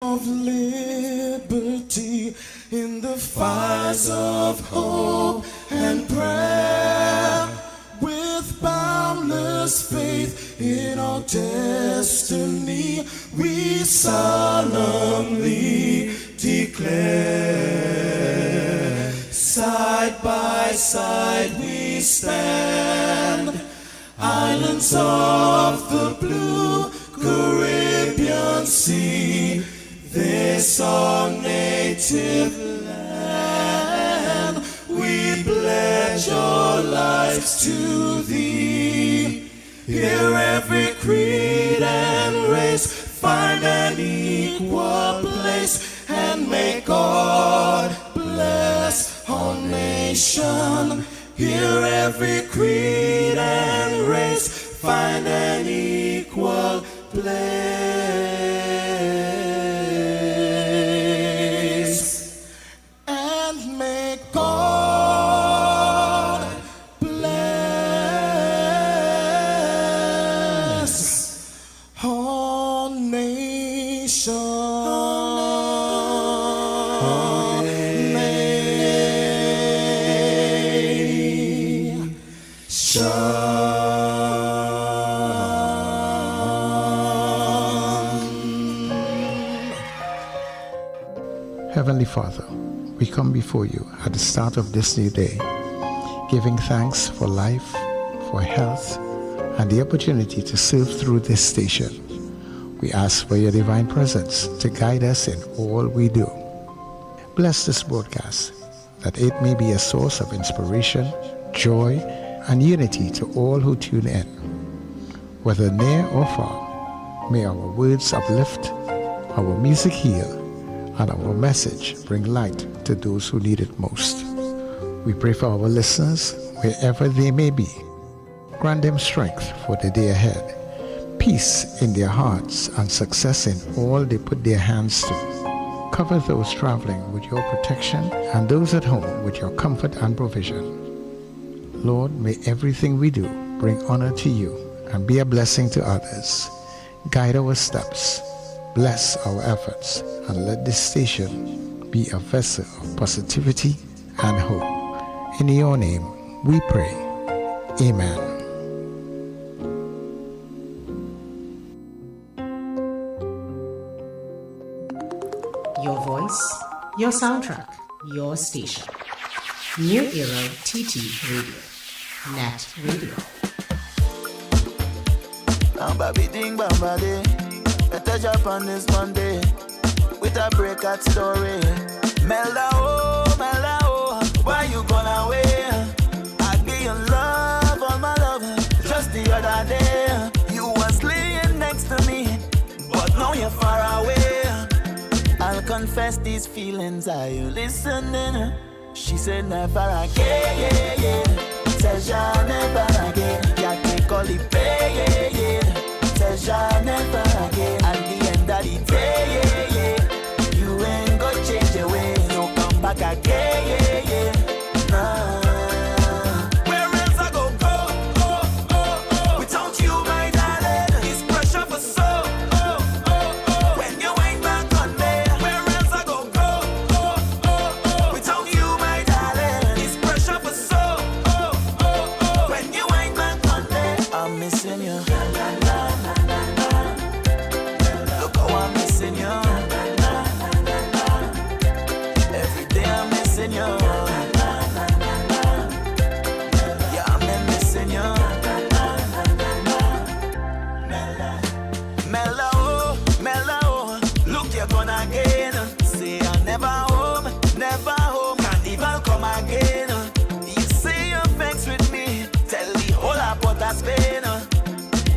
of liberty in the fires of hope and prayer, with boundless faith in our destiny, we solemnly declare. Side by side we stand, islands of the blue Caribbean Sea, this our native land. We pledge our lives to thee. Here every creed and race find an equal place, and may God bless our nation. Here every creed and race find an equal place, and may God bless our nation. Heavenly Father, we come before you at the start of this new day, giving thanks for life, for health, and the opportunity to serve through this station. We ask for your divine presence to guide us in all we do. Bless this broadcast, that it may be a source of inspiration, joy, and unity to all who tune in. Whether near or far, may our words uplift, our music heal, and our message bring light to those who need it most. We pray for our listeners wherever they may be. Grant them strength for the day ahead, peace in their hearts, and success in all they put their hands to. Cover those traveling with your protection and those at home with your comfort and provision. Lord, may everything we do bring honor to you and be a blessing to others. Guide our steps, bless our efforts, and let this station be a vessel of positivity and hope. In your name we pray. Amen. Your voice, your soundtrack, your station. New Era TT Radio. Net Radio. Better jump on this Monday with a breakout story. Melda, oh, why you gone away? I give you love, all my love. Just the other day, you was laying next to me, but now you're far away. I'll confess these feelings, are you listening? She said never again, yeah, yeah. Says ja never again. Ya que call it pay, yeah. Says ja never again. At the end of the day, yeah, yeah. You ain't gonna change your ways. No come back again, yeah, yeah. Nah. Where else I go, without you, my darling? It's pressure for so, when you ain't back on me. Where else I go, without you, my darling? It's pressure for so, when you ain't back on me. I'm missing you. Look how I'm missing you. Every day I'm missing you. Yeah, I'm missing you. Mellow, look, you're gone again. Say I'm never home, can't even come again. You say you're vexed with me, tell the whole about that Spain.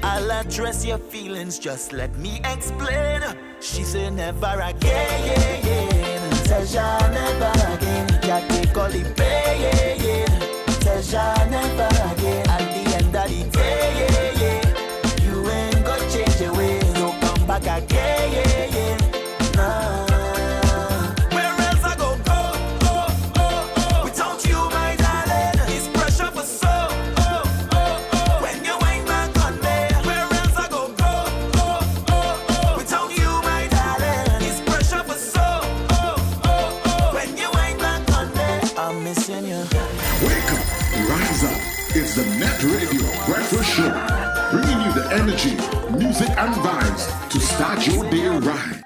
I'll address your feelings, just let me explain. She said never again, says ja never again. Ya que call it pay, yeah, yeah. Says ja never again. At the end of the day, yeah, yeah. You ain't gonna change your ways, no come back again, yeah, yeah. Nah. Where else I go, without you, my darling? It's pressure for so, when you ain't back on me. Where else I go, without you, my darling? It's pressure. music and vibes to start your day right.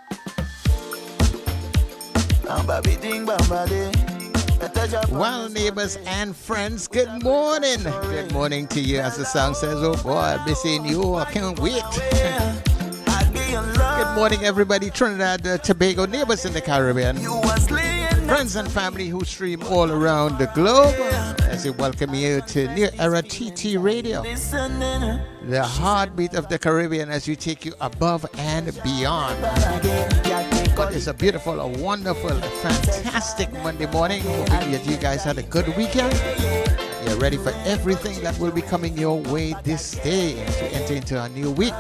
Well, neighbors and friends, good morning. Good morning to you. As the song says, oh boy, I've been seeing you. I can't wait. Good morning, everybody. Trinidad and Tobago, neighbors in the Caribbean, friends and family who stream all around the globe. As we welcome you to New Era TT Radio, the heartbeat of the Caribbean, as we take you above and beyond. But it's a beautiful, a wonderful, a fantastic Monday morning. Hoping that you guys had a good weekend. You're ready for everything that will be coming your way this day as we enter into a new week.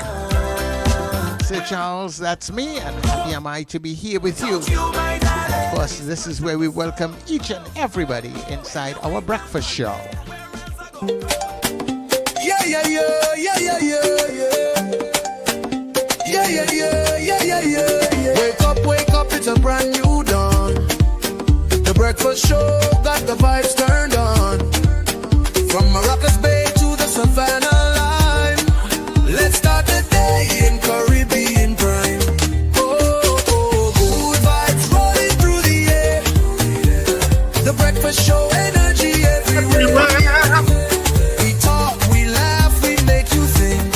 Sir Charles, that's me, and happy am I to be here with you. Of course, this is where we welcome each and everybody inside our breakfast show. Yeah, yeah, yeah, yeah, yeah, yeah, yeah. Yeah, yeah, yeah, yeah, yeah, yeah. Wake up, it's a brand new dawn. The breakfast show got the vibes turned on. From Maracas Bay to the Savannah line, let's start the day in Caribbean prime. Oh, good vibes rolling through the air. The breakfast show energy everywhere. We talk, we laugh, we make you think.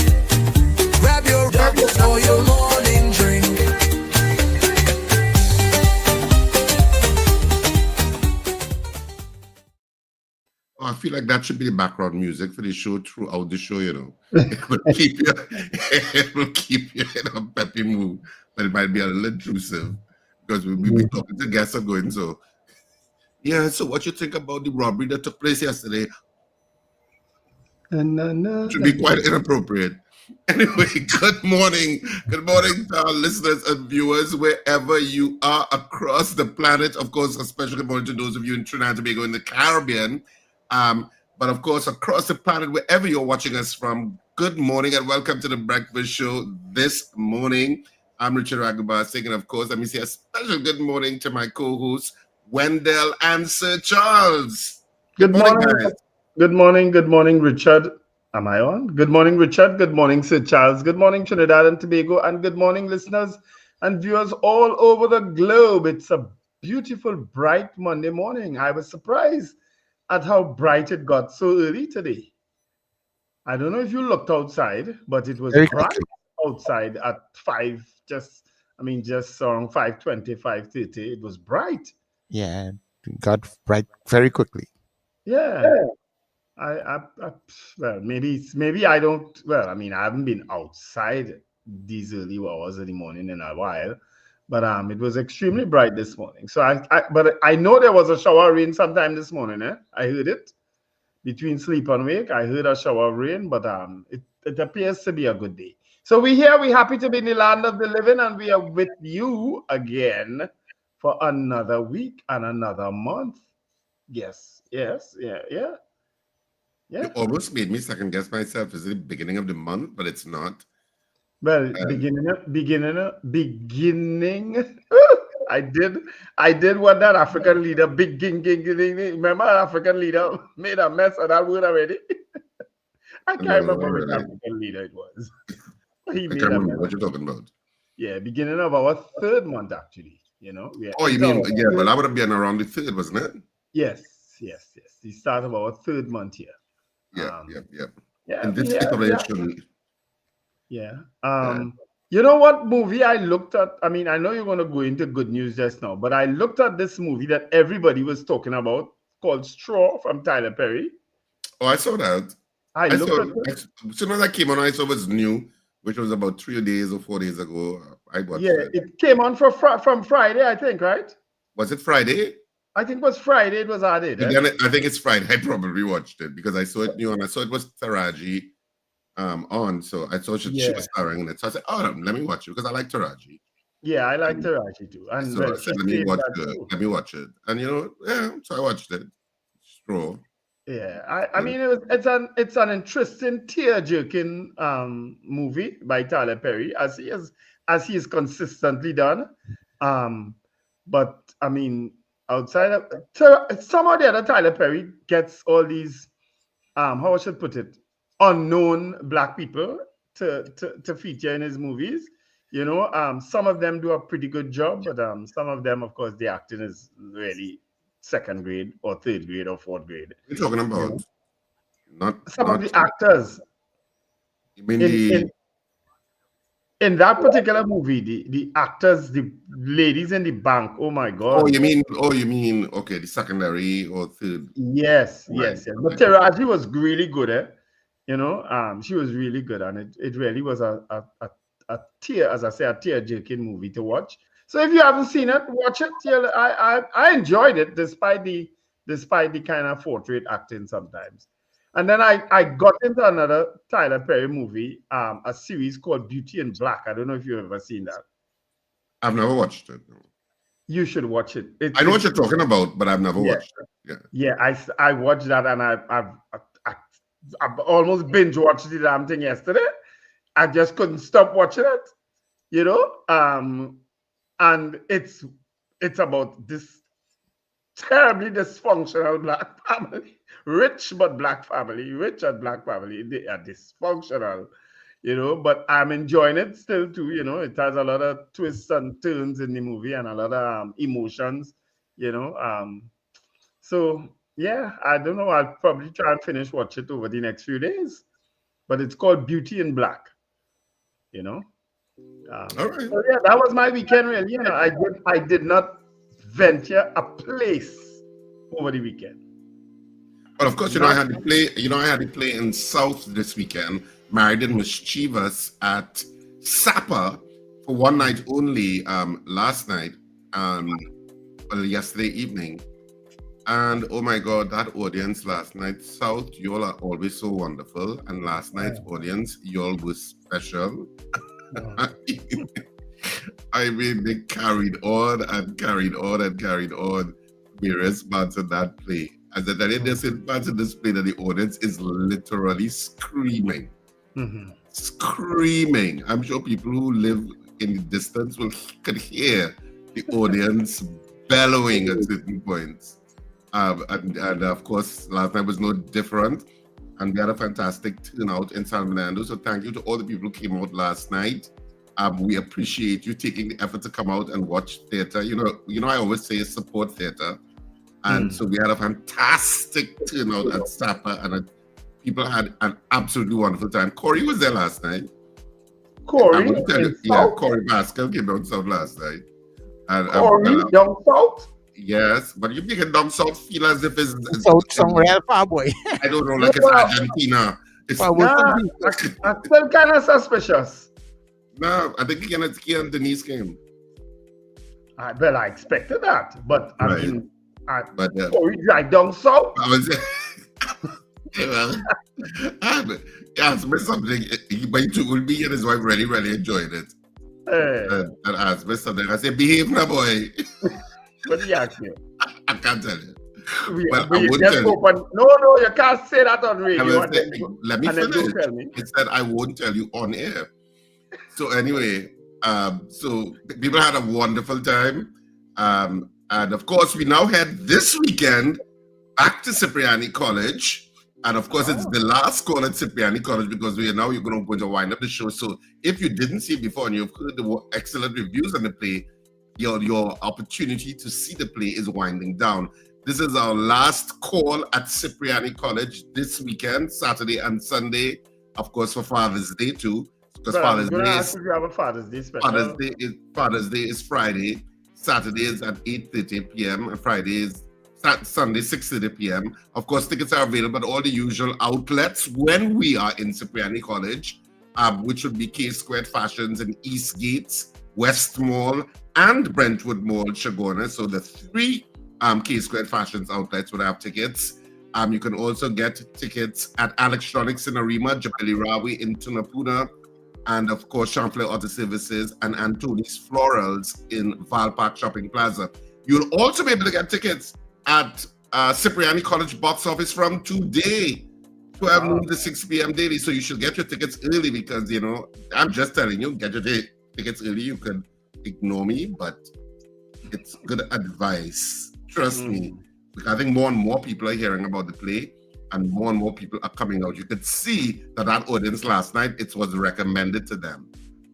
Grab your breakfast or your morning drink. I feel like that should be the background music for the show throughout the show, you know. It will keep you in a peppy mood, but it might be a little intrusive because we'll be talking to guests are going. So, yeah, so what you think about the robbery that took place yesterday? Should be quite inappropriate. Anyway, good morning. Good morning to our listeners and viewers wherever you are across the planet. Of course, a special good morning to those of you in Trinidad and Tobago in the Caribbean. But of course, across the planet, wherever you're watching us from, good morning and welcome to the breakfast show this morning. I'm Richard Raghuba saying, of course, let me say a special good morning to my co-hosts, Wendell and Sir Charles. Good morning, guys. Good morning, Richard. Am I on? Good morning, Richard. Good morning, Sir Charles. Good morning, Trinidad and Tobago. And good morning, listeners and viewers all over the globe. It's a beautiful, bright Monday morning. I was surprised at how bright it got so early today. I don't know if you looked outside, but it was bright outside at 5, just around 5:20, 5:30. It was bright. Yeah, it got bright very quickly. Yeah. Well, maybe I don't. Well, I mean, I haven't been outside these early hours of the morning in a while, but it was extremely bright this morning. So but I know there was a shower rain sometime this morning. I heard it between sleep and wake. I heard a shower rain, but it appears to be a good day. So we're here. We're happy to be in the land of the living, and we are with you again for another week and another month. Yes. Yeah. You almost made me second guess myself. Is it the beginning of the month? But it's not. Well, beginning. I did what that African leader, remember that African leader made a mess of that word already? I can't remember which African leader it was. I can't remember what you're talking about. Yeah, beginning of our third month, actually. You know. Oh, you mean, yeah, but that would have been around the third, wasn't it? Yes. The start of our third month here. Yeah. And this Yeah. You know what movie I looked at? I mean, I know you're going to go into good news just now, but I looked at this movie that everybody was talking about called Straw from Tyler Perry. Oh, I saw that. I looked at it. As soon as I came on, I saw it was new, which was about 3 days or 4 days ago. I watched it. It came on from Friday, I think, right? Was it Friday? I think it was Friday. It was added. I think it's Friday. I probably watched it because I saw it new and I saw it was Taraji on. So I thought she was starring in it. So I said, oh, let me watch it because I like Taraji. Yeah, I like Taraji too. And so I said, let me watch it. And so I watched it. Straw. Yeah, I mean it's an interesting tear-jerking movie by Tyler Perry as he is consistently done. But I mean, outside of some of the other Tyler Perry gets all these how I should put it, unknown black people to feature in his movies. You know, some of them do a pretty good job, but some of them, of course, the acting is really second grade or third grade or fourth grade. We're talking about Some of the actors you mean in that particular movie, the actors, the ladies in the bank, oh my God. you mean okay, the secondary or third. Yes. But Taraji was really good, you know, she was really good, and it really was a tear, as I say, a tear-jerking movie to watch. So if you haven't seen it, watch it. I enjoyed it despite the kind of fourth-rate acting sometimes. And then I got into another Tyler Perry movie, a series called Beauty in Black. I don't know if you've ever seen that. I've never watched it. No. You should watch it. I know what you're talking about, but I've never watched it. Yeah, I watched that, and I've almost binge watched the damn thing yesterday. I just couldn't stop watching it, you know. And it's about this terribly dysfunctional black family, rich and black family. They are dysfunctional, you know, but I'm enjoying it still too, you know. It has a lot of twists and turns in the movie and a lot of emotions, you know. So yeah, I don't know. I'll probably try and finish watch it over the next few days. But it's called Beauty in Black, you know. All right. So yeah, that was my weekend really. You know, I did not venture a place over the weekend. But of course, you know, I had to play in South this weekend, Married and Mischievous at Sapa for one night only, last night, yesterday evening. And oh my God, that audience last night, South, you all are always so wonderful. And last night's audience, you all were special. I mean, they carried on various parts of that play. As I tell you, there's parts of this play that the audience is literally screaming. Screaming. I'm sure people who live in the distance could hear the audience bellowing at certain points. And of course, last night was no different. And we had a fantastic turnout in San Fernando. So thank you to all the people who came out last night. We appreciate you taking the effort to come out and watch theater. You know, I always say support theater. And so we had a fantastic turnout at Sapa, and people had an absolutely wonderful time. Corey was there last night. Corey Pascal came down south last night. And, Corey down south? Yes, but you make a down south feel as if it's somewhere far away. I don't know, like it's Argentina. I'm still kind of suspicious. No, I think he and Denise came. Well, I expected that, but I mean, Corey drive down south. Asked me something, but he and his wife really enjoyed it. And asked me something. I said, behave now, boy. What do you ask you? I can't tell you. No, you can't say that on radio. Let me finish. It said I won't tell you on air. So anyway, so people had a wonderful time. And of course, we now head this weekend back to Cipriani College. And of course, it's the last call at Cipriani College because you're going to wind up the show. So if you didn't see it before and you've heard the excellent reviews on the play, your opportunity to see the play is winding down. This is our last call at Cipriani College this weekend, Saturday and Sunday, of course, for Father's Day too. Because Father's Day is Friday. Saturday is at 8:30 p.m. and Friday is Sunday 6:30 p.m. Of course, tickets are available at all the usual outlets when we are in Cipriani College, which would be K Squared Fashions in Eastgate, West Mall, and Brentwood Mall, Shagona. So the three K Squared Fashions outlets would have tickets. You can also get tickets at Electronics in Arima, Jabali Rawi in Tunapuna, and of course, Champlain Auto Services and Antoni's Florals in Val Park Shopping Plaza. You'll also be able to get tickets at Cipriani College box office from today, 12 noon to 6 p.m. daily. So you should get your tickets early because, I'm just telling you, get your tickets early. You can ignore me, but it's good advice. Trust me. I think more and more people are hearing about the play. and more people are coming out. You could see that audience last night, it was recommended to them.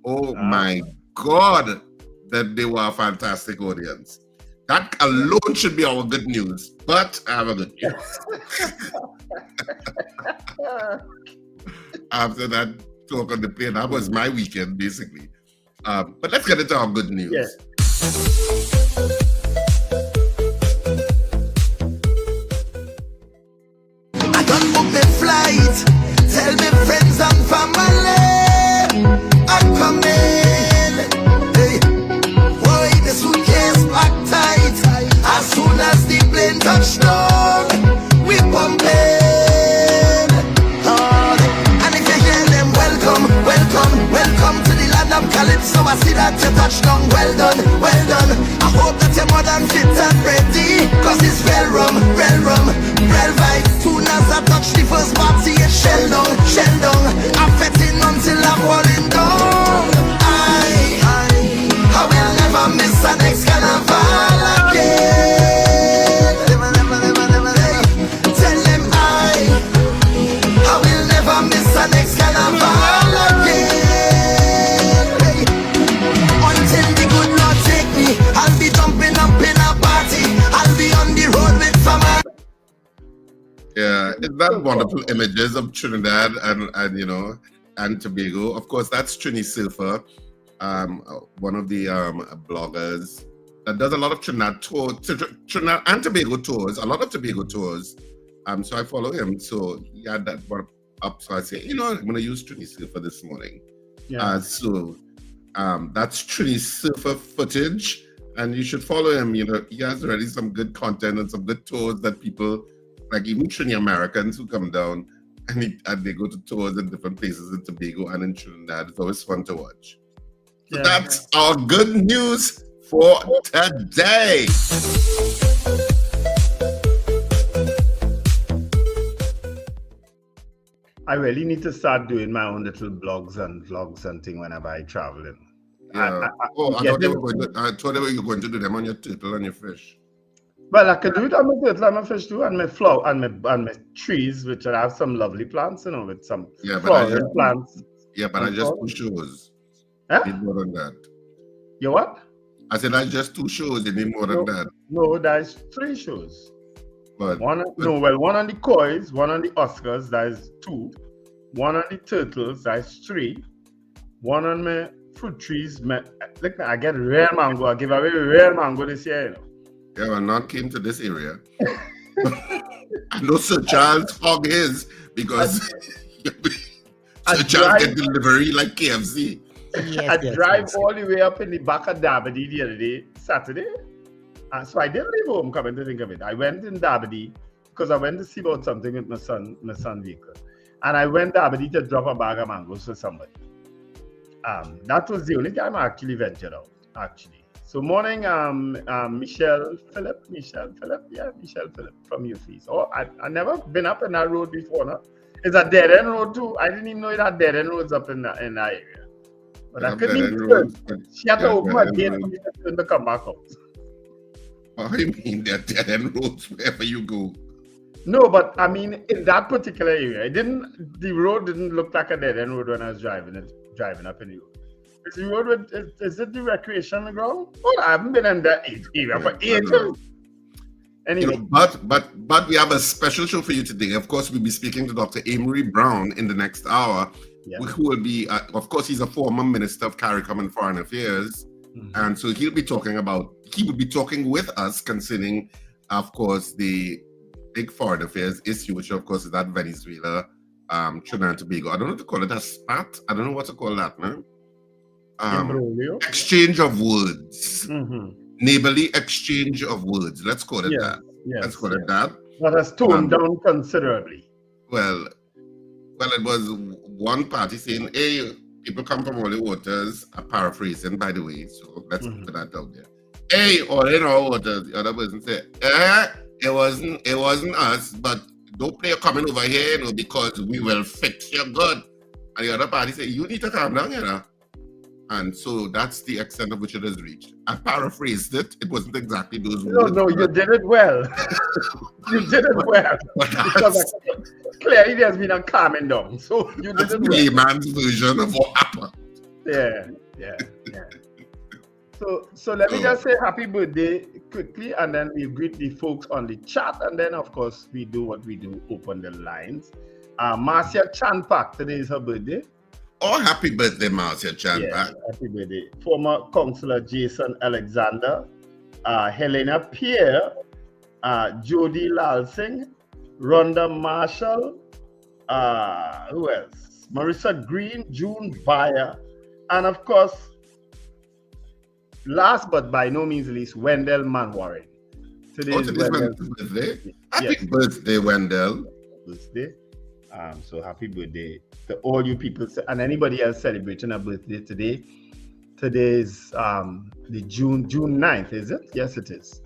Oh my God, that they were a fantastic audience. That alone should be our good news. But I have a good news. After that talk on the plane, that was my weekend, basically. But let's get into our good news. Yeah. I don't book the flight. Tell me friends and family I'm coming. Hey, boy, the suitcase packed tight. As soon as the plane touched down, we pumping. And if you hear them, welcome, welcome, welcome to the land of Calypso. I see that you touched down. Well done, well done. I hope that you're more than fit and ready, cause it's real rum, real vibe. Soon as I touch the first party, it's shell down. I'm fetting until I'm falling down. I will never miss the next carnival again. Tell them I will never miss the next carnival again. Until the good Lord take me, I'll be jumping up in a party. I'll be on the road with family. Yeah, it's that wonderful images of Trinidad and Tobago. Of course, that's Trini Silver, one of the bloggers that does a lot of Trinidad and Tobago tours, a lot of Tobago tours. So I follow him. So he had that one up. So I say, I'm going to use Trini Silver this morning. Yeah. So that's Trini Silver footage, and you should follow him. He has already some good content and some good tours that people, like even Trini Americans who come down and they go to tours in different places in Tobago and in Trinidad. It's always fun to watch. So that's our good news for today. I really need to start doing my own little blogs and vlogs and thing whenever I travel in. Yeah. I thought they were going to do them on your turtle and your fish. Well, I could do it on my turtle and my fish too, and my flower and my trees, which I have some lovely plants, with some flowering plants. Yeah, but I just 2 shows. Huh? You need more than that. You what? I said that's just 2 shows. You need more than that. No, there's 3 shows. But one on the kois, one on the Oscars, that is 2. One on the turtles, that is 3. One on my fruit trees. Look, I get rare mango. I give away rare mango this year. Yeah, well, none came to this area. I know Sir Charles hog his because Sir Charles get delivery like KFC. I drive all the way up in the back of Dabadi the other day, Saturday. So I didn't leave home, coming to think of it. I went in Dabadi because I went to see about something with my son vehicle. And I went to Dabadi to drop a bag of mangoes for somebody. That was the only time I actually ventured out, actually. So morning, Michelle Phillip from UFES. Oh, I never been up in that road before, no? It's a dead end road too. I didn't even know it had dead end roads up in that area. But I couldn't even she had to open my gate for me to come back out. What do you mean there are dead end roads wherever you go? No, but I mean in that particular area, the road didn't look like a dead end road when I was driving up in the road. Is the road is it the recreational ground? Oh, I haven't been in that area for ages. Anyway. But we have a special show for you today. Of course, we'll be speaking to Dr. Amery Browne in the next hour, who will be, of course, he's a former Minister of Caricom and Foreign Affairs. Mm-hmm. And so he will be talking with us concerning, of course, the big foreign affairs issue, which of course is that Venezuela, Trinidad and Tobago. I don't know what to call it, a spat. I don't know what to call that, man. Exchange of words. Mm-hmm. Neighborly exchange of words. Let's call it that. Yes, let's call it that. That has toned down considerably. Well, it was one party saying, hey, people come from all the waters. I'm paraphrasing, by the way, so let's put that out there. Hey, all in our waters. The other person said, it wasn't us, but don't play coming over here, because we will fix your good. And the other party said, you need to calm down, And so that's the extent of which it has reached. I paraphrased it. It wasn't exactly those No, words. no, you did it well. You did it well. But Because clearly there's been a calming down. So you did that's it the well. layman's version of what happened. Yeah. So let me just say happy birthday quickly, and then we greet the folks on the chat, and then of course we do what we do, open the lines. Marcia Chanpak, today is her birthday. Oh, happy birthday, Marcia Chan. Yeah, happy birthday. Former Councillor Jason Alexander, Helena Pierre, Jody Lalsing, Rhonda Marshall, who else? Marissa Green, June Bayer, and of course, last but by no means least, Wendell Manwaring. Today is Wendell's birthday. Happy birthday, Wendell. Birthday. So happy birthday to all you people and anybody else celebrating a birthday today. Today is the June 9th, is it? Yes, it is.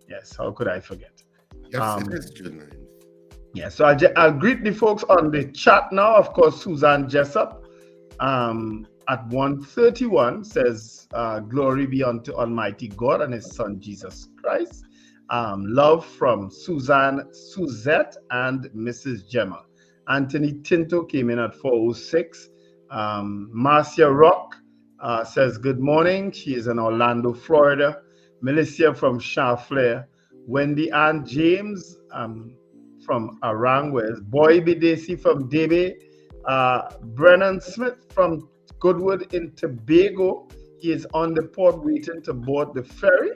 Yes, how could I forget? Yes, it is June 9th. Yeah, so I'll greet the folks on the chat now. Of course, Suzanne Jessup at 1:31 says, glory be unto Almighty God and his son Jesus Christ. Love from Suzette and Mrs. Gemma. Anthony Tinto came in at 4:06. Marcia Rock says good morning. She is in Orlando, Florida. Melissa from Charflair. Wendy Ann James from Arangwes. Boy Bidesi from Debe. Brennan Smith from Goodwood in Tobago. He is on the port waiting to board the ferry.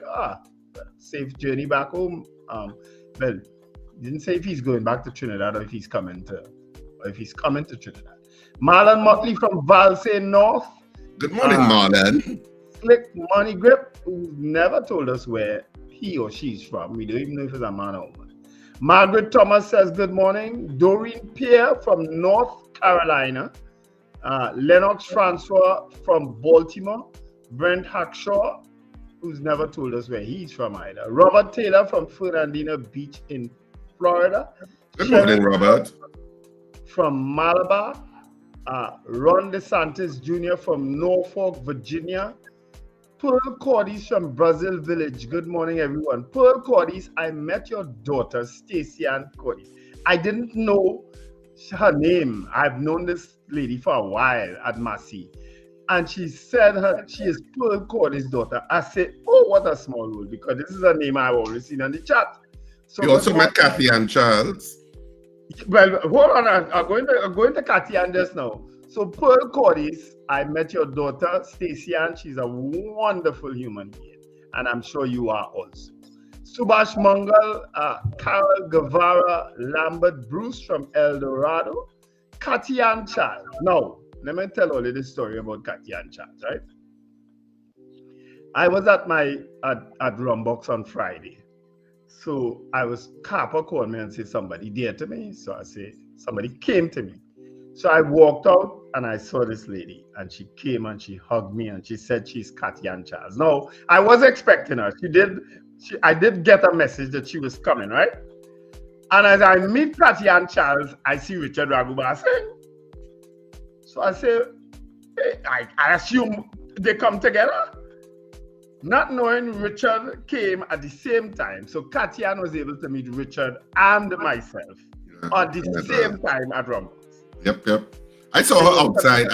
Safe journey back home. Well, didn't say if he's going back to Trinidad or if he's coming to Trinidad. Marlon Motley from Valsay North. Good morning, Marlon. Slick Money Grip, who never told us where he or she's from. We don't even know if it's a man or woman. Margaret Thomas says good morning. Doreen Pierre from North Carolina. Lennox Francois from Baltimore. Brent Hackshaw, who's never told us where he's from either. Robert Taylor from Fernandina Beach in Florida. Good morning, Robert. From Malabar. Ron DeSantis Jr. from Norfolk, Virginia. Pearl Cordis from Brazil Village. Good morning, everyone. Pearl Cordis, I met your daughter, Stacey Ann Cordis. I didn't know her name. I've known this lady for a while at Massey. And she said she is Pearl Cordis' daughter. I said, oh, what a small world, because this is a name I've always seen on the chat. So you also met Kathy and Charles. Well, hold on. I'm going to Kathy Ann just now. So Pearl Cordis, I met your daughter, Stacey Ann. She's a wonderful human being. And I'm sure you are also. Subhash Mangal, Carol Guevara, Lambert Bruce from El Dorado. Kathy Ann Charles. Now, let me tell all of this story about Kathy Ann Charles, right? I was at Rumbox on Friday. So Kappa called me and said somebody dear to me. So I said, somebody came to me. So I walked out and I saw this lady and she came and she hugged me and she said she's Kathy Ann Charles. No, I was expecting her. I did get a message that she was coming, right? And as I meet Kathy Ann Charles, I see Richard Raguba saying. So I say, hey, I assume they come together. Not knowing Richard came at the same time. So Kathy Ann was able to meet Richard and myself at the same time at Rumbox. Yep. I saw her outside.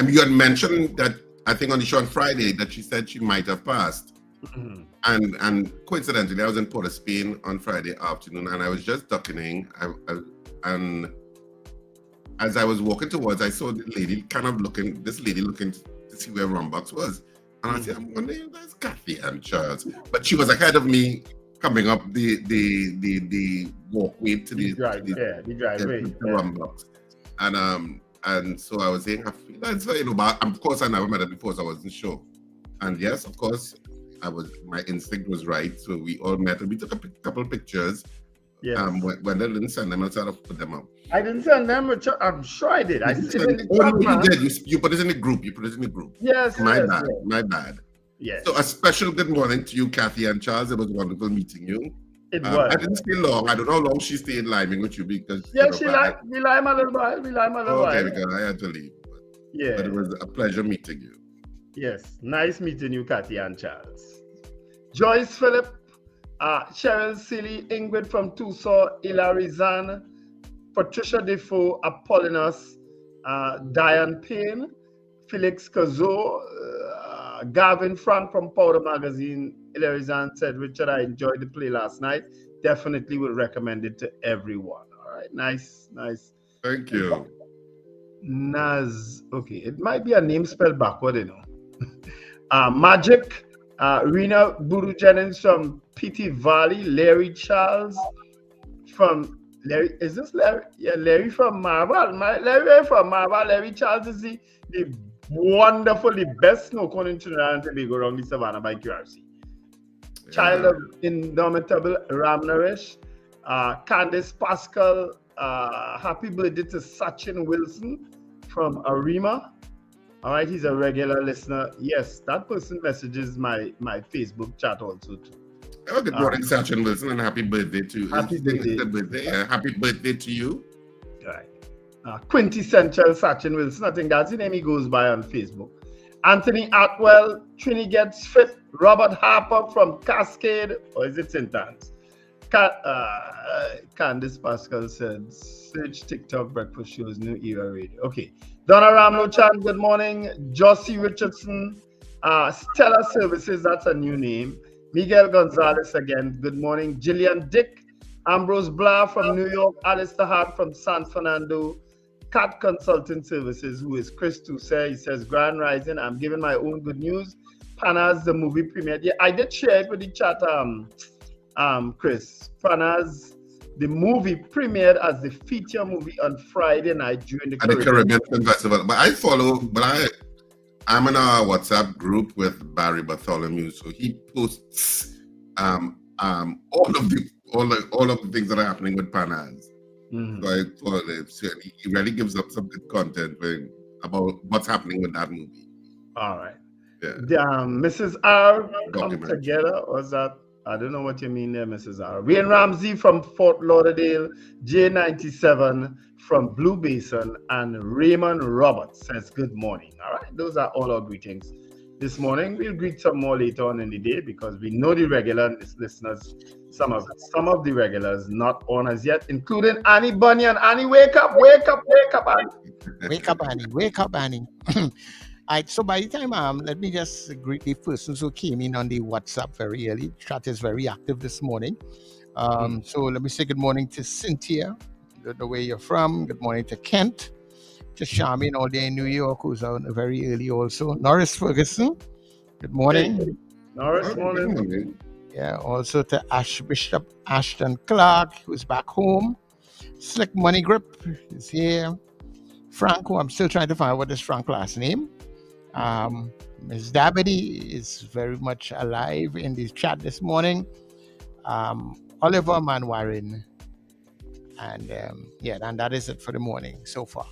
You had mentioned that, I think on the show on Friday, that she said she might have passed. Mm-hmm. And coincidentally, I was in Port of Spain on Friday afternoon, and I was just ducking. And as I was walking towards, I saw this lady looking to see where Rumbox was. And I said, I'm wondering, that's Kathy Ann Charles. But she was ahead of me coming up the walkway to the driveway. Rumbox. And so I was saying, that's right, but of course I never met her before, so I wasn't sure. And yes, of course, my instinct was right. So we all met and we took a couple of pictures. Yes. When they didn't send them, I started to put them up. I didn't send them. I'm sure I did. You did. You put it in the group. Yes. My bad. Yes. So a special good morning to you, Kathy and Charles. It was wonderful meeting you. It was. I didn't stay long. I don't know how long she stayed liming with you because. Yeah, we lime a little while. Okay, because I had to leave. Yeah. But it was a pleasure meeting you. Yes. Nice meeting you, Kathy and Charles. Joyce Phillip, Cheryl Silly, Ingrid from Tucson, Hilary Zan, Patricia Defoe, Apollinaus, Diane Payne, Felix Cazo, Gavin Frank from Powder Magazine. Hilary Zan said, Richard, I enjoyed the play last night. Definitely will recommend it to everyone. All right, nice. Thank you. Naz, okay, it might be a name spelled backward, you know. Magic, Rena Buru Jennings from Pity Valley, Larry Charles from Larry. Is this Larry? Yeah, Larry from Marval. Larry from Marval. Larry Charles is the wonderful, the best snow cone in Trinidad and Tobago around the savannah by QRC. Yeah. Child of Indomitable Ram Naresh, Candice Pascal, happy birthday to Sachin Wilson from Arima. All right, he's a regular listener. Yes, that person messages my Facebook chat also too. Oh, good morning, Sachin Wilson, and happy birthday to you. Happy birthday. Happy birthday to you. All right. Quintessential Sachin Wilson, I think that's the name he goes by on Facebook. Anthony Atwell, Trini Gets Fit, Robert Harper from Cascade, or is it St. Anne's? Candice Pascal said, search TikTok breakfast shows, New Era Radio. Okay. Donna Ramlo Chan, good morning. Josie Richardson, Stellar Services, that's a new name. Miguel Gonzalez again, good morning. Gillian Dick, Ambrose Blah from New York, Alistair Hart from San Fernando, Cat Consulting Services, who is Chris Toussaint. He says, Grand Rising, I'm giving my own good news. Panas, the movie premiered. Yeah, I did share it with the chat, Chris. Panas, the movie premiered as the feature movie on Friday night during the Caribbean Film Festival. But I'm in a WhatsApp group with Barry Bartholomew, so he posts all of the things that are happening with Panas. Mm-hmm. So I thought he really gives up some good content about what's happening with that movie. All right. Yeah. Mrs. R come together, or is that? I don't know what you mean there, Mrs. R. Wayne Ramsey from Fort Lauderdale, J97 from Blue Basin, and Raymond Roberts says good morning. All right, those are all our greetings this morning. We'll greet some more later on in the day because we know the regular listeners, some of the regulars not on as yet, including Annie Bunyan. Annie, wake up, Annie. Wake up, Annie. So by the time, let me just greet the persons who came in on the WhatsApp very early. Chat is very active this morning. So let me say good morning to Cynthia, the way you're from. Good morning to Kent, to Charmin all day in New York, who's out very early also. Norris Ferguson, good morning. Hey, Norris, morning. Yeah, also to Bishop Ashton Clark, who's back home. Slick Money Grip is here. Frank, who I'm still trying to find what is Frank's last name. Ms. Dabity is very much alive in the chat this morning. Oliver Manwarin. And and that is it for the morning so far.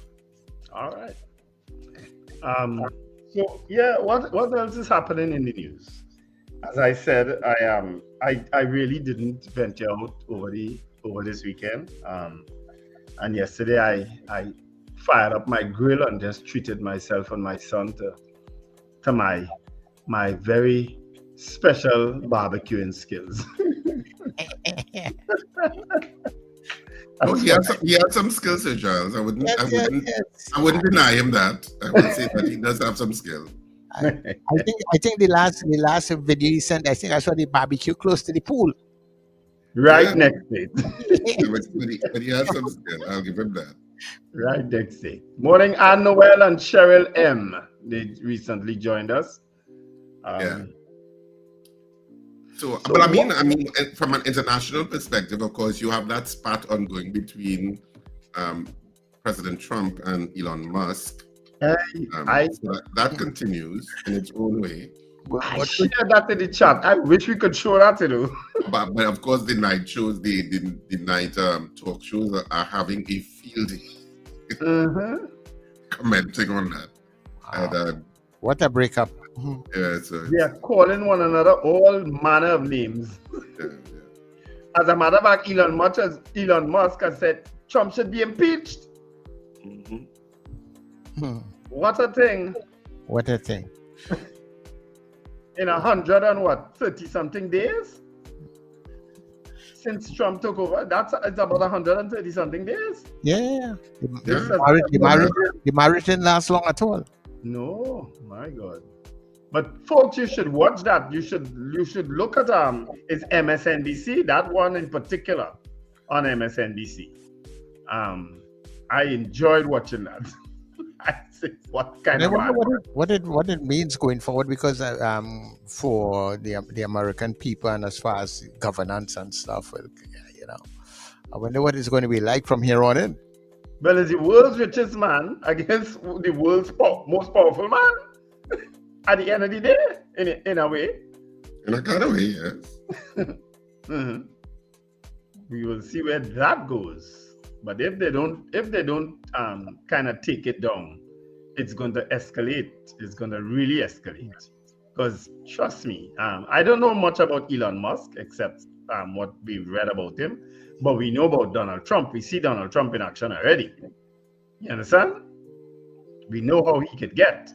All right. What else is happening in the news? As I said, I really didn't venture out over this weekend. And yesterday I fired up my grill and just treated myself and my son to my very special barbecuing skills. He had some skills, Sir Charles. I wouldn't deny him that. I would say that he does have some skill. I think the last video he sent, I think I saw the barbecue close to the pool. Right next to it. But he has some skill. I'll give him that. Right next to it. Morning, Ann Noel and Cheryl M. They recently joined us. But I mean, from an international perspective, of course, you have that spat ongoing between President Trump and Elon Musk. So that continues in its own way. I shared that in the chat. I wish we could show that to you. But of course, the night shows, the night talk shows are having a field day commenting on that. And, what a breakup. Yeah, they are calling one another all manner of names. As a matter of fact, Elon Musk has said Trump should be impeached. What a thing. What a thing. In 130 something days since Trump took over, it's about 130 something days. Yeah. This The marriage didn't last long at all. No, my God. But folks, you should watch that. You should look at it's MSNBC, that one in particular on MSNBC. I enjoyed watching that. I said, what kind I of wonder what it means going forward, because for the American people and as far as governance and stuff, you know, I wonder what it's going to be like from here on in. Well, it's the world's richest man against the world's most powerful man. At the end of the day, in a way. In a kind of way, yes. Mm-hmm. We will see where that goes. But if they don't kind of take it down, it's going to escalate. It's going to really escalate. Because trust me, I don't know much about Elon Musk except what we've read about him. But we know about Donald Trump. We see Donald Trump in action already. You understand? We know how he could get.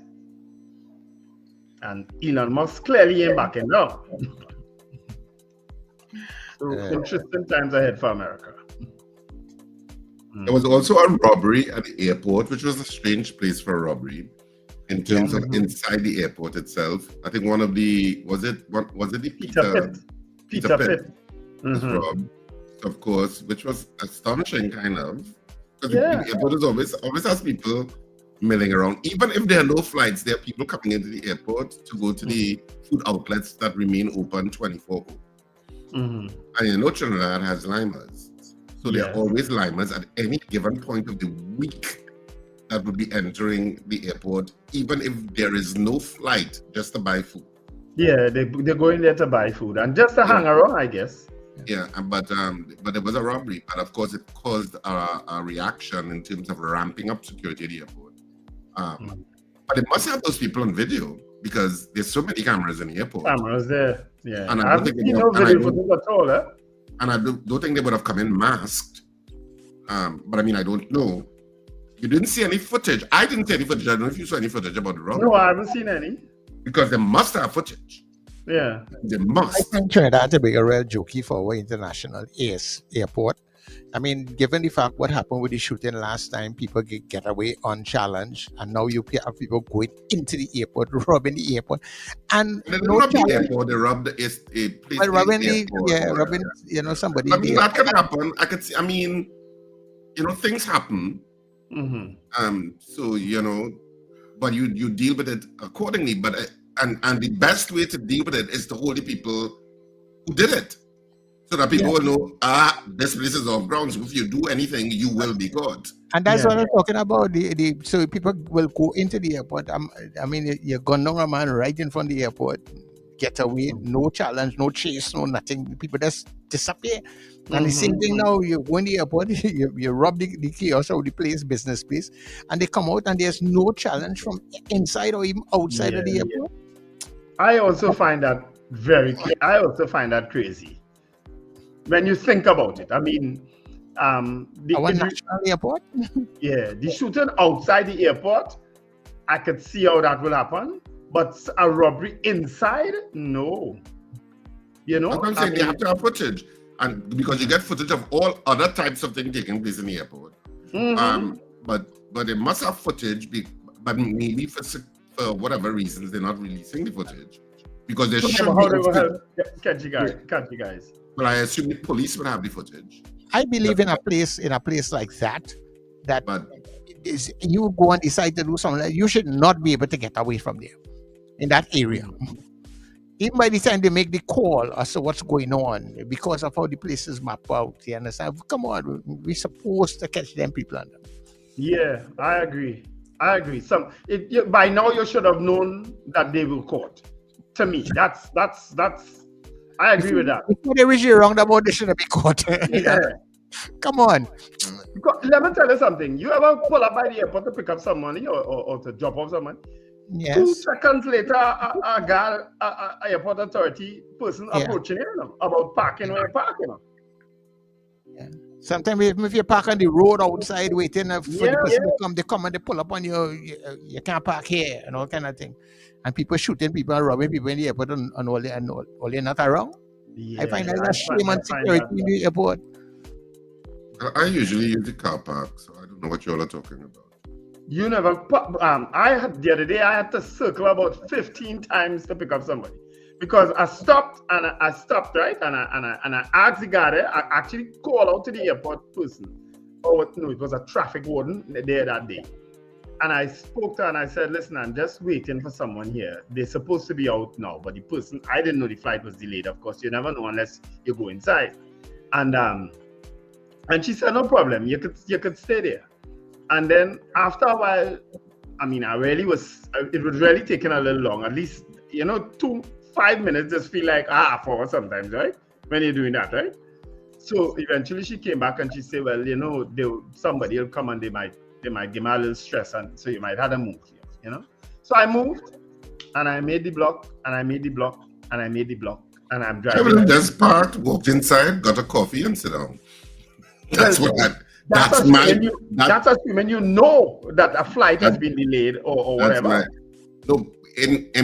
And Elon Musk clearly ain't backing down. So interesting times ahead for America. There was also a robbery at the airport, which was a strange place for a robbery in terms of inside the airport itself. I think one of the was it the Peter Pitt was robbed, of course, which was astonishing, kind of. Because the airport always has people milling around. Even if there are no flights, there are people coming into the airport to go to the food outlets that remain open 24 hours. And you know Trinidad has limers. So there are always limers at any given point of the week that would be entering the airport, even if there is no flight, just to buy food. Yeah, they're going there to buy food and just to hang around, I guess. Yeah, but there was a robbery, but of course it caused a reaction in terms of ramping up security at the airport. But it must have those people on video because there's so many cameras in the airport. Cameras there, yeah. And I don't think no video footage at all, eh? And I don't think they would have come in masked. But I mean, I don't know. You didn't see any footage. I didn't see any footage. I don't know if you saw any footage about the robbery. No, I haven't seen any. Because they must have footage. Yeah. They must. I think Trinidad to be a real jokey for our international airport. I mean, given the fact what happened with the shooting last time, people get away unchallenged, and now you have people going into the airport, robbing the airport, and they robbed the airport. They robbed a place. Well, robbing robbing, somebody. I mean, that can happen. I could see. I mean, things happen. So but you deal with it accordingly. But and the best way to deal with it is to hold the people who did it. So that people will know, this place is off ground. So if you do anything, you will be caught. And that's what I'm talking about. So people will go into the airport. I mean, you're going down a man right in front of the airport, get away, no challenge, no chase, no nothing. People just disappear. And the same thing now, you go in the airport, you rob the kiosk or the business place, and they come out and there's no challenge from inside or even outside of the airport. I also find that crazy. When you think about it, I mean, our national airport? The shooting outside the airport, I could see how that will happen, but a robbery inside, no. That's what I'm saying. You have to have footage, and because you get footage of all other types of things taking place in the airport. But they must have footage, but maybe for whatever reasons they're not releasing the footage because they should. How they will help catch you guys. But I assume the police would have the footage. I believe in a place like that you go and decide to do something like you should not be able to get away from there in that area. Even by the time they make the call as to what's going on, because of how the place is mapped out, you understand? Come on, we're supposed to catch them people on them. Yeah, I agree. By now you should have known that they will caught. To me, that's. I agree with that. If they reach the roundabout, they shouldn't be caught. Come on. Let me tell you something. You ever pull up by the airport to pick up some money or to drop off some money? Yes. 2 seconds later, a guard, a airport authority person approaching you about parking where you're parking. Yeah. Sometimes even if you park on the road outside waiting for the Yeah, person to come, they come and they pull up on you. You can't park here and all kind of thing. And people shooting people and robbing people in the airport and all they're not around. yeah. I find that a shame on I find security that- in the airport. I usually use the car park, so I don't know what you all are talking about. You never. I had the other day. I had to circle about 15 times to pick up somebody because I stopped and I stopped right, and I asked the guy there. I actually called out to the airport person. Oh no, it was a traffic warden there that day, and I spoke to her and I said, "Listen, I'm just waiting for someone here. They're supposed to be out now, but the person, I didn't know the flight was delayed. Of course, you never know unless you go inside." And she said, "No problem. You could stay there." And then after a while, I mean, it was really taking a little long. At least, 5 minutes just feel like half hour sometimes, right? When you're doing that, right? So eventually she came back and she said, "Well, somebody will come and they might give me a little stress, and so you might have to move here, So I moved, and I made the block, and I made the block, and I made the block, and I'm I driving. would have just parked, walked inside, got a coffee, and sit down. That's what I. That's assuming you know that a flight has been delayed or whatever. No,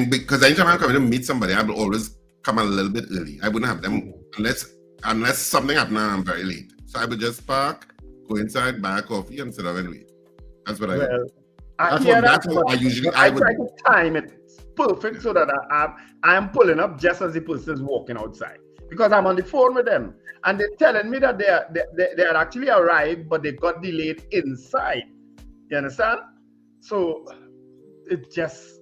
because anytime I'm coming to meet somebody, I will always come a little bit early. I wouldn't have them unless something happened and I'm very late. So I would just park, go inside, buy a coffee, and sit down and wait. That's what I do. That's what I usually. I try to time it perfect so that I am pulling up just as the person is walking outside, because I'm on the phone with them and they're telling me that they had actually arrived, but they got delayed inside. You understand? So it just.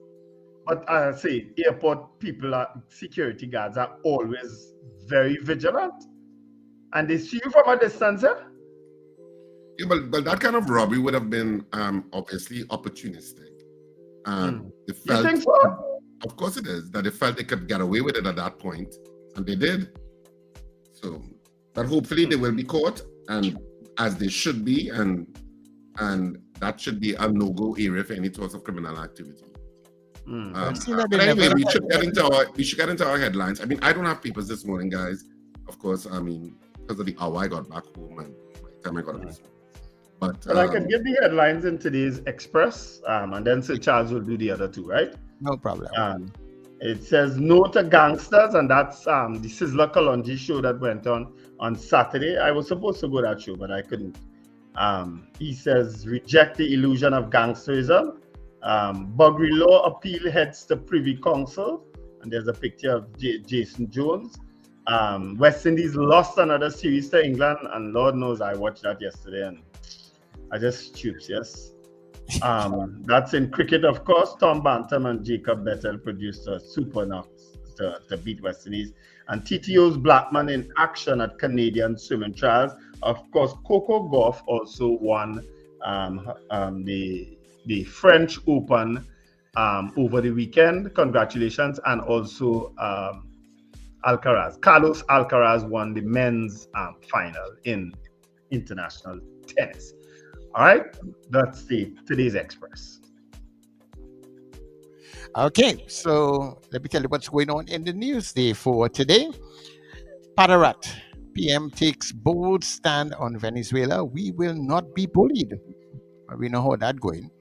But I say, airport people, security guards are always very vigilant, and they see you from a distance. Yeah, but that kind of robbery would have been obviously opportunistic. They felt, you think so? Of course it is, that they felt they could get away with it at that point, and they did. So, but hopefully they will be caught, and as they should be, and that should be a no-go area for any sorts of criminal activity. But anyway, we should get into our headlines. I mean, I don't have papers this morning, guys. Of course, I mean, because of the hour I got back home and by the time I got up. But I can give the headlines in today's Express, and then Sir Charles will do the other two, right? No problem. It says no to gangsters, and that's the Sizzler Kalonji show that went on Saturday. I was supposed to go to that show, but I couldn't. He says reject the illusion of gangsterism. Buggery law appeal heads to Privy Council, and there's a picture of Jason Jones. West Indies lost another series to England, and Lord knows I watched that yesterday and I just stupid, yes. That's in cricket, of course. Tom Bantam and Jacob Bettel produced a super knocks to beat West Indies. And TTO's Blackman in action at Canadian swimming trials. Of course, Coco Gauff also won the French Open over the weekend. Congratulations. And also Carlos Alcaraz won the men's final in international tennis. All right, that's today's Express. Okay, so let me tell you what's going on in the news day for today. Patriotic, PM takes bold stand on Venezuela. We will not be bullied. We know how that's going.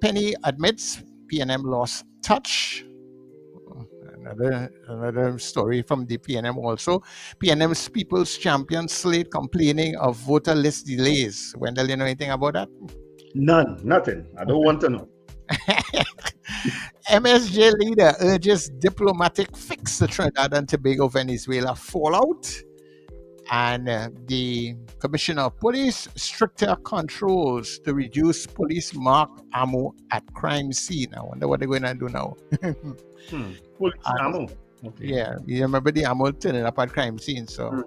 Penny admits PNM lost touch. Another story from the PNM also. PNM's People's Champion slate complaining of voter list delays. Wendell, you know anything about that? Nothing. I don't want to know. MSJ leader urges diplomatic fix the Trinidad and Tobago Venezuela fallout. And the Commissioner of Police, stricter controls to reduce police marked ammo at crime scene. I wonder what they're going to do now. Police ammo. Okay. Yeah, you remember the ammo turning up at crime scene. So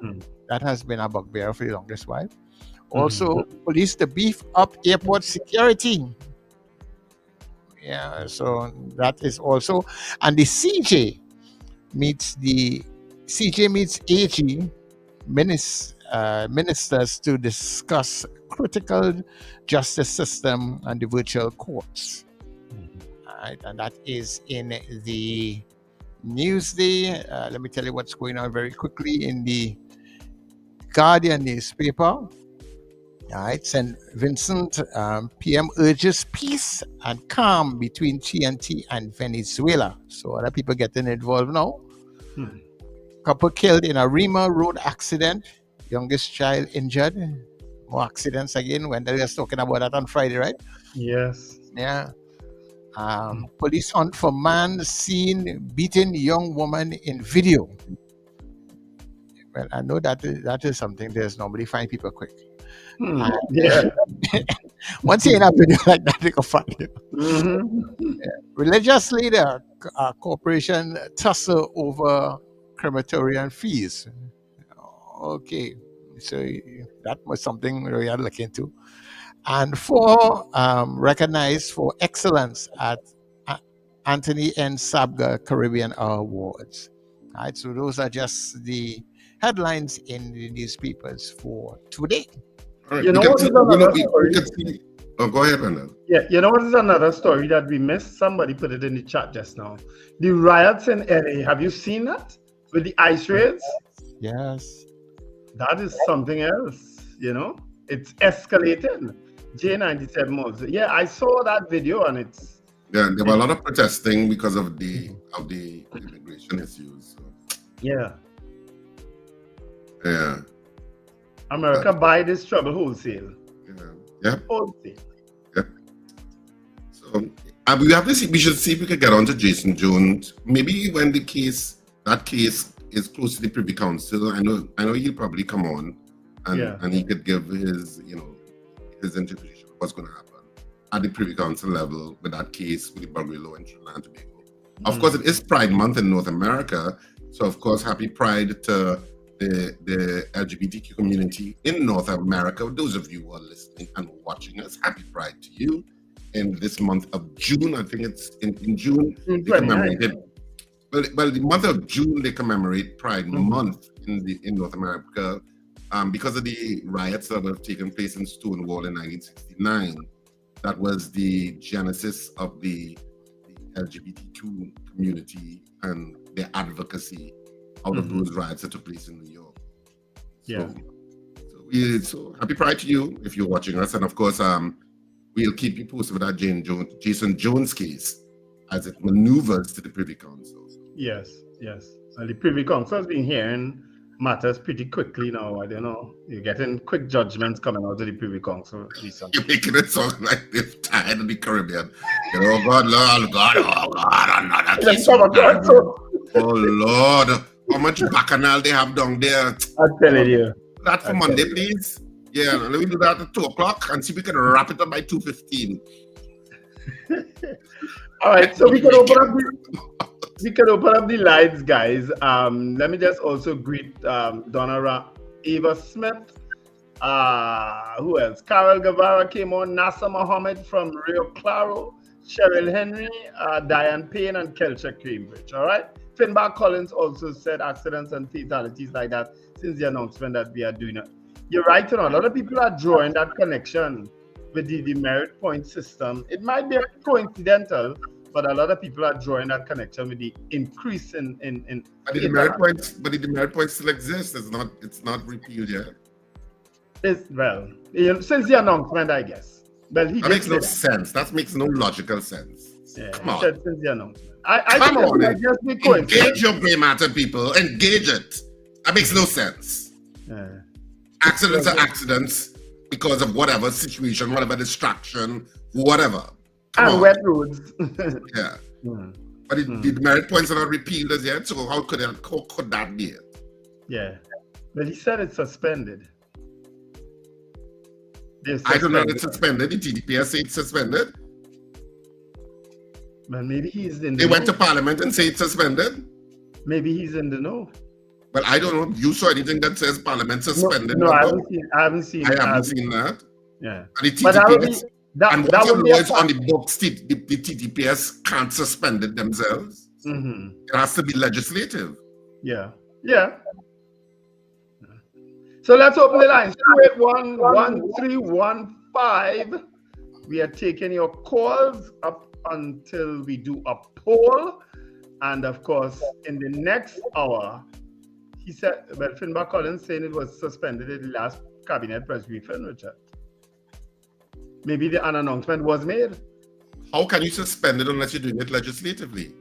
that has been a bugbear for the longest while. Also, police to beef up airport security. Yeah, so that is also. And the CJ meets AG ministers to discuss critical justice system and the virtual courts. Right, and that is in the Newsday. Let me tell you what's going on very quickly in the Guardian newspaper. All right, St. Vincent PM urges peace and calm between TNT and Venezuela. So other people getting involved now. Couple killed in a Rima road accident. Youngest child injured. More accidents again. When they were talking about that on Friday, right? Yes. Yeah. Police hunt for man seen beating young woman in video. Well, I know that is something there's normally find people quick. Yeah. Once you're in a video like that, they can find you. Mm-hmm. Religious leader corporation tussle over crematorium fees. Okay, so that was something we had to look into. And 4 recognized for excellence at Anthony N. Sabga Caribbean Awards. All right, so those are just the headlines in the newspapers for today. All right. You know what is another story? Oh, go ahead, Randall. Yeah, you know what is another story that we missed? Somebody put it in the chat just now. The riots in LA. Have you seen that? With the ice raids? Yes. That is something else, you know? It's escalating. J97 mods. Yeah, I saw that video and it's... Yeah, there were a lot of protesting because of the immigration issues. So. Yeah. Yeah. America buy this trouble wholesale. Yeah. Wholesale. Yeah. So we have to see. We should see if we can get on to Jason Jones. Maybe when that case is close to the Privy Council. I know he'll probably come on, and he could give his interpretation of what's going to happen at the Privy Council level with that case with the burglary law in Trinidad and Tobago. Of course, it is Pride Month in North America, so of course, happy Pride to the LGBTQ community in North America. Those of you who are listening and watching us, happy Pride to you. In this month of June, I think it's in June, they commemorated. Well, the month of June, they commemorate Pride Month in North America because of the riots that have taken place in Stonewall in 1969. That was the genesis of the LGBTQ community and their advocacy out of those riots that took place in New York. So happy Pride to you if you're watching us, and of course, we'll keep you posted with that Jason Jones case as it maneuvers to the Privy Council. Yes. And the Privy Council has been hearing matters pretty quickly now. I don't know. You're getting quick judgments coming out of the Privy Council recently. You're making it sound like they're tired of the Caribbean. Oh God, another case. Oh Lord, how much bacchanal they have down there. I'm telling you. That for Monday, please. Yeah, let me do that at 2:00 and see if we can wrap it up by 2:15. All right, so we can open up the lines, guys. Let me just also greet Donna Eva Smith. Who else? Carol Guevara came on. Nasa Mohammed from Rio Claro. Cheryl Henry, Diane Payne, and Kelcha Cambridge. All right. Finbar Collins also said accidents and fatalities like that since the announcement that we are doing it. You're right, you know, a lot of people are drawing that connection with the merit point system. It might be coincidental, but a lot of people are drawing that connection with the increase in but the merit points still exist. It's not repealed yet. Well, you know, since the announcement, I guess. Well, that makes no sense. That makes no logical sense. Yeah, come on. Since the announcement. I just be engage your gray matter, people. Engage it. That makes no sense. Yeah. Accidents are accidents because of whatever situation, whatever distraction, whatever. And wet roads. Yeah. But the merit points are not repealed as yet, so how could that be it? Yeah. Well, he said it's suspended. I don't know if it's suspended. The TDPS say it's suspended. Well, maybe he's in the They went to Parliament and say it's suspended. Maybe he's in the know. Well, I don't know. You saw anything that says Parliament suspended? No, I haven't seen that. Yeah. And the TDPS, and what's the laws on the books, the TDPS can't suspend it themselves. It has to be legislative. Yeah. So let's open the lines. 281-1315. We are taking your calls up until we do a poll. And of course, in the next hour, he said, well, Finbar Collins saying it was suspended at the last cabinet press briefing, Richard. Maybe an announcement was made. How can you suspend it unless you're doing it legislatively?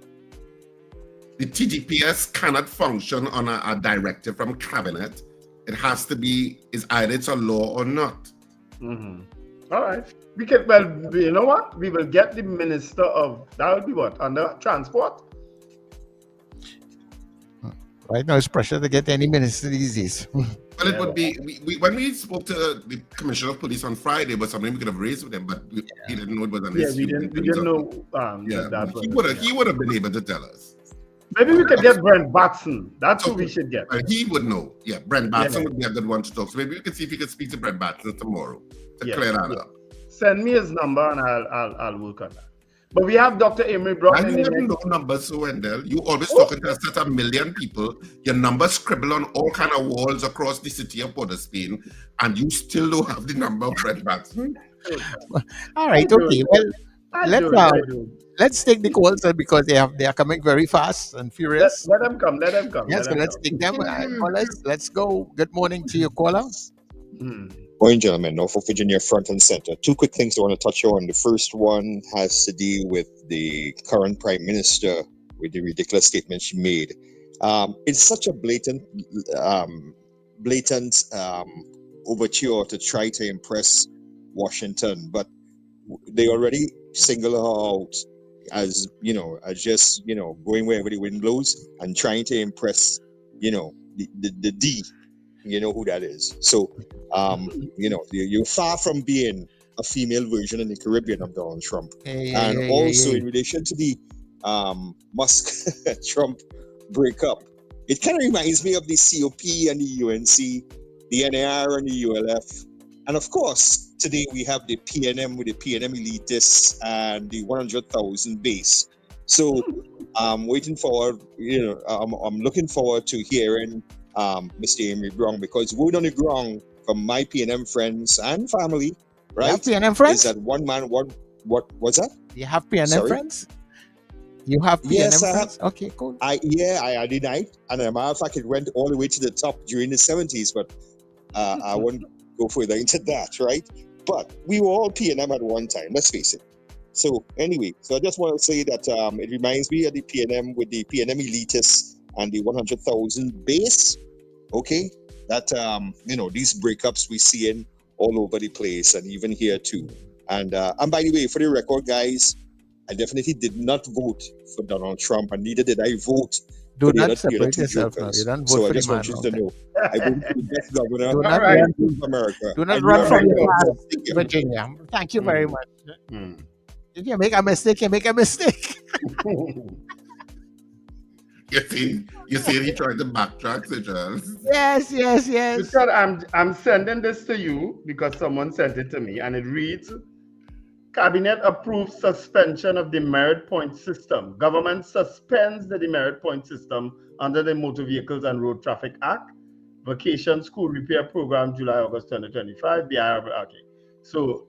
The TDPS cannot function on a directive from cabinet. It has to be, either it's a law or not. All right. We can, well, you know what? We will get the minister of, that would be what? Under transport? Right now, it's pressure to get any minister these days. Well, it would be, when we spoke to the Commissioner of Police on Friday, it was something we could have raised with him, but he didn't know it was an issue. We didn't know. He would have been able to tell us. Maybe we could get Brent Batson. That's who we should get. He would know. Yeah, Brent Batson would be a good one to talk. So maybe we could see if we could speak to Brent Batson tomorrow to clear that up. Send me his number and I'll work on that. But we have Dr. Amery Browne. And you never know numbers, so Wendell. You always talking to a set of million people. Your numbers scribble on all kind of walls across the city of Port of Spain, and you still don't have the number of Brent Batson. All right, okay. Well, let's take the calls because they are coming very fast and furious. Let them come. Yes, let's take them. Let's go. Good morning to your caller. Morning, gentlemen. Norfolk, Virginia, front and center. Two quick things I want to touch on. The first one has to do with the current Prime Minister, with the ridiculous statement she made. It's such a blatant overture to try to impress Washington, but they already single her out as just going wherever the wind blows and trying to impress the D. You know who that is. So you're far from being a female version in the Caribbean of Donald Trump. In relation to the Musk Trump breakup, it kind of reminds me of the COP and the UNC, the NAR and the ULF. And of course, today we have the PNM with the PNM elitists and the 100,000 base. So I'm waiting forward, I'm looking forward to hearing Mr. Amery Browne, because word on the ground from my PNM friends and family, right? You have PNM friends? Is that one man, what was that? You have PNM friends? You have PNM yes, friends? Okay, cool. I denied, and as a matter of fact, it went all the way to the top during the 70s, but I won't go further into that, right? But we were all PNM at one time, let's face it. So anyway, I just want to say that it reminds me of the PNM with the PNM elitists and the 100,000 base, okay? That, these breakups we seeing all over the place and even here too. And by the way, for the record, guys, I definitely did not vote for Donald Trump, and neither did I vote for the other two jokers. You don't vote so for I just want you to know. I voted for the best governor of America. Do not run from your past, Virginia. Thank you very much. If you make a mistake, you make a mistake. You see, he tried to backtrack, so Charles. Yes. Richard, I'm sending this to you because someone sent it to me, and it reads: Cabinet approves suspension of the demerit point system. Government suspends the demerit point system under the Motor Vehicles and Road Traffic Act. Vacation School Repair Program, July-August 2025. Okay. So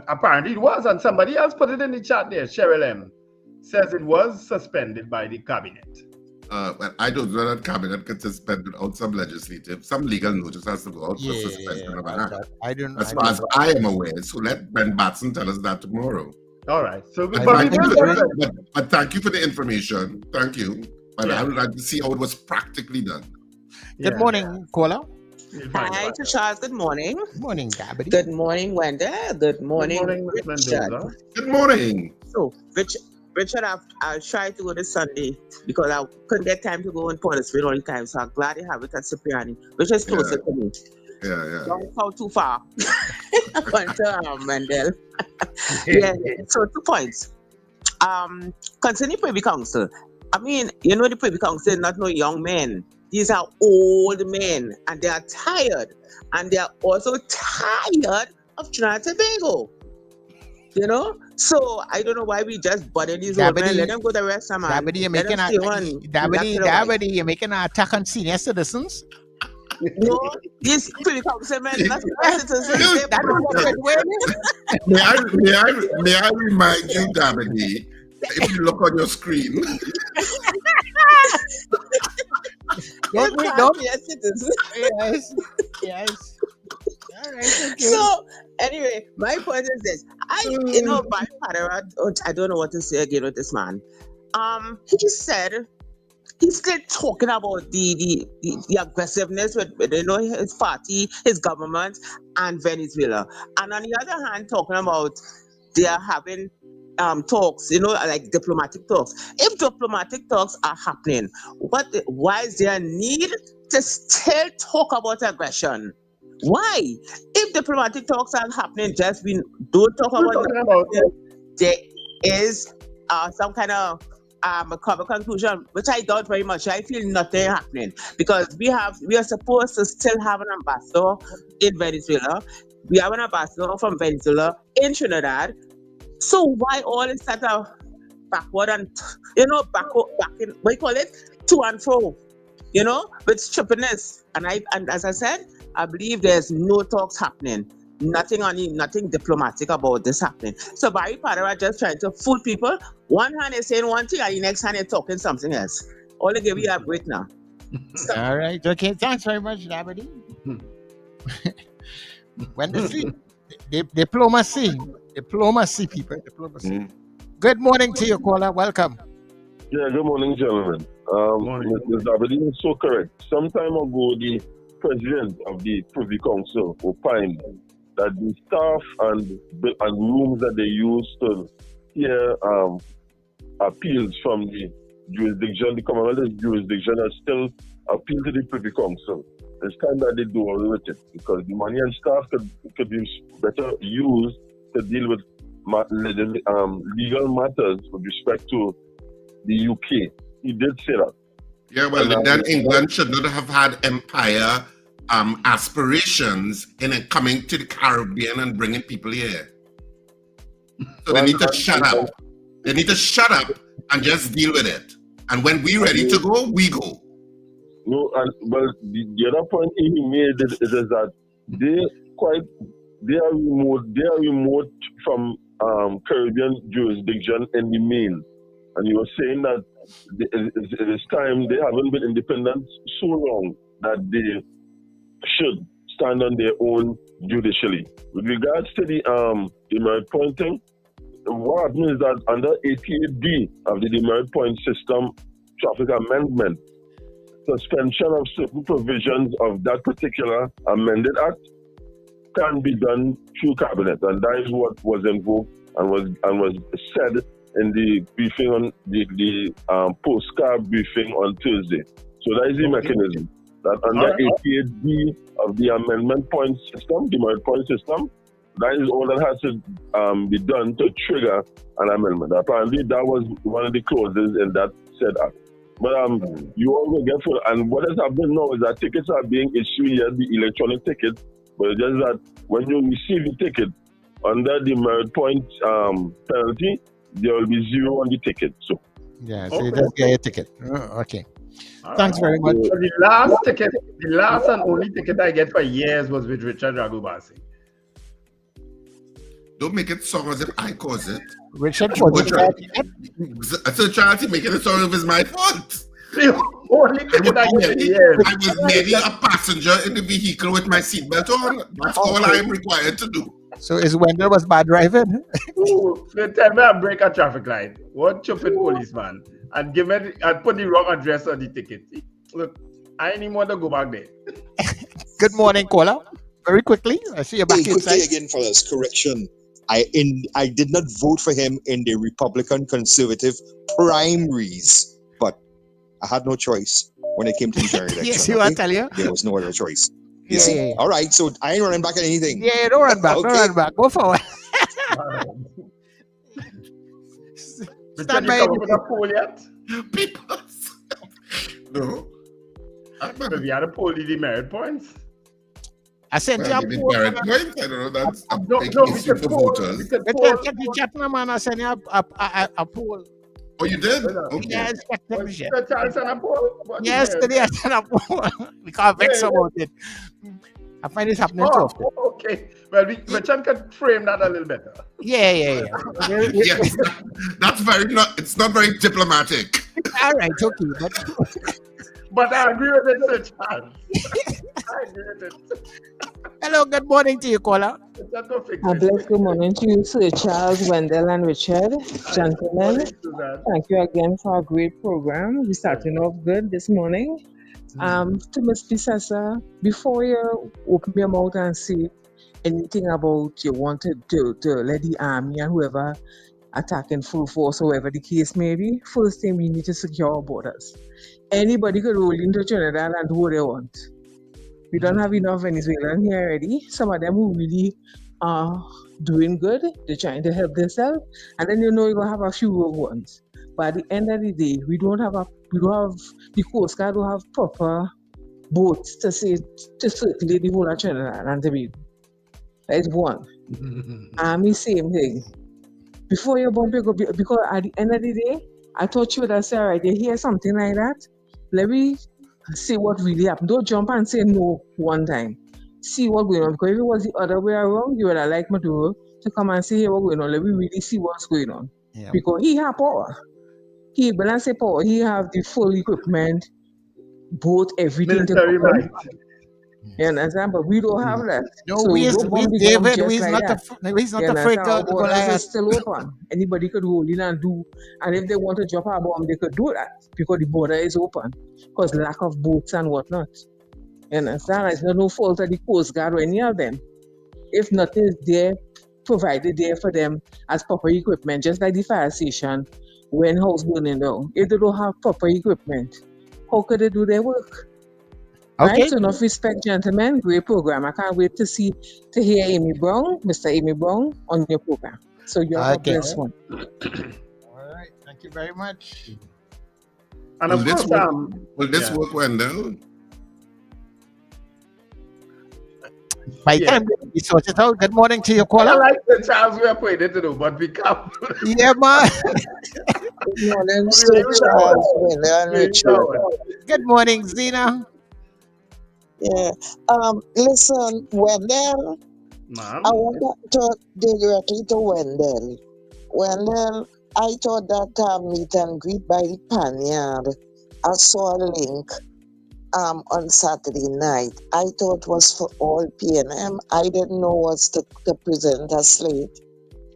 apparently it was, and somebody else put it in the chat there. Cheryl M says it was suspended by the cabinet. Well, I don't know that cabinet can suspend without some legal notice has to go out for suspension of an act. As far as I am aware, so let Brent Batson tell us that tomorrow. All right. So, but thank you for the information. Thank you. But I would like to see how it was practically done. Good morning, caller. Hi to Charles. Good morning. Good morning, Gabby. Good morning, Wenda. Good morning, Richard. Good morning. So, Richard, I'll try to go this Sunday because I couldn't get time to go in Port of Spain all the time. So I'm glad you have it at Cipriani, which is closer to me. Yeah. Don't fall too far. Went to Mendel. So 2 points. Concerning Privy Council, I mean, the Privy Council is not no young men. These are old men, and they are tired. And they are also tired of Trinidad and Tobago. So I don't know why we just bother these old men. Let them go the rest of them. You're making an attack on senior citizens. No, these Privy Council men, not citizens. May I remind you, Davide, if you look on your screen. Don't we? can't Don't. be a citizen. Yes. Yes. All right. Okay. So anyway, my point is this: Barry Patriotic, I don't know what to say again with this man. He said he's still talking about the aggressiveness with his party, his government, and Venezuela, and on the other hand, talking about they are having talks, like diplomatic talks. If diplomatic talks are happening, why is there a need to still talk about aggression? Why? If diplomatic talks are happening, we don't talk about there is some kind of a cover conclusion, which I doubt very much. I feel nothing happening because we are supposed to still have an ambassador in Venezuela. We have an ambassador from Venezuela in Trinidad. So why all is that backward and back in what you call it, to and fro, with stupidness. And as I said, I believe there's no talks happening. Nothing diplomatic about this happening. So Barry Patriotic just trying to fool people. One hand is saying one thing, and the next hand is talking something else. All they give you a break now. All right. Okay. Thanks very much, Dabity. When the diplomacy, people, diplomacy. Good morning to you, caller. Welcome. Yeah, good morning, gentlemen. Mr. Dabity is so correct. Some time ago, the president of the Privy Council opined that the staff and rooms that they use to hear appeals from the jurisdiction, the Commonwealth jurisdiction, are still appeal to the Privy Council. It's time that they do away with it because the money and staff could be better used to deal with legal matters with respect to the UK. He did say that. Yeah, well, then England should not have had empire aspirations in coming to the Caribbean and bringing people here. So they need to shut up. They need to shut up and just deal with it. And when we're ready to go, we go. No, the other point he made is that they are remote from Caribbean jurisdiction in the main. And you were saying that it is time they haven't been independent so long that they should stand on their own judicially. With regards to the demerit point thing, what happens is that under 88B of the demerit point system traffic amendment, suspension of certain provisions of that particular amended act can be done through cabinet, and that is what was invoked and was said in the briefing on the postcard briefing on Thursday. So that is the mechanism that under 88B of the amendment point system, the demerit point system, that is all that has to be done to trigger an amendment. Apparently, that was one of the clauses in that said act. But you all will get full. And what is happening now is that tickets are being issued here, the electronic tickets, but it's just that when you receive the ticket, under the merit point penalty, there will be zero on the ticket. So yeah, so you just get a ticket. Okay. Thanks very much. So the last and only ticket I get for years was with Richard Ragubasi. Don't make it sound as if I caused it. Richard caused it. So Charlie making it sound as if it's my fault. Only ticket I get years. I was merely a passenger in the vehicle with my seatbelt on. That's all I am required to do. So is Wendell was bad driving? They tell me I break a traffic light. One stupid policeman and put the wrong address on the ticket. Look, I ain't even want to go back there. Good morning, caller. Very quickly, I see you back inside. Quickly again, fellas. Correction. I did not vote for him in the Republican Conservative primaries, but I had no choice when it came to the general election. Yes, you want to tell you? There was no other choice. You see? Yeah. All right, so I ain't running back on anything. Yeah, don't run back. Okay. Don't run back. Go forward. Stand by. Have you come up with a poll yet? People. No. Have you had a poll the merit points? I said, well, I don't know. That's a big issue for voters. I sent you a poll. Oh, you did? Okay. Yes, yes, today I sent a poll. We can't vex about it. I find it happening too often. Okay. Well, Richard can frame that a little better. Yeah. Yes, that's it's not very diplomatic. All right, okay. But But I agree with it, Sir Charles. I agree with it. Hello, good morning to you, caller. It's a perfect A blessed good morning to you, Sir Charles, Wendell, and Richard. Gentlemen, thank you again for a great program. We're starting off good this morning. To Ms. Bissessar, before you open your mouth and say anything about you wanted to let the army and whoever attack in full force, or whatever the case may be, first thing we need to secure our borders. Anybody could roll into Trinidad and do what they want. We don't have enough Venezuelan here already. Some of them who really are doing good, they're trying to help themselves, and then you're going to have a few rogue ones. But at the end of the day, the Coast Guard don't have proper boats to circulate the whole of Trinidad and Tobago. That's one. Army, same thing. Before you bump, because at the end of the day, I thought you would have said, all right, you hear something like that, let me see what really happened. Don't jump and say no one time. See what's going on. Because if it was the other way around, you would have liked Maduro to come and say, hey, what's going on? Let me really see what's going on. Yeah. Because he has power. When I say power, he have the full equipment, both everything. Military might. You understand? But we don't have that. No, so he's not afraid to go like that. It's still open. Anybody could hold in and do. And if they want to drop a bomb, they could do that because the border is open. Because lack of boats and whatnot. You understand? It's no fault of the Coast Guard or any of them. If nothing is there, provided there for them as proper equipment, just like the fire station when house burning down. If they don't have proper equipment, how could they do their work? Okay. Right? So enough respect, gentlemen. Great program. I can't wait to hear Amery Browne, Mr. Amery Browne, on your program. So you're a blessed one. All right. Thank you very much. And will this work, Wendell? By time we sort it out. Good morning to your caller. I like the Charles we are playing it to do, but we can't. Yeah, man. Good morning, Sir Charles, Wendell, and Richard. Good morning, Zena. Yeah. Listen, Wendell, I want to talk directly to Wendell. Wendell, I thought that meet and greet by the Panyard, I saw a link on Saturday night. I thought was for all PNM. I didn't know was to present a slate.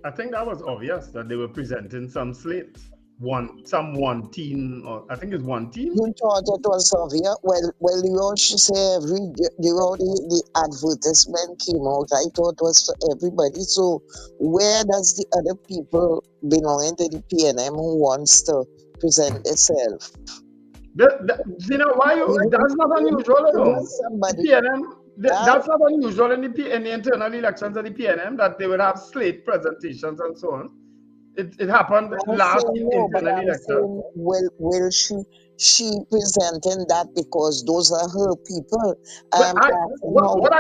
I think that was obvious that they were presenting some slates. One team, or I think it's one team. You thought it was obvious? Well, you also say the advertisement came out. I thought it was for everybody. So where does the other people belonging to the PNM who wants to present itself? You know why? That's not unusual at all. PNM. That's not unusual in the internal elections of the PNM that they would have slate presentations and so on. It happened last internal election. Will she presenting that because those are her people? What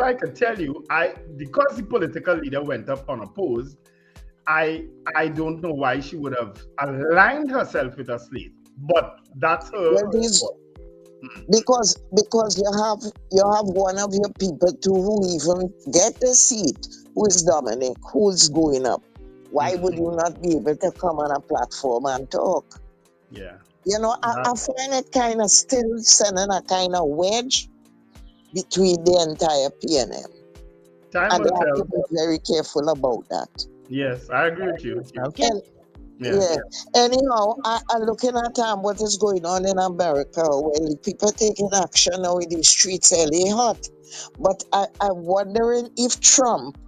I can tell you, because the political leader went up unopposed, I don't know why she would have aligned herself with a slate. But that's her. Because you have one of your people too who even get the seat, who is Dominic, who is going up. Why would you not be able to come on a platform and talk? Yeah. You know, I find it kind of still sending a kind of wedge between the entire PNM. And they have to be very careful about that. Yes, I agree with you. Okay. Yeah. Anyhow, I'm looking at what is going on in America. Well, people taking action now in the streets early hot. But I'm wondering if Trump,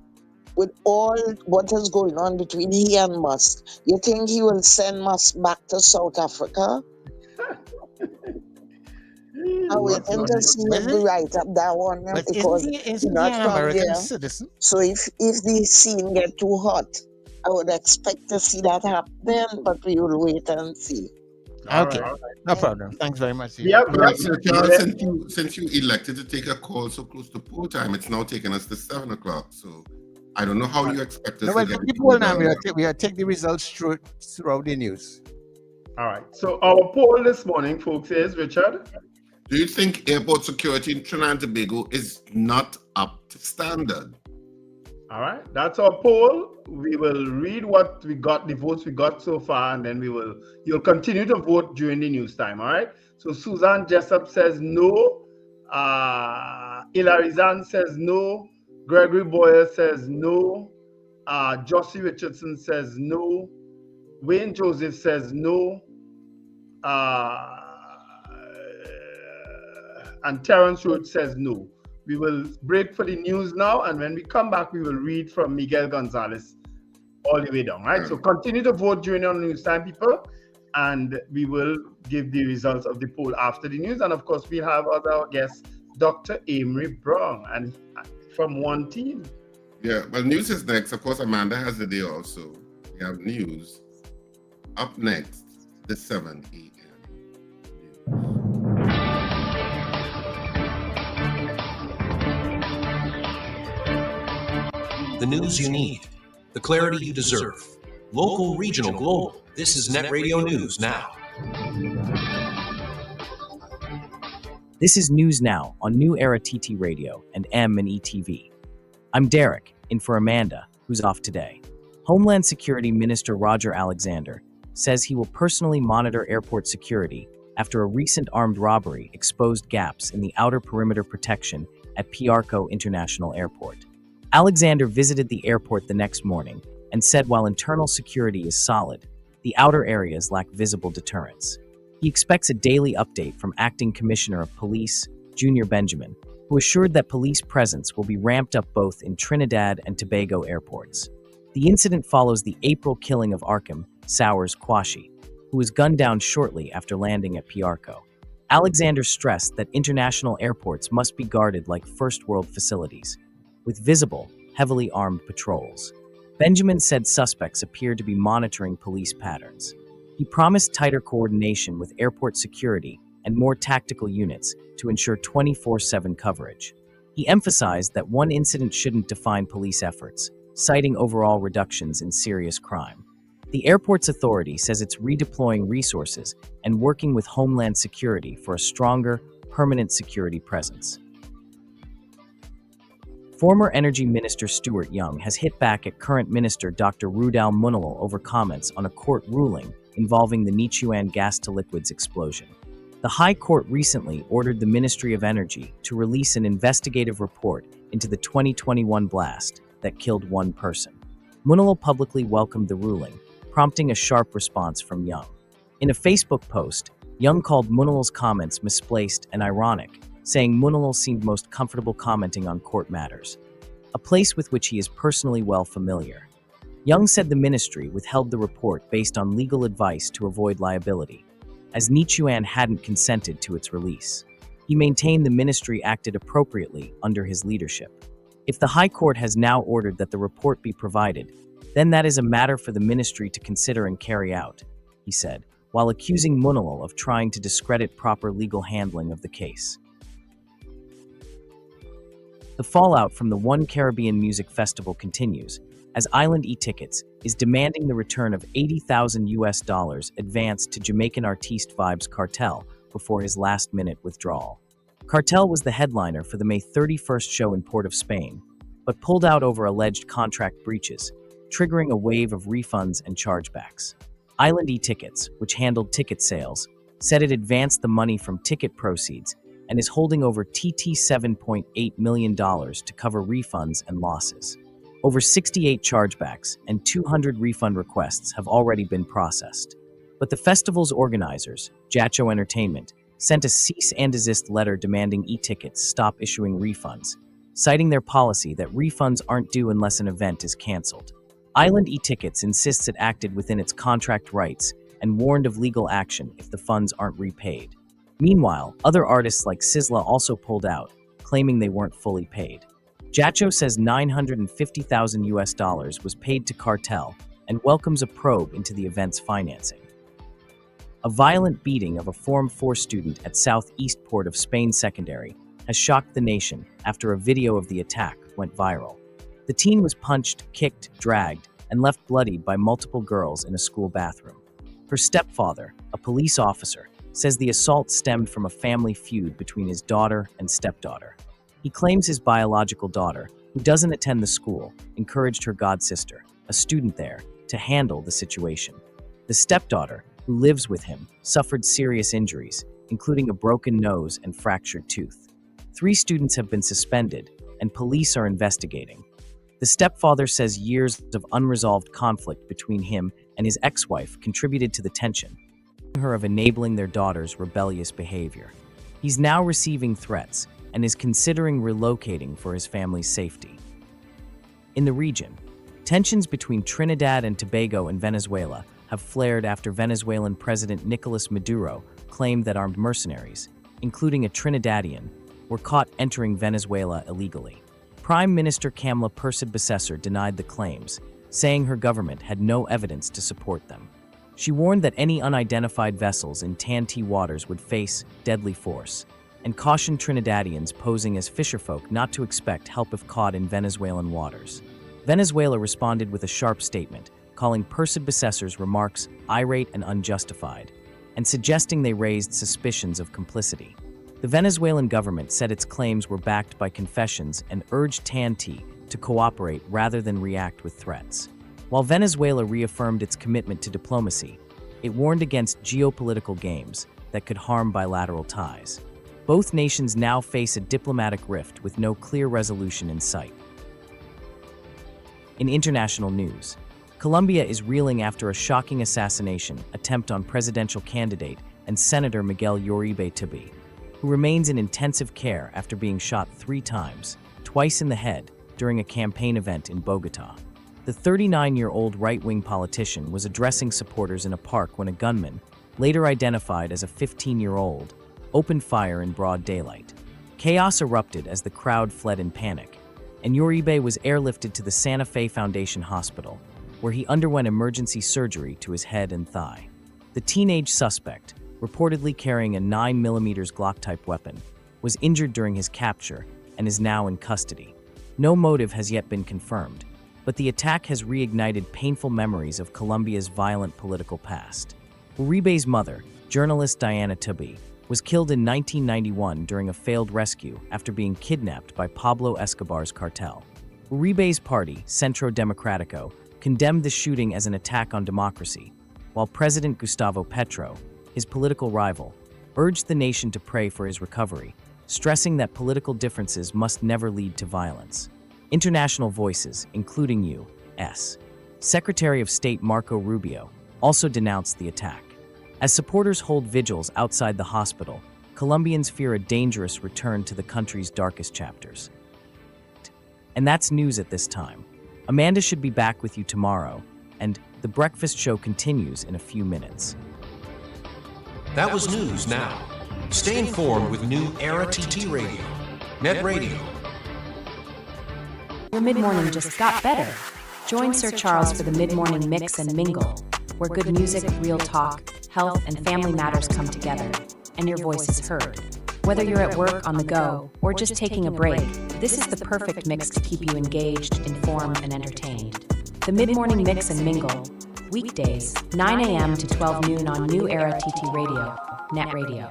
with all what is going on between he and Musk, you think he will send Musk back to South Africa? I'm waiting to see him write up that one because he's not from American citizen. So if the scene get too hot, I would expect to see that happen, but we will wait and see. Okay, no problem. Thanks very much. Sir Charles, since you elected to take a call so close to poll time, it's now taken us to 7 o'clock. So I don't know how you expect us to get the poll now. We will take the results throughout the news. All right. So our poll this morning, folks, is Richard. Do you think airport security in Trinidad and Tobago is not up to standard? All right, that's our poll. We will read what we got, the votes we got so far, and then you'll continue to vote during the news time. All right. So Suzanne Jessup says no. Ilarizan says no. Gregory Boyer says no. Josie Richardson says no. Wayne Joseph says no. And Terrence Root says no. We will break for the news now, and when we come back, we will read from Miguel Gonzalez all the way down, right? So continue to vote during our news time, people, and we will give the results of the poll after the news. And of course, we have other guests, Dr. Amery Browne, and from One Team. Yeah, well, news is next. Of course, Amanda has the day also. We have news up next, the 7 a.m. The news you need, the clarity you deserve. Local, regional, global. This is Net Radio News Now. This is News Now on New Era TT Radio and M&E TV. I'm Derek, in for Amanda, who's off today. Homeland Security Minister Roger Alexander says he will personally monitor airport security after a recent armed robbery exposed gaps in the outer perimeter protection at Piarco International Airport. Alexander visited the airport the next morning and said while internal security is solid, the outer areas lack visible deterrence. He expects a daily update from Acting Commissioner of Police, Junior Benjamin, who assured that police presence will be ramped up both in Trinidad and Tobago airports. The incident follows the April killing of Arkham Sowers Kwashi, who was gunned down shortly after landing at Piarco. Alexander stressed that international airports must be guarded like first world facilities, with visible, heavily armed patrols. Benjamin said suspects appear to be monitoring police patterns. He promised tighter coordination with airport security and more tactical units to ensure 24/7 coverage. He emphasized that one incident shouldn't define police efforts, citing overall reductions in serious crime. The airport's authority says it's redeploying resources and working with Homeland Security for a stronger, permanent security presence. Former Energy Minister Stuart Young has hit back at current Minister Dr. Rudal Munalal over comments on a court ruling involving the Nichuan gas-to-liquids explosion. The High Court recently ordered the Ministry of Energy to release an investigative report into the 2021 blast that killed one person. Munalal publicly welcomed the ruling, prompting a sharp response from Young. In a Facebook post, Young called Munalal's comments misplaced and ironic, saying Munalal seemed most comfortable commenting on court matters, a place with which he is personally well familiar. Young said the ministry withheld the report based on legal advice to avoid liability, as Nichuan hadn't consented to its release. He maintained the ministry acted appropriately under his leadership. If the High Court has now ordered that the report be provided, then that is a matter for the ministry to consider and carry out, he said, while accusing Munalal of trying to discredit proper legal handling of the case. The fallout from the One Caribbean Music Festival continues, as Island E-Tickets is demanding the return of $80,000 advanced to Jamaican artiste Vibes Cartel before his last-minute withdrawal. Cartel was the headliner for the May 31st show in Port of Spain, but pulled out over alleged contract breaches, triggering a wave of refunds and chargebacks. Island E-Tickets, which handled ticket sales, said it advanced the money from ticket proceeds and is holding over $7.8 million to cover refunds and losses. Over 68 chargebacks and 200 refund requests have already been processed. But the festival's organizers, Jacho Entertainment, sent a cease and desist letter demanding E-Tickets stop issuing refunds, citing their policy that refunds aren't due unless an event is canceled. Island E-Tickets insists it acted within its contract rights and warned of legal action if the funds aren't repaid. Meanwhile, other artists like Sizzla also pulled out, claiming they weren't fully paid. Jacho says $950,000 was paid to Cartel and welcomes a probe into the event's financing. A violent beating of a Form 4 student at Southeast Port of Spain Secondary has shocked the nation after a video of the attack went viral. The teen was punched, kicked, dragged, and left bloodied by multiple girls in a school bathroom. Her stepfather, a police officer, says the assault stemmed from a family feud between his daughter and stepdaughter. He claims his biological daughter, who doesn't attend the school, encouraged her godsister, a student there, to handle the situation. The stepdaughter, who lives with him, suffered serious injuries, including a broken nose and fractured tooth. 3 students have been suspended, and police are investigating. The stepfather says years of unresolved conflict between him and his ex-wife contributed to the tension, her of enabling their daughter's rebellious behavior. He's now receiving threats and is considering relocating for his family's safety. In the region, tensions between Trinidad and Tobago and Venezuela have flared after Venezuelan President Nicolas Maduro claimed that armed mercenaries, including a Trinidadian, were caught entering Venezuela illegally. Prime Minister Persad-Bissessar denied the claims, saying her government had no evidence to support them. She warned that any unidentified vessels in Tanti waters would face deadly force, and cautioned Trinidadians posing as fisherfolk not to expect help if caught in Venezuelan waters. Venezuela responded with a sharp statement, calling Persad-Bissessar's remarks irate and unjustified, and suggesting they raised suspicions of complicity. The Venezuelan government said its claims were backed by confessions and urged Tanti to cooperate rather than react with threats. While Venezuela reaffirmed its commitment to diplomacy, it warned against geopolitical games that could harm bilateral ties. Both nations now face a diplomatic rift with no clear resolution in sight. In international news, Colombia is reeling after a shocking assassination attempt on presidential candidate and Senator Miguel Uribe Tubi, who remains in intensive care after being shot 3 times, twice in the head, during a campaign event in Bogota. The 39-year-old right-wing politician was addressing supporters in a park when a gunman, later identified as a 15-year-old, opened fire in broad daylight. Chaos erupted as the crowd fled in panic, and Uribe was airlifted to the Santa Fe Foundation Hospital, where he underwent emergency surgery to his head and thigh. The teenage suspect, reportedly carrying a 9mm Glock-type weapon, was injured during his capture and is now in custody. No motive has yet been confirmed, but the attack has reignited painful memories of Colombia's violent political past. Uribe's mother, journalist Diana Tubi, was killed in 1991 during a failed rescue after being kidnapped by Pablo Escobar's cartel. Uribe's party, Centro Democrático, condemned the shooting as an attack on democracy, while President Gustavo Petro, his political rival, urged the nation to pray for his recovery, stressing that political differences must never lead to violence. International voices, including U.S. Secretary of State Marco Rubio, also denounced the attack. As supporters hold vigils outside the hospital, Colombians fear a dangerous return to the country's darkest chapters. And that's news at this time. Amanda should be back with you tomorrow, and The Breakfast Show continues in a few minutes. That was News Now. Stay informed with New Era TT Radio, Net Radio. Your mid-morning just got better. Join Sir Charles for the mid-morning mix and mingle, where good music, real talk, health, and family matters come together, and your voice is heard. Whether you're at work, on the go, or just taking a break, this is the perfect mix to keep you engaged, informed, and entertained. The mid-morning mix and mingle, weekdays, 9 a.m. to 12 noon on New Era TT Radio, Net Radio.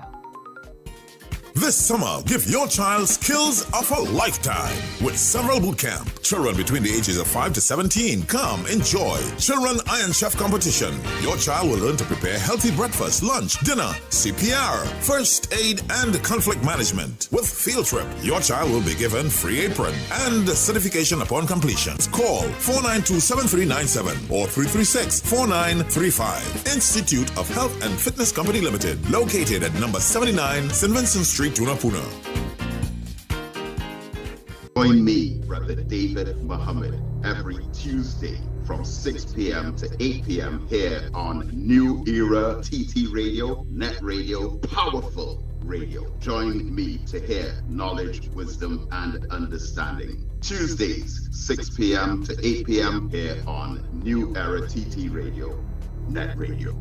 This summer, give your child skills of a lifetime with several boot camp. Children between the ages of 5 to 17 come enjoy Children Iron Chef Competition. Your child will learn to prepare healthy breakfast, lunch, dinner, CPR, first aid, and conflict management. With field trip, your child will be given free apron and certification upon completion. Call 492-7397 or 336-4935. Institute of Health and Fitness Company Limited, located at number 79 St. Vincent Street, Tunapuna. Join me, Brother David Muhammad, every Tuesday from 6 p.m. to 8 p.m. here on New Era TT Radio, Net Radio, Powerful Radio. Join me to hear knowledge, wisdom, and understanding. Tuesdays, 6 p.m. to 8 p.m. here on New Era TT Radio, Net Radio.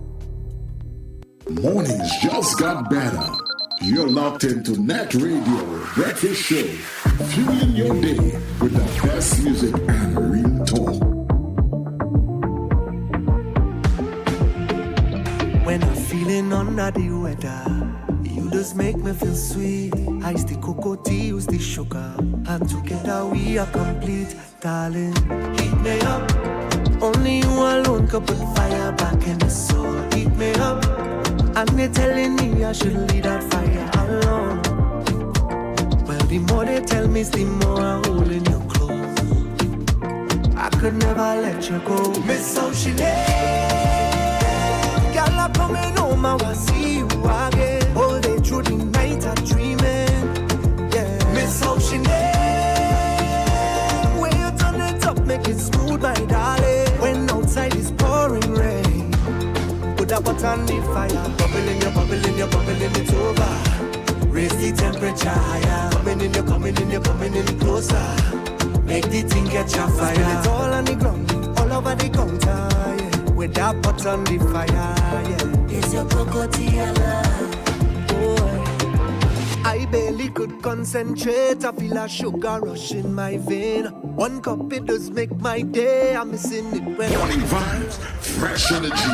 Mornings just got better. You're locked into Net Radio Breakfast Show, fueling your day with the best music and real talk. When I'm feeling under the weather, you does make me feel sweet. Ice the cocoa tea, use the sugar, and together we are complete. Darling, heat me up. Only you alone could put fire back in the soul. Heat me up. And they telling me I should leave that fire alone. Well, the more they tell me, the more I'm holding you close. I could never let you go. Miss how she lay. Girl, I'm coming home, I will see you again. All day through the night, I'm dreaming. Yeah. Miss how she lay. When you turn it up, make it smooth, my darling. When outside is pouring rain, put that pot on the fire. Bubbling, you're bubbling, you're bubbling, it's over. Raise the temperature higher. Coming in, you're coming in, you're coming in closer. Make the thing catch a fire. Spill it all on the ground, all over the counter, yeah. With that pot on the fire, yeah. It's your cocoa love, boy. I barely could concentrate. I feel a sugar rush in my vein. One cup, it does make my day. I'm missing it when Morning vibes, fresh energy.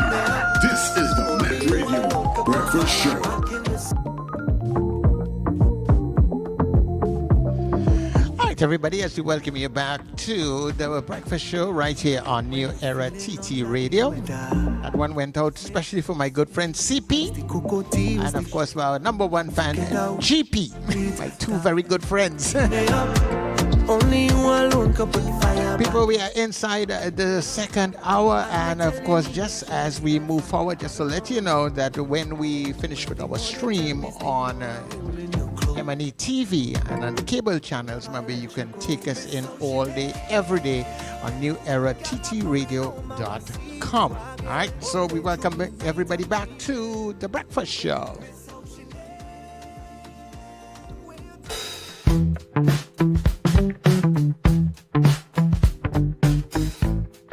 This is the Net Radio Breakfast Show. Everybody, as we welcome you back to the breakfast show right here on New Era TT Radio. That one went out especially for my good friend CP and of course our number one fan GP, my two very good friends. People, we are inside the second hour, and of course just as we move forward, just to let you know that when we finish with our stream on M&E TV and on the cable channels, remember you can take us in all day, every day on newerattradio.com. All right, so we welcome everybody back to the breakfast show.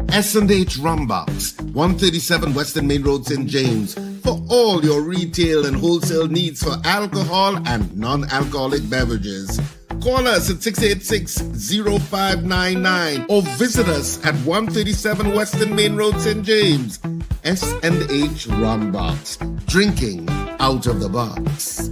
S&H Rumbox, 137 Western Main Road, St. James, for all your retail and wholesale needs for alcohol and non-alcoholic beverages. Call us at 686-0599 or visit us at 137 Western Main Road, St. James. S&H Rumbox, drinking out of the box.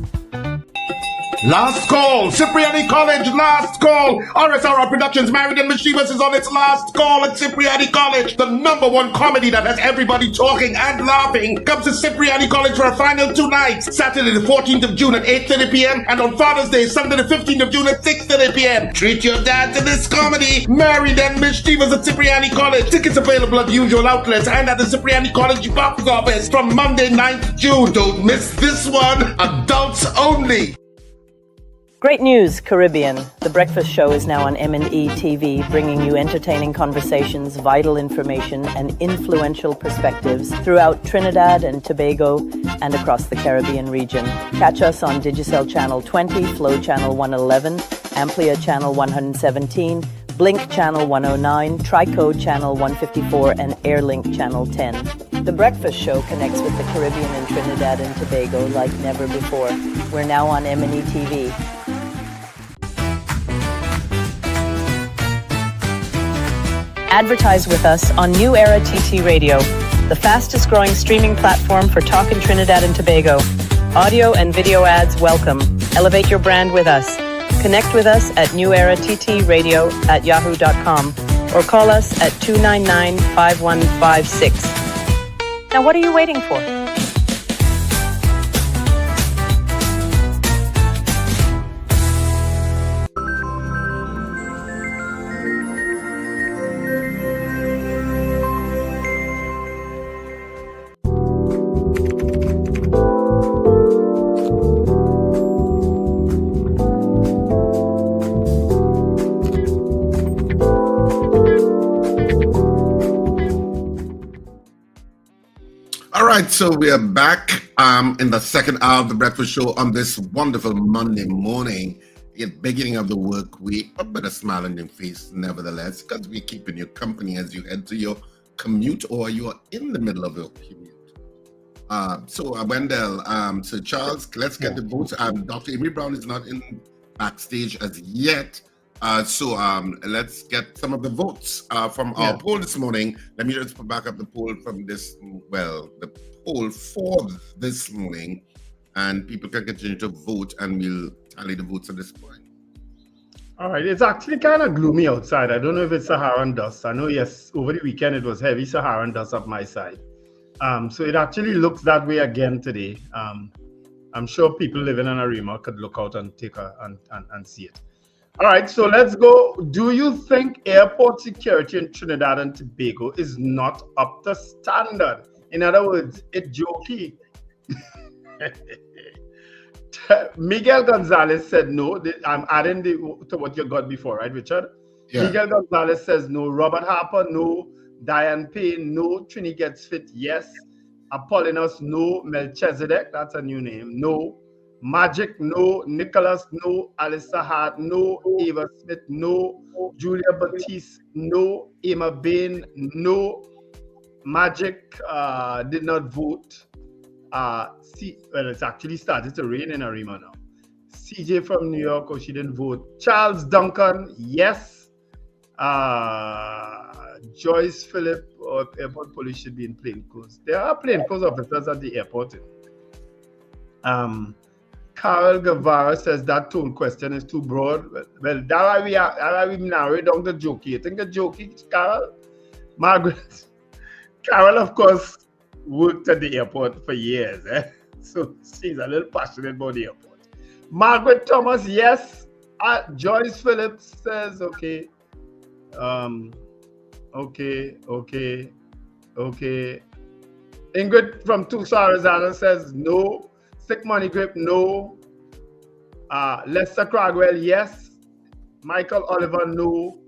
Last call, Cipriani College, last call. RSR Productions, Married and Mischievous is on its last call at Cipriani College. The number one comedy that has everybody talking and laughing comes to Cipriani College for a final 2 nights. Saturday the 14th of June at 8:30 p.m. and on Father's Day, Sunday the 15th of June at 6:30 p.m. Treat your dad to this comedy. Married and Mischievous at Cipriani College. Tickets available at usual outlets and at the Cipriani College box office from Monday 9th June. Don't miss this one. Adults only. Great news, Caribbean. The Breakfast Show is now on M&E TV, bringing you entertaining conversations, vital information, and influential perspectives throughout Trinidad and Tobago and across the Caribbean region. Catch us on Digicel Channel 20, Flow Channel 111, Amplia Channel 117, Blink Channel 109, Tricode Channel 154, and Airlink Channel 10. The Breakfast Show connects with the Caribbean and Trinidad and Tobago like never before. We're now on M&E TV. Advertise with us on New Era TT Radio, the fastest growing streaming platform for talk in Trinidad and Tobago. Audio and video ads welcome. Elevate your brand with us. Connect with us at newerattradio@yahoo.com or call us at 299-5156. Now what are you waiting for? So we are back in the second hour of the breakfast show on this wonderful Monday morning, the beginning of the work week, but a smile on your face nevertheless, because we're keeping you company as you head to your commute or you are in the middle of your commute. Wendell, Sir Charles, let's get the votes. Dr. Amery Browne is not in backstage as yet. Let's get some of the votes from our poll this morning. Let me just put back up the poll from the poll for this morning. and people can continue to vote, and we'll tally the votes at this point. All right, it's actually kind of gloomy outside. I don't know if it's Saharan dust. I know, yes, over the weekend it was heavy Saharan dust up my side. So it actually looks that way again today. I'm sure people living in Arima could look out and take and see it. All right, so let's go. Do you think airport security in Trinidad and Tobago is not up to standard? In other words, it's jokey. Miguel Gonzalez said no. I'm adding to what you got before, right, Richard? Yeah. Miguel Gonzalez says no. Robert Harper, no. Diane Payne, no. Trini Gets Fit, yes. Apollinus, no. Melchizedek, that's a new name, no. Magic, no. Nicholas, no. Alyssa Hart, no. Ava Smith, no. Julia Batiste, no. Emma Bain, no. Magic did not vote. Well, it's actually started to rain in Arima now. CJ from New York, oh, she didn't vote. Charles Duncan, yes. Joyce Phillip, airport police should be in plainclothes. There are plainclothes officers at the airport. Carol Guevara says that tone question is too broad. Well, that we narrow it down to jokey. You think it's jokey, Carol? Margaret. Carol, of course, worked at the airport for years, so she's a little passionate about the airport. Margaret Thomas, yes. Joyce Phillips says okay. Okay. Ingrid from Tucson, Arizona says no. Sick Money Grip, no. Lester Cragwell, yes. Michael Oliver, no.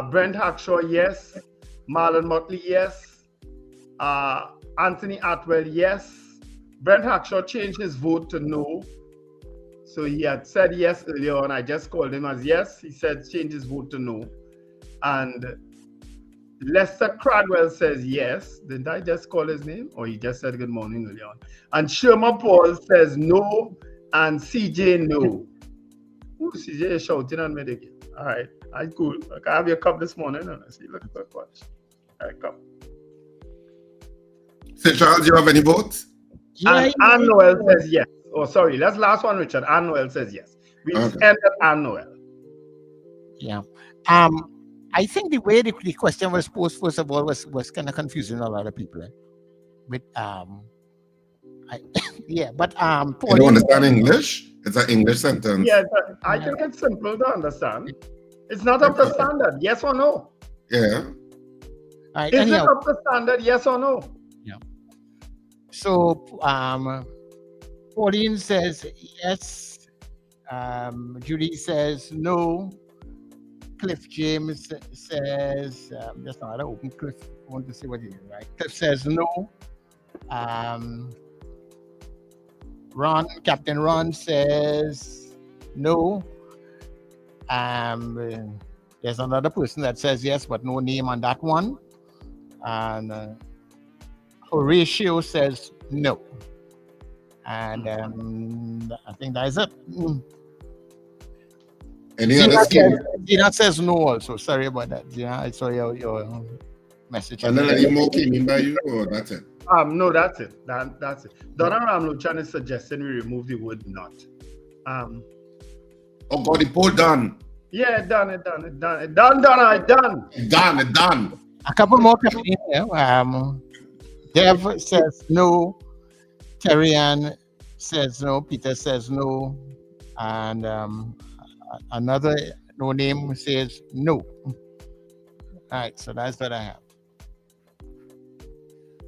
Brent Hackshaw, yes. Marlon Motley, yes. Anthony Atwell, yes. Brent Hackshaw changed his vote to no. So he had said yes earlier on. I just called him as yes. He said change his vote to no. And Lester Cradwell says yes. Didn't I just call his name? Or he just said good morning earlier on. And Sherma Paul says no. And CJ no. Ooh, CJ is shouting on me again. All right. Cool. I have your cup this morning. And I see. Look, watch. All right, come. So, Charles, you have any votes? Anne Noel says yes. Oh, sorry. That's last one, Richard. Anne Noel says yes. We ended Anne Noel. Yeah. I think the way the question was posed, first of all, was kind of confusing a lot of people. But you don't understand English? It's an English sentence. Yeah, I think it's simple to understand. It's not up to standard, yes or no? Yeah. Is it up to standard, yes or no? Yeah. So, Pauline says yes. Judy says no. Cliff James says, just not open Cliff. I want to see what he is, right? Cliff says no. Captain Ron says no. There's another person that says yes, but no name on that one. And Horatio says no. And I think that is it. Dina says no also. Sorry about that. Dina, I saw your message. And then any more came in by you, or that's it? No, that's it. That's it. Donna Ramlochan is suggesting we remove the word not. Oh God, the poll done. Yeah, done. Donna. Done. A couple more coming in here. Dev says no. Terry Ann says no. Peter says no. And another no name says no. All right, so that's what I have.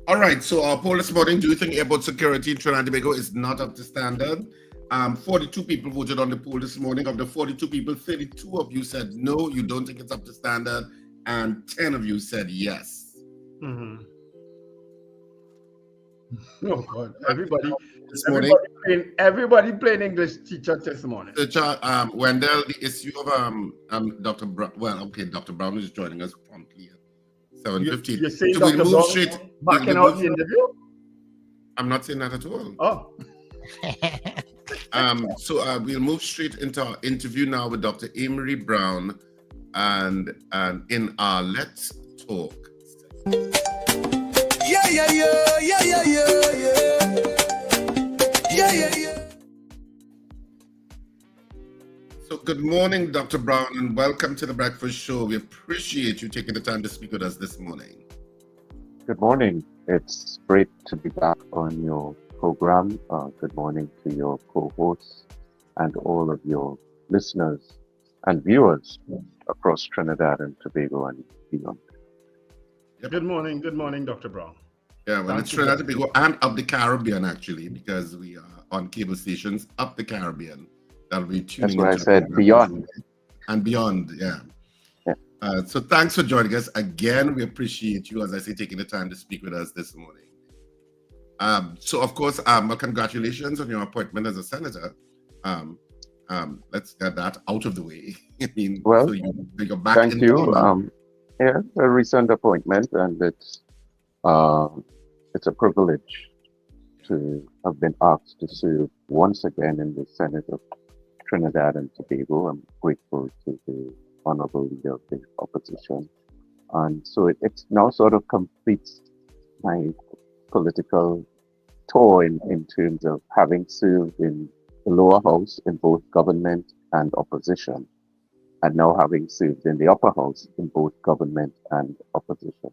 All right, so our poll this morning, do you think airport security in Trinidad and Tobago is not up to standard? 42 people voted on the poll this morning. Of the 42 people, 32 of you said no, you don't think it's up to standard, and 10 of you said yes. Mm-hmm. Oh God! Everybody playing English teacher this morning. Wendell, the issue of Dr. Brown. Well, okay, Dr. Brown is joining us promptly at 7:15. You're saying Dr. Brown backing out the interview? I'm not saying that at all. Oh. So we'll move straight into our interview now with Dr. Amery Browne, and in our Let's Talk. Yeah. yeah, yeah. So, good morning, Dr. Brown, and welcome to the Breakfast Show. We appreciate you taking the time to speak with us this morning. Good morning. It's great to be back on your program. Good morning to your co-hosts and all of your listeners and viewers across Trinidad and Tobago and beyond. Yep. Good morning, Dr. Brown. Yeah, well, it's Trinidad and Tobago and up the Caribbean, actually, because we are on cable stations up the Caribbean. That'll be tuning That's why I into said beyond. And beyond, yeah. So thanks for joining us again. We appreciate you, as I say, taking the time to speak with us this morning. So, of course, well, congratulations on your appointment as a senator. Let's get that out of the way. I mean, well, so you're back thank in you. town. Yeah, a recent appointment, and it's a privilege to have been asked to serve once again in the Senate of Trinidad and Tobago. I'm grateful to the honorable leader of the opposition. And so it now sort of completes my political tour in terms of having served in the lower house in both government and opposition, and now having served in the upper house in both government and opposition.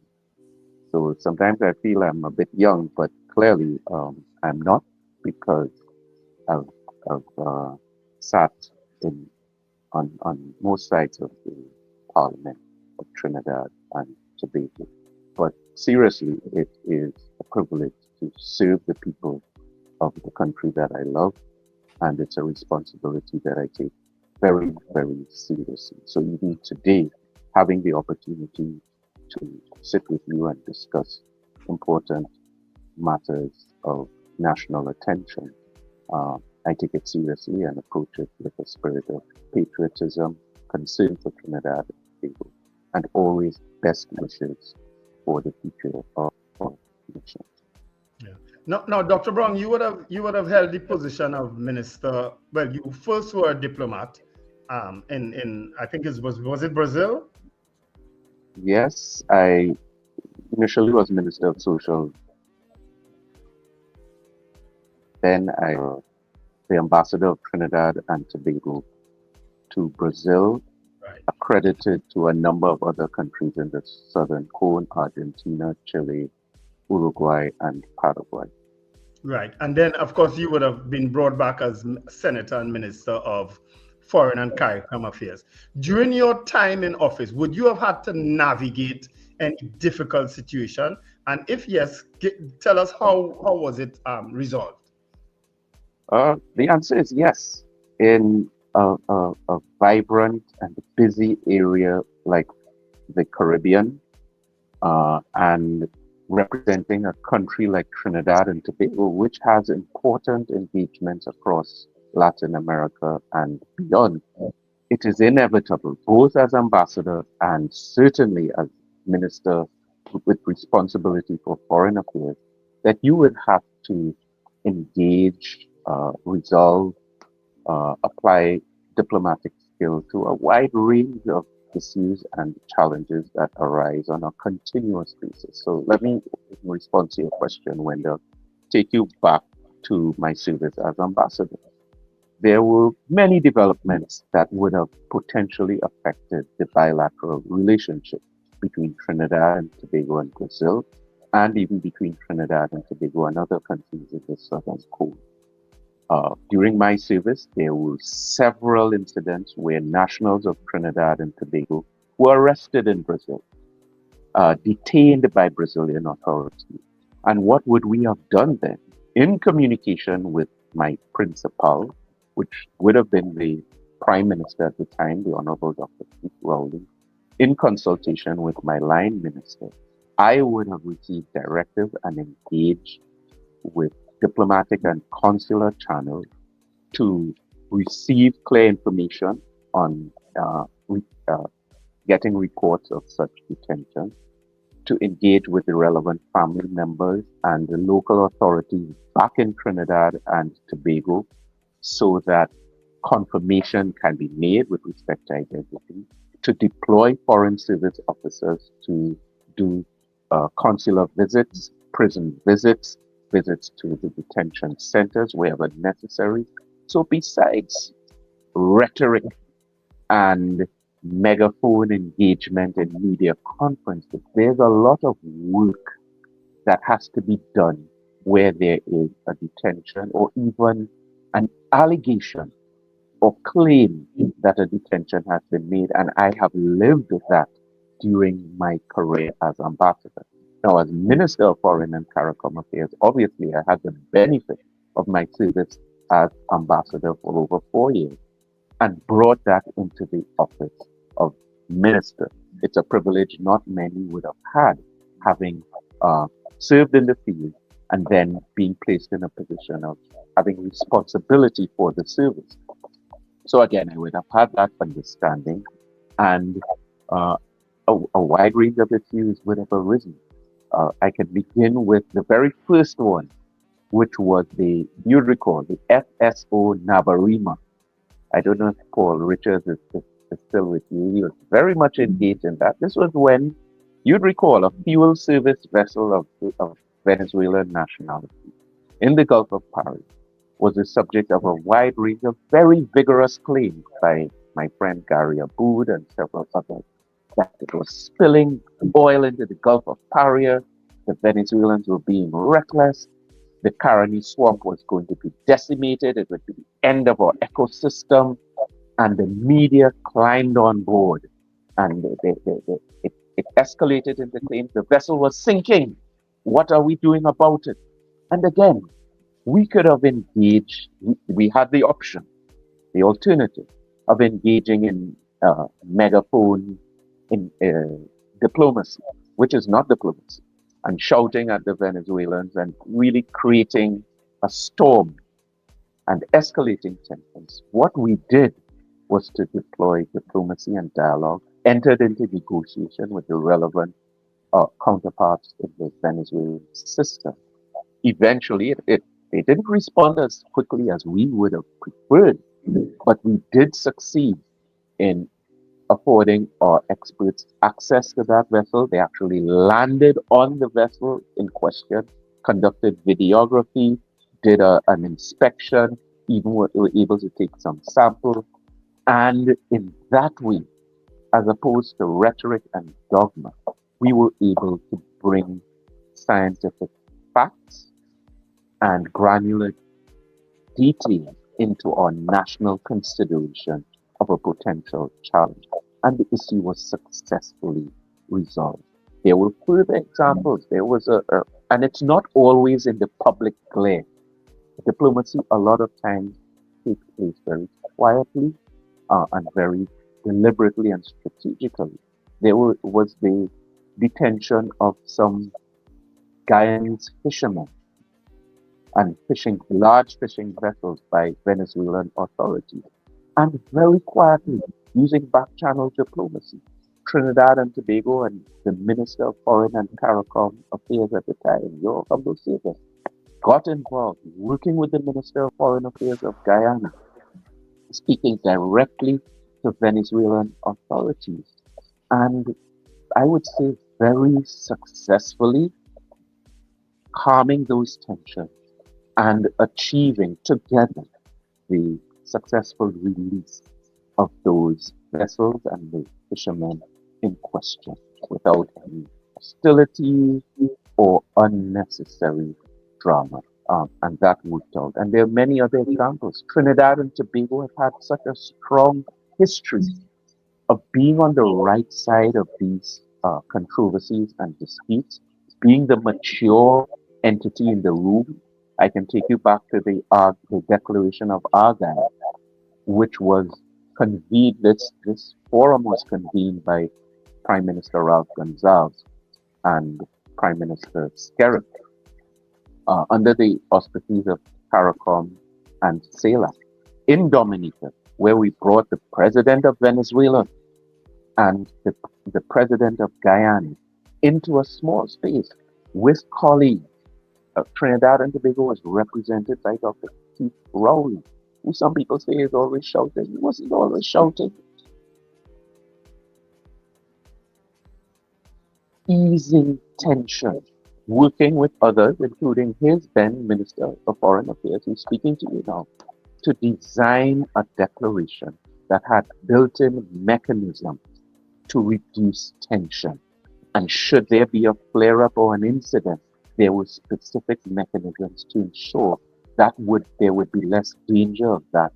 So sometimes I feel I'm a bit young, but clearly I'm not, because I've sat on most sides of the Parliament of Trinidad and Tobago. But seriously, it is a privilege to serve the people of the country that I love, and it's a responsibility that I take very, very seriously. So even today, having the opportunity to sit with you and discuss important matters of national attention, I take it seriously and approach it with a spirit of patriotism, concern for Trinidad and Tobago, and always best wishes for the future of our nation. Yeah. Now, Dr. Brown, you would have held the position of minister. Well, you first were a diplomat. In I think was it Brazil? Yes, I initially was Minister of Social. Then I was the ambassador of Trinidad and Tobago to Brazil, accredited to a number of other countries in the Southern Cone, Argentina, Chile, Uruguay, and Paraguay. Right. And then, of course, you would have been brought back as Senator and Minister of Foreign and Caricom Affairs. During your time in office, would you have had to navigate any difficult situation? And if yes, tell us how was it resolved? The answer is yes. In a vibrant and busy area like the Caribbean, and representing a country like Trinidad and Tobago, which has important engagements across Latin America and beyond, it is inevitable, both as ambassador and certainly as minister with responsibility for foreign affairs, that you would have to engage, resolve, apply diplomatic skill to a wide range of issues and challenges that arise on a continuous basis. So let me, in response to your question, Wendell, take you back to my service as ambassador. There were many developments that would have potentially affected the bilateral relationship between Trinidad and Tobago and Brazil, and even between Trinidad and Tobago and other countries in the Southern Cone. During my service, there were several incidents where nationals of Trinidad and Tobago were arrested in Brazil, detained by Brazilian authorities. And what would we have done then? In communication with my principal, which would have been the Prime Minister at the time, the Honorable Dr. Keith Rowley, in consultation with my line minister, I would have received directive and engaged with diplomatic and consular channels to receive clear information on getting reports of such detention, to engage with the relevant family members and the local authorities back in Trinidad and Tobago so that confirmation can be made with respect to identity, to deploy foreign service officers to do consular visits, prison visits, visits to the detention centers wherever necessary. So besides rhetoric and megaphone engagement in media conferences, there's a lot of work that has to be done where there is a detention or even an allegation or claim that a detention has been made. And I have lived with that during my career as ambassador. Now, as Minister of Foreign and Caricom Affairs, obviously I had the benefit of my service as ambassador for over 4 years and brought that into the office of minister. It's a privilege not many would have had, having served in the field and then being placed in a position of having responsibility for the service. So again, I would have had that understanding, and a wide range of issues would have arisen. I can begin with the very first one, which was you'd recall, the FSO Nabarima. I don't know if Paul Richards is still with you. He was very much engaged in that. This was when, you'd recall, a fuel service vessel of Venezuelan nationality in the Gulf of Paris was the subject of a wide range of very vigorous claims by my friend Gary Aboud and several others that it was spilling oil into the Gulf of Paria, the Venezuelans were being reckless, the Caroni swamp was going to be decimated, it would be the end of our ecosystem, and the media climbed on board. And it escalated into claims the vessel was sinking. What are we doing about it? And again, we could have engaged, we had the option, the alternative of engaging in megaphone in diplomacy, which is not diplomacy, and shouting at the Venezuelans and really creating a storm and escalating tensions. What we did was to deploy diplomacy and dialogue, entered into negotiation with the relevant counterparts in the Venezuelan system. Eventually, they didn't respond as quickly as we would have preferred, but we did succeed in affording our experts access to that vessel. They actually landed on the vessel in question, conducted videography, did an inspection, even were able to take some samples. And in that way, as opposed to rhetoric and dogma, we were able to bring scientific facts and granular detail into our national consideration of a potential challenge. And the issue was successfully resolved. There were further examples. There was and it's not always in the public glare. Diplomacy a lot of times takes place very quietly and very deliberately and strategically. There was the detention of some Guyanese fishermen and large fishing vessels by Venezuelan authorities. And very quietly, using back-channel diplomacy, Trinidad and Tobago and the Minister of Foreign and Caricom Affairs at the time, your humble servant, got involved, working with the Minister of Foreign Affairs of Guyana, speaking directly to Venezuelan authorities. And I would say very successfully calming those tensions and achieving together the successful release of those vessels and the fishermen in question without any hostility or unnecessary drama. And that worked out. And there are many other examples. Trinidad and Tobago have had such a strong history of being on the right side of these controversies and disputes, being the mature entity in the room. I can take you back to the Declaration of Argyle, which was convened, this forum was convened by Prime Minister Ralph Gonsalves and Prime Minister Skerritt under the auspices of Caricom and CELAC in Dominica, where we brought the President of Venezuela and the President of Guyana into a small space with colleagues. Trinidad and Tobago was represented by Dr. Keith Rowley, who some people say is always shouting. He wasn't always shouting. Easing tension, working with others, including his then Minister of Foreign Affairs, who's speaking to you now, to design a declaration that had built-in mechanisms to reduce tension. And should there be a flare-up or an incident, there were specific mechanisms to ensure that there would be less danger of that,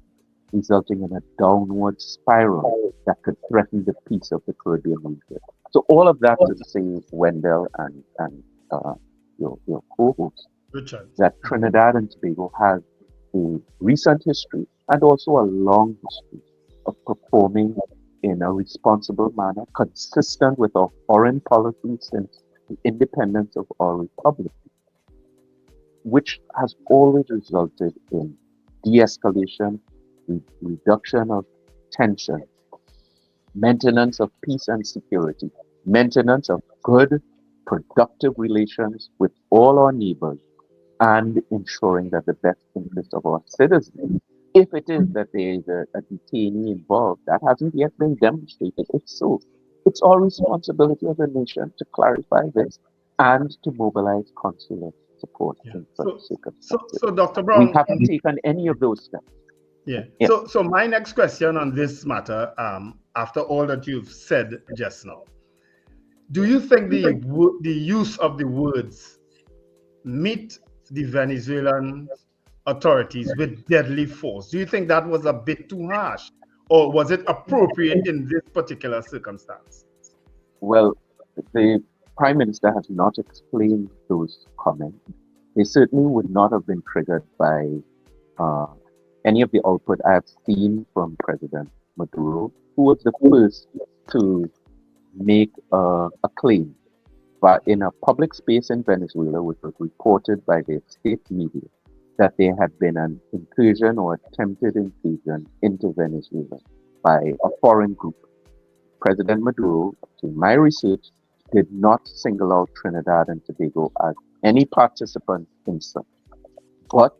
resulting in a downward spiral that could threaten the peace of the Caribbean region. So all of that to say, Wendell and your co-host, Richard, that Trinidad and Tobago has a recent history and also a long history of performing in a responsible manner, consistent with our foreign policy since the independence of our republic, which has always resulted in de-escalation, reduction of tension, maintenance of peace and security, maintenance of good, productive relations with all our neighbors, and ensuring that the best interest of our citizens, if it is that there is a detainee involved, that hasn't yet been demonstrated. If so, it's our responsibility as a nation to clarify this and to mobilize consular support in such circumstances. So Dr. Brown, we haven't taken any of those steps. Yeah. So my next question on this matter, after all that you've said just now, do you think the use of the words meet the Venezuelan authorities with deadly force, do you think that was a bit too harsh, or was it appropriate in this particular circumstance? Well, the Prime Minister has not explained those comments. They certainly would not have been triggered by any of the output I have seen from President Maduro, who was the first to make a claim but in a public space in Venezuela, which was reported by the state media, that there had been an incursion or attempted incursion into Venezuela by a foreign group. President Maduro, to my research, did not single out Trinidad and Tobago as any participant in such, but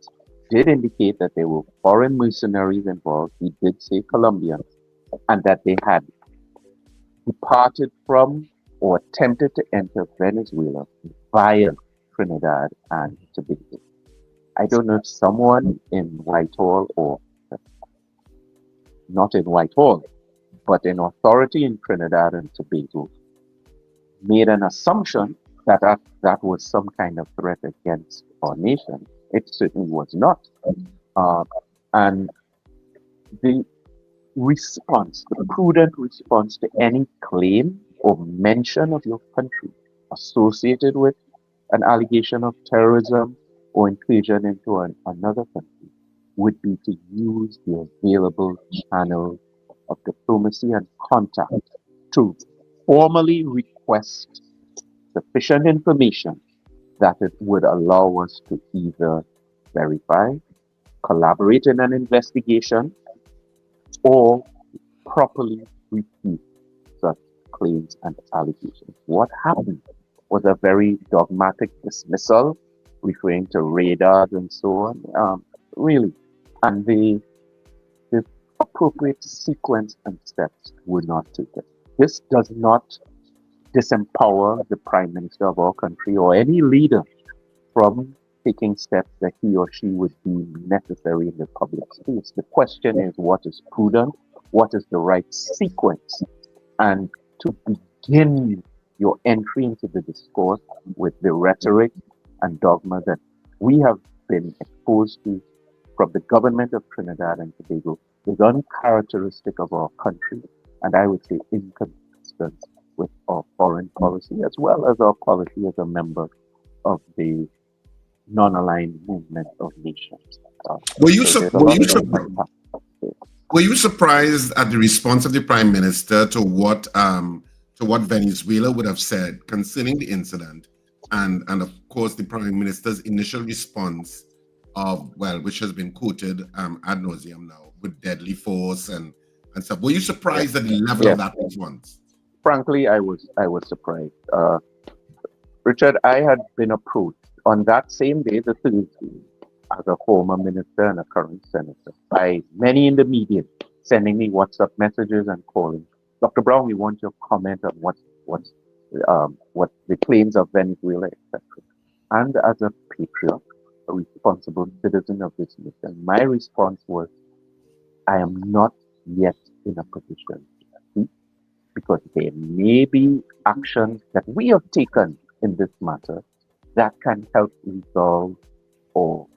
did indicate that there were foreign mercenaries involved. He did say Colombian, and that they had departed from or attempted to enter Venezuela via Trinidad and Tobago. I don't know if someone in Whitehall, or not in Whitehall, but in authority in Trinidad and Tobago, made an assumption that that was some kind of threat against our nation. It certainly was not. And the response, the prudent response to any claim or mention of your country associated with an allegation of terrorism or incursion into another country would be to use the available channels of diplomacy and contact to formally request sufficient information that it would allow us to either verify, collaborate in an investigation, or properly refute such claims and allegations. What happened was a very dogmatic dismissal, referring to radars and so on, really. And the appropriate sequence and steps were not taken. This does not disempower the Prime Minister of our country or any leader from taking steps that he or she would deem necessary in the public space. The question is, what is prudent? What is the right sequence? And to begin your entry into the discourse with the rhetoric and dogma that we have been exposed to from the government of Trinidad and Tobago is uncharacteristic of our country, and I would say inconsistent with our foreign policy, as well as our policy as a member of the non-aligned movement of nations. Were you surprised at the response of the Prime Minister to what Venezuela would have said concerning the incident, and of course the Prime Minister's initial response of, well, which has been quoted ad nauseum now, with deadly force and stuff? Were you surprised at the level of that response? Frankly, I was surprised. Richard, I had been approached on that same day, the Thursday, as a former minister and a current senator, by many in the media, sending me WhatsApp messages and calling. Dr. Brown, we want your comment on what the claims of Venezuela, etc. and as a patriot, a responsible citizen of this nation, my response was, I am not yet in a position to speak, because there may be actions that we have taken in this matter that can help resolve or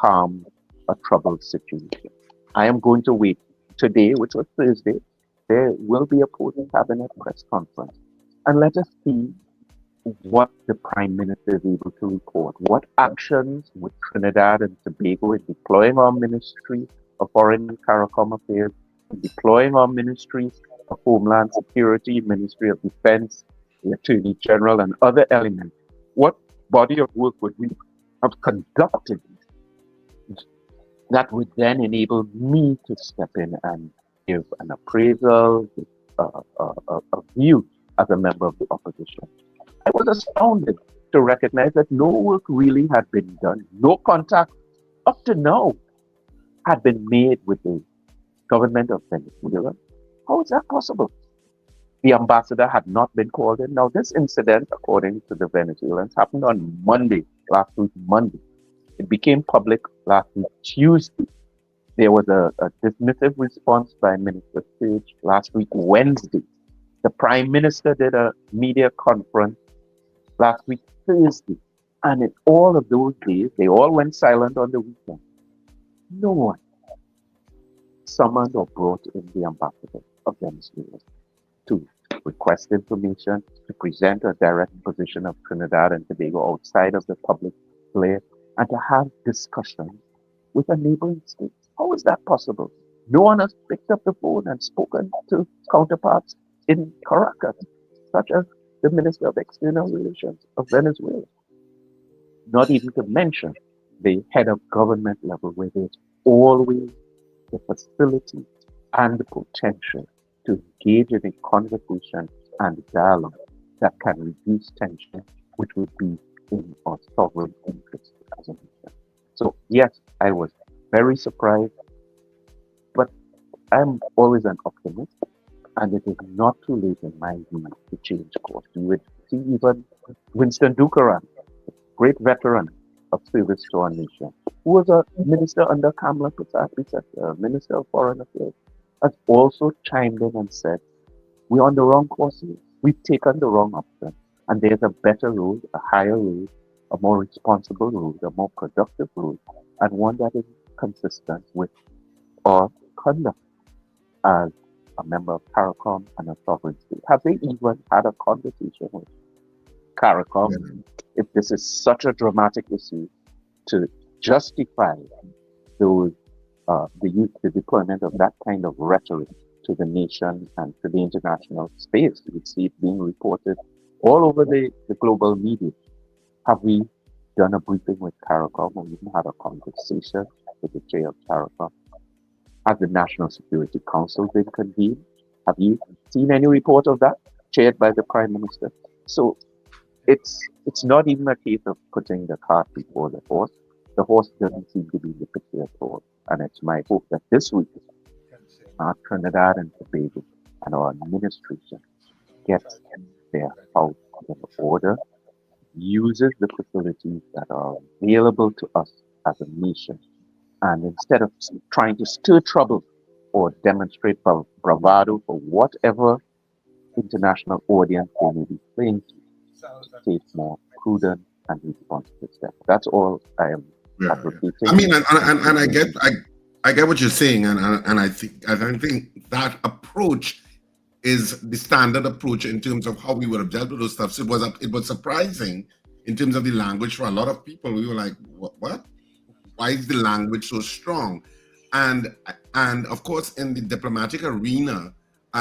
calm a troubled situation. I am going to wait. Today, which was Thursday, there will be a post-cabinet press conference. And let us see what the Prime Minister is able to report. What actions with Trinidad and Tobago in deploying our Ministry of Foreign and Caricom Affairs, in deploying our Ministries of Homeland Security, Ministry of Defense, the Attorney General, and other elements. What body of work would we have conducted that would then enable me to step in and give an appraisal, a view as a member of the opposition? I was astounded to recognize that no work really had been done. No contact up to now had been made with the government of Venezuela. How is that possible? The ambassador had not been called in. Now, this incident, according to the Venezuelans, happened on Monday, last week, Monday. It became public last week, Tuesday. There was a dismissive response by Minister Sage last week, Wednesday. The Prime Minister did a media conference last week, Thursday. And in all of those days, they all went silent on the weekend. No one summoned or brought in the ambassador of Venezuela to request information, to present a direct position of Trinidad and Tobago outside of the public glare, and to have discussions with a neighboring state. How is that possible? No one has picked up the phone and spoken to counterparts in Caracas, such as the Minister of External Relations of Venezuela. Not even to mention the head of government level, where there's always the facility and the potential to engage in a conversation and dialogue that can reduce tension, which would be in our sovereign interest as a nation. So yes, I was very surprised, but I'm always an optimist, and it is not too late in my view to change course. You would see even Winston Ducaran, a great veteran of service to our nation, who was a minister under Kamala Persad-Bissessar, Minister of Foreign Affairs, has also chimed in and said, we're on the wrong course here. We've taken the wrong option, and there's a better road, a higher road, a more responsible road, a more productive road, and one that is consistent with our conduct as a member of Caricom and a sovereign state. Have they even had a conversation with Caricom? If this is such a dramatic issue, to justify those the deployment of that kind of rhetoric to the nation and to the international space. You see it being reported all over the global media. Have we done a briefing with Caricom, or even had a conversation with the chair of Caricom? Has the National Security Council been convened? Have you seen any report of that, chaired by the Prime Minister? So it's not even a case of putting the cart before the horse. The horse doesn't seem to be in the picture at all. And it's my hope that this week, our Trinidad and Tobago and our administration gets their house in order, uses the facilities that are available to us as a nation, and instead of trying to stir trouble or demonstrate bravado for whatever international audience they may be playing to take more prudent and responsible steps. That's all I am advocating. I mean, and I get what you're saying, and I think that approach is the standard approach in terms of how we would have dealt with those stuff. So it was surprising in terms of the language for a lot of people. We were like, what? Why is the language so strong? And of course, in the diplomatic arena,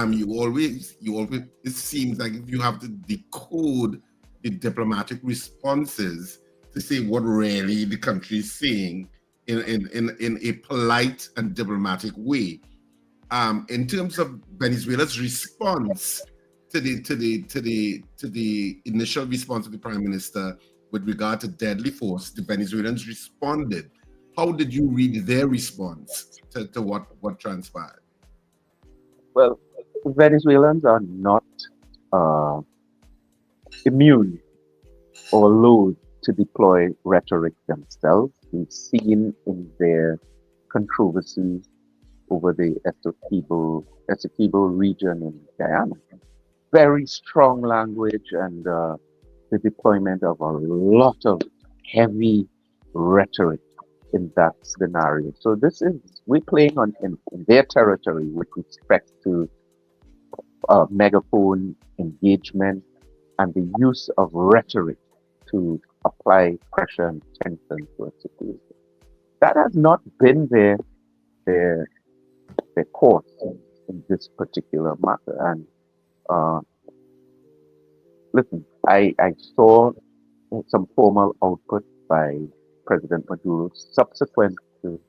you always it seems like you have to decode the diplomatic responses to say what really the country is saying in a polite and diplomatic way. In terms of Venezuela's response to the initial response of the Prime Minister with regard to deadly force, the Venezuelans responded. How did you read their response to what transpired? Well, Venezuelans are not immune or loath to deploy rhetoric themselves. We've seen in their controversy over the Essequibo region in Guyana, very strong language and the deployment of a lot of heavy rhetoric in that scenario. So we're playing in their territory with respect to megaphone engagement and the use of rhetoric to apply pressure and tension to a situation. That has not been their course in this particular matter. And listen, I saw some formal output by President Maduro subsequent to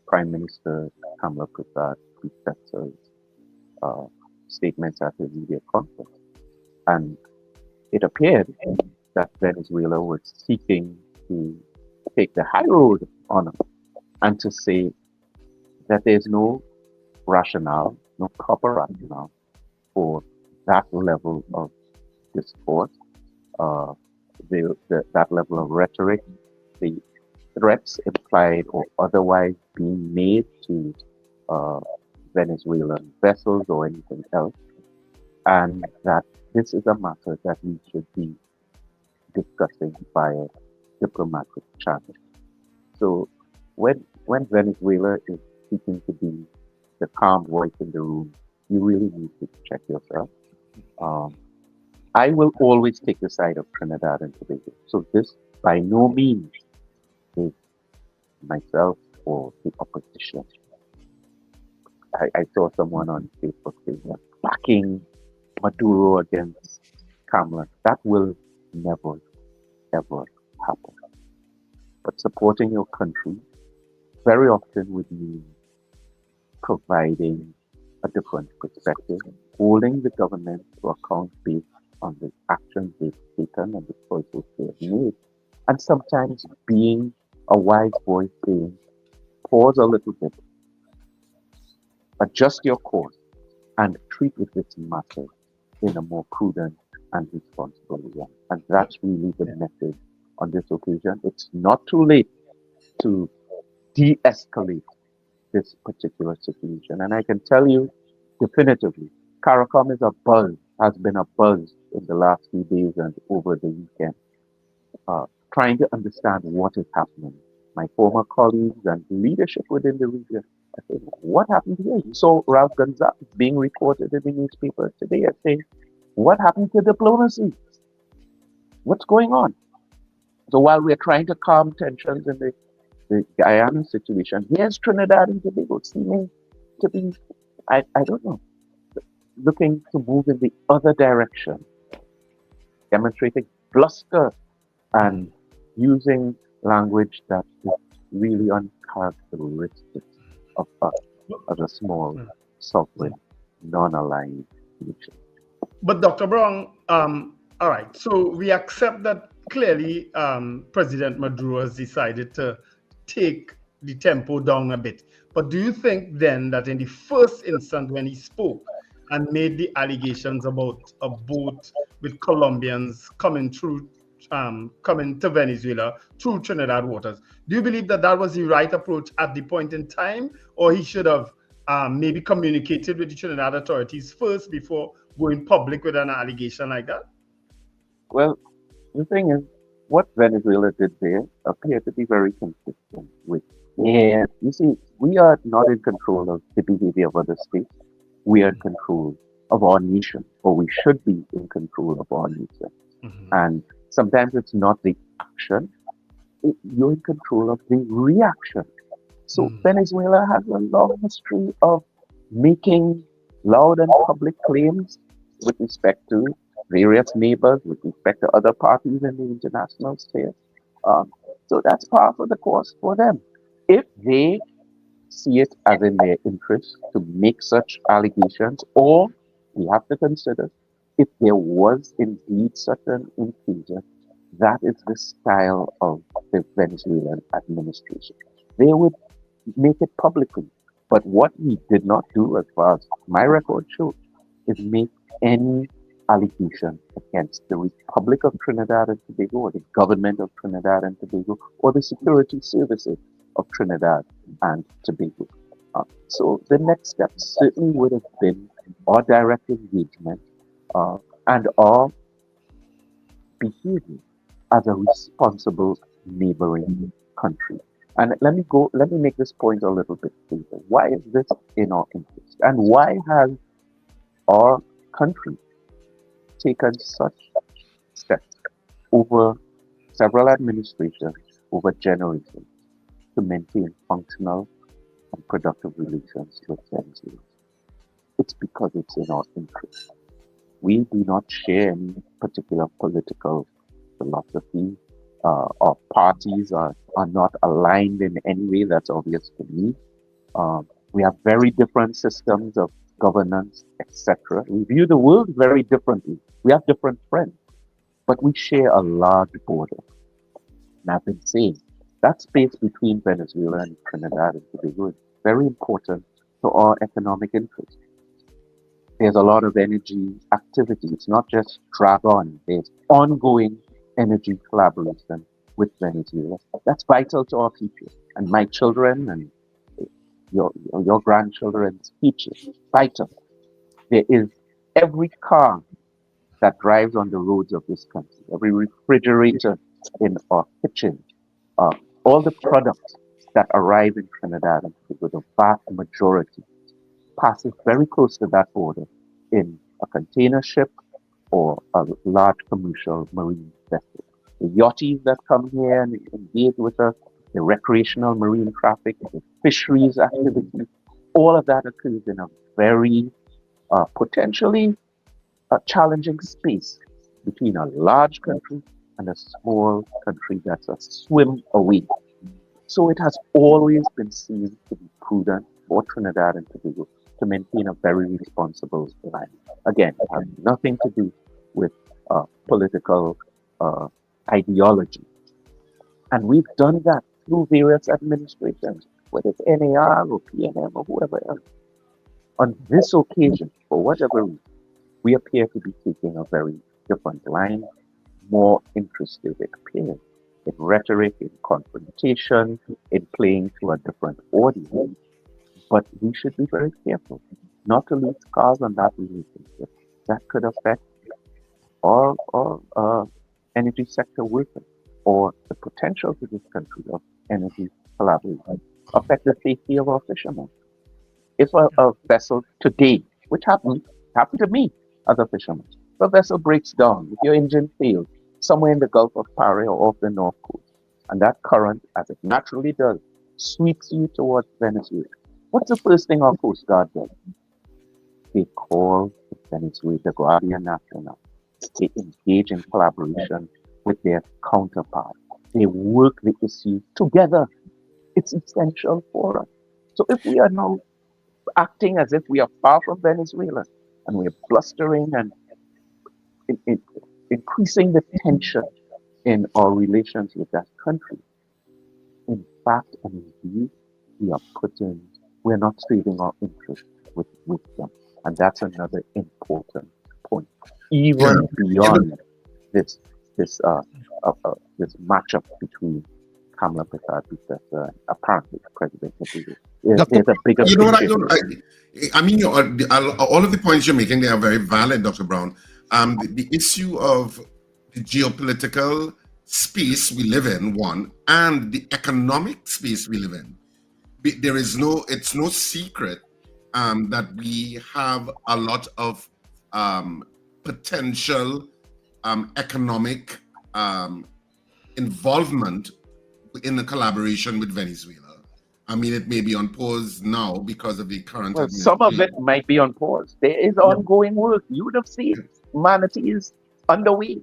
Prime Minister Persad-Bissessar's statements at the media conference. And it appeared that Venezuela was seeking to take the high road on it and to say that there's no rationale, no proper rationale for that level of discourse, that level of rhetoric, the threats implied or otherwise being made to Venezuelan vessels or anything else, and that this is a matter that we should be discussing via diplomatic channels. So when Venezuela is seeking to be the calm voice in the room, you really need to check yourself. I will always take the side of Trinidad and Tobago. So this by no means is myself or the opposition. I saw someone on Facebook saying that backing Maduro against Kamala. That will never, ever happen. But supporting your country very often would mean providing a different perspective, holding the government to account based on the actions they've taken and the choices they've made, and sometimes being a wise voice saying, pause a little bit, adjust your course, and treat with this matter in a more prudent and responsible way. And that's really the message on this occasion. It's not too late to de-escalate this particular situation. And I can tell you definitively, Caricom is a buzz, has been a buzz in the last few days and over the weekend, trying to understand what is happening. My former colleagues and leadership within the region, I said, what happened here? You saw Ralph Gonzalez being reported in the newspaper today. I say, what happened to diplomacy? What's going on? So while we're trying to calm tensions in the Guyana situation, here's Trinidad and Tobago seeming to be, I don't know, looking to move in the other direction, demonstrating bluster and using language that is really uncharacteristic of us as a small, sovereign, non-aligned nation. But Dr. Brown, all right, so we accept that clearly President Maduro has decided to take the tempo down a bit. But do you think then that in the first instance when he spoke and made the allegations about a boat with Colombians coming to Venezuela through Trinidad waters, do you believe that that was the right approach at the point in time, or he should have maybe communicated with the Trinidad authorities first before going public with an allegation like that? Well, the thing is, what Venezuela did there appeared to be very consistent with, you see, we are not in control of the behavior of other states. We are in control of our nation, or we should be in control of our nation. And sometimes it's not the action, you're in control of the reaction. So Venezuela has a long history of making loud and public claims with respect to various neighbors, with respect to other parties in the international sphere. So that's part of the course for them. If they see it as in their interest to make such allegations, or we have to consider if there was indeed such an incursion, that is the style of the Venezuelan administration. They would make it publicly. But what he did not do, as far as my record shows, is make any allegation against the Republic of Trinidad and Tobago, or the government of Trinidad and Tobago, or the security services of Trinidad and Tobago. So the next step certainly would have been our direct engagement and our behavior as a responsible neighboring country. And let me make this point a little bit clearer. Why is this in our interest? And why has our country taken such steps over several administrations, over generations, to maintain functional and productive relations with Venezuela? It's because it's in our interest. We do not share any particular political philosophy. Our parties are not aligned in any way. That's obvious to me. We have very different systems of governance, etc. We view the world very differently. We have different friends, but we share a large border. And I've been saying that space between Venezuela and Trinidad and Tobago is very important to our economic interests. There's a lot of energy activity. It's not just drag on. There's ongoing energy collaboration with Venezuela. That's vital to our future. And my children and your grandchildren's future, vital. There is every car that drives on the roads of this country, every refrigerator in our kitchen, all the products that arrive in Trinidad and Tobago, the vast majority passes very close to that border in a container ship or a large commercial marine vessel. The yachties that come here and engage with us, the recreational marine traffic, the fisheries activities, all of that occurs in a very potentially challenging space between a large country and a small country that's a swim away. So it has always been seen to be prudent for Trinidad and Tobago to maintain a very responsible line. Again, it has nothing to do with political ideology. And we've done that through various administrations, whether it's NAR or PNM or whoever else. On this occasion, for whatever reason, we appear to be taking a very different line, more interested, it appears, in rhetoric, in confrontation, in playing to a different audience. But we should be very careful not to leave scars on that relationship. That could affect our energy sector workers, or the potential for this country of energy collaboration, affect the safety of our fishermen. If a vessel today, which happened to me as a fisherman, if a vessel breaks down, if your engine fails somewhere in the Gulf of Paria or off the North Coast, and that current, as it naturally does, sweeps you towards Venezuela, what's the first thing our Coast Guard does? They call the Venezuela Guardia Nacional. They engage in collaboration with their counterparts. They work the issue together. It's essential for us. So if we are now acting as if we are far from Venezuela and we're blustering and increasing the tension in our relations with that country, in fact and indeed, we're not saving our interests with them. And that's another important point. Even beyond this matchup between Kamala Persad-Bissessar and apparently President Maduro. There's a bigger You know what? picture. I mean, all of the points you're making, they are very valid, Dr. Brown. The issue of the geopolitical space we live in, one, and the economic space we live in. It's no secret that we have a lot of potential economic involvement in the collaboration with Venezuela. I mean, it may be on pause now because of the current administration. Some of it might be on pause. There is ongoing work. You would have seen Manatee is underway.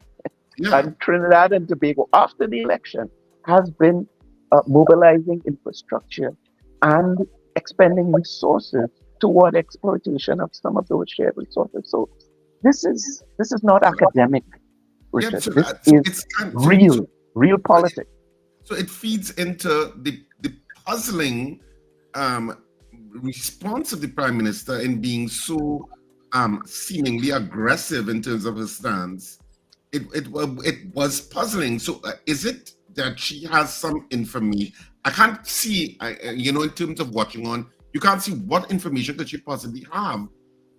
And Trinidad and Tobago, after the election, has been mobilizing infrastructure and expending resources toward exploitation of some of those shared resources. So this is not academic, Richard. This is real politics. So it feeds into the puzzling response of the Prime Minister in being so seemingly aggressive in terms of her stance, it was puzzling. So is it that she has some information? I can't see, in terms of watching on, you can't see what information could she possibly have